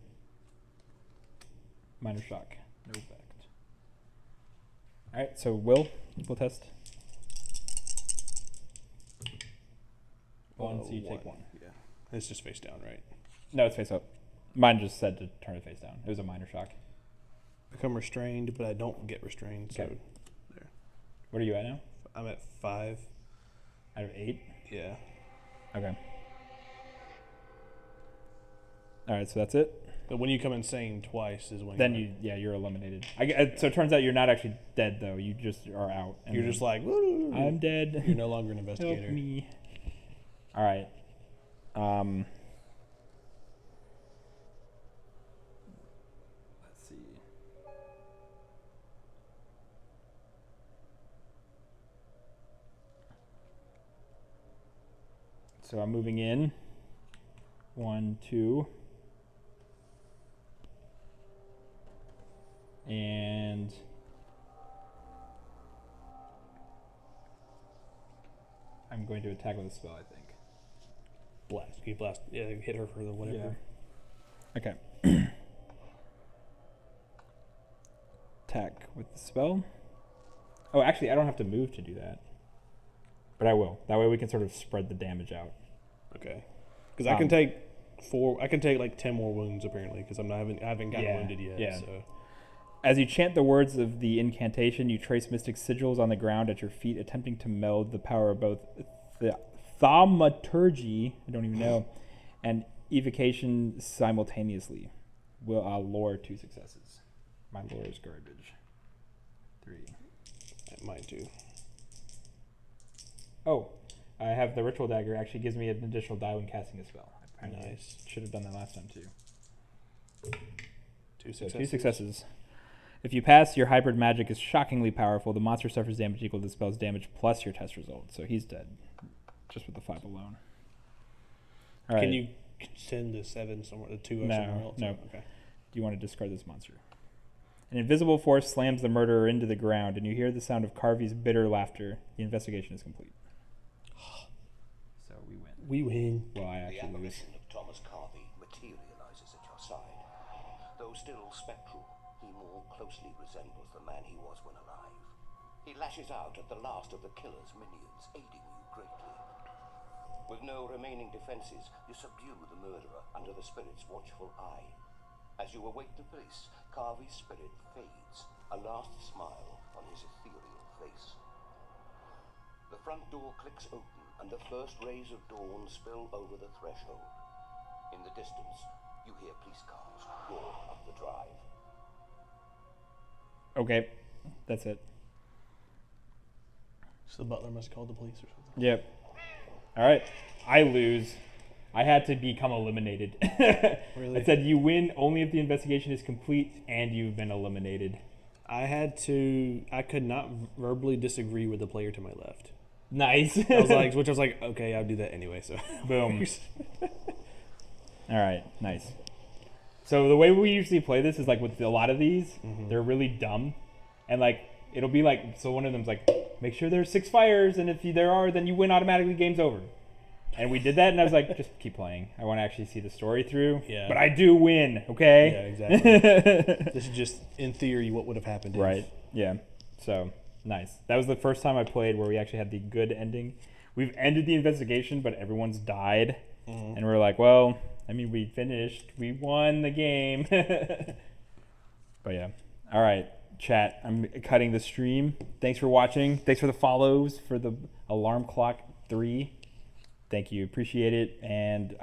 Minor shock. No effect. All right. So we'll test. 1. So you take 1. Yeah. It's just face down, right? No, it's face up. Mine just said to turn it face down. It was a minor shock. Become restrained, but I don't get restrained. So Okay. there. What are you at now? I'm at 5. Out of 8? Yeah. Okay. All right, so that's it. But when you come insane twice is when Then you're eliminated. So it turns out you're not actually dead though. You just are out. And you're just like, woo, I'm dead. You're no longer an investigator. Help me. All right. Let's see. So I'm moving in. 1, 2. And I'm going to attack with a spell, I think. Blast. You blast. Yeah, hit her for the whatever. Yeah. Okay. Attack with the spell. Oh, actually, I don't have to move to do that. But I will. That way we can sort of spread the damage out. Okay. Because I can take 4. I can take like 10 more wounds apparently. Because I haven't gotten wounded yet. Yeah. So. As you chant the words of the incantation, you trace mystic sigils on the ground at your feet, attempting to meld the power of both thaumaturgy, I don't even know, and evocation simultaneously. Will lore 2 successes. My lore is garbage. 3. Mine too. Oh, I have the ritual dagger. Actually gives me an additional die when casting a spell. Apparently Nice. Should have done that last time too. 2 So successes. 2 successes. If you pass, your hybrid magic is shockingly powerful. The monster suffers damage equal to the spell's damage plus your test result. So he's dead, just with the 5 alone. All right. Can you send the 7 somewhere, the 2 somewhere else? No. Okay. Do you want to discard this monster? An invisible force slams the murderer into the ground, and you hear the sound of Carvey's bitter laughter. The investigation is complete. So we win. We win. Well, I The actually lose. apparition of Thomas Carvey materializes at your side. Though still spectral, he more closely resembles the man he was when alive. He lashes out at the last of the killer's minions, aiding you greatly. With no remaining defenses, you subdue the murderer under the spirit's watchful eye. As you await the police, Carvey's spirit fades, a last smile on his ethereal face. The front door clicks open, and the first rays of dawn spill over the threshold. In the distance, you hear police cars roar up the drive. Okay, that's it. So the butler must have called the police or something. Yep. All right, I lose. I had to become eliminated. Really? It said you win only if the investigation is complete and you've been eliminated. I could not verbally disagree with the player to my left. Nice. I was like, okay, I'll do that anyway. So Boom. All right, nice. So the way we usually play this is like with a lot of these, they're really dumb. And like, it'll be like, so one of them's like, make sure there's 6 fires, and if there are, then you win automatically, game's over. And we did that, and I was like, just keep playing. I want to actually see the story through. Yeah. But I do win, okay? Yeah, exactly. This is just, in theory, what would have happened. Right, yeah. So, nice. That was the first time I played where we actually had the good ending. We've ended the investigation, but everyone's died. And we're like, well, I mean, we finished. We won the game. But yeah. All right, chat. I'm cutting the stream. Thanks for watching. Thanks for the follows for the Alarm Clock 3. Thank you. Appreciate it. And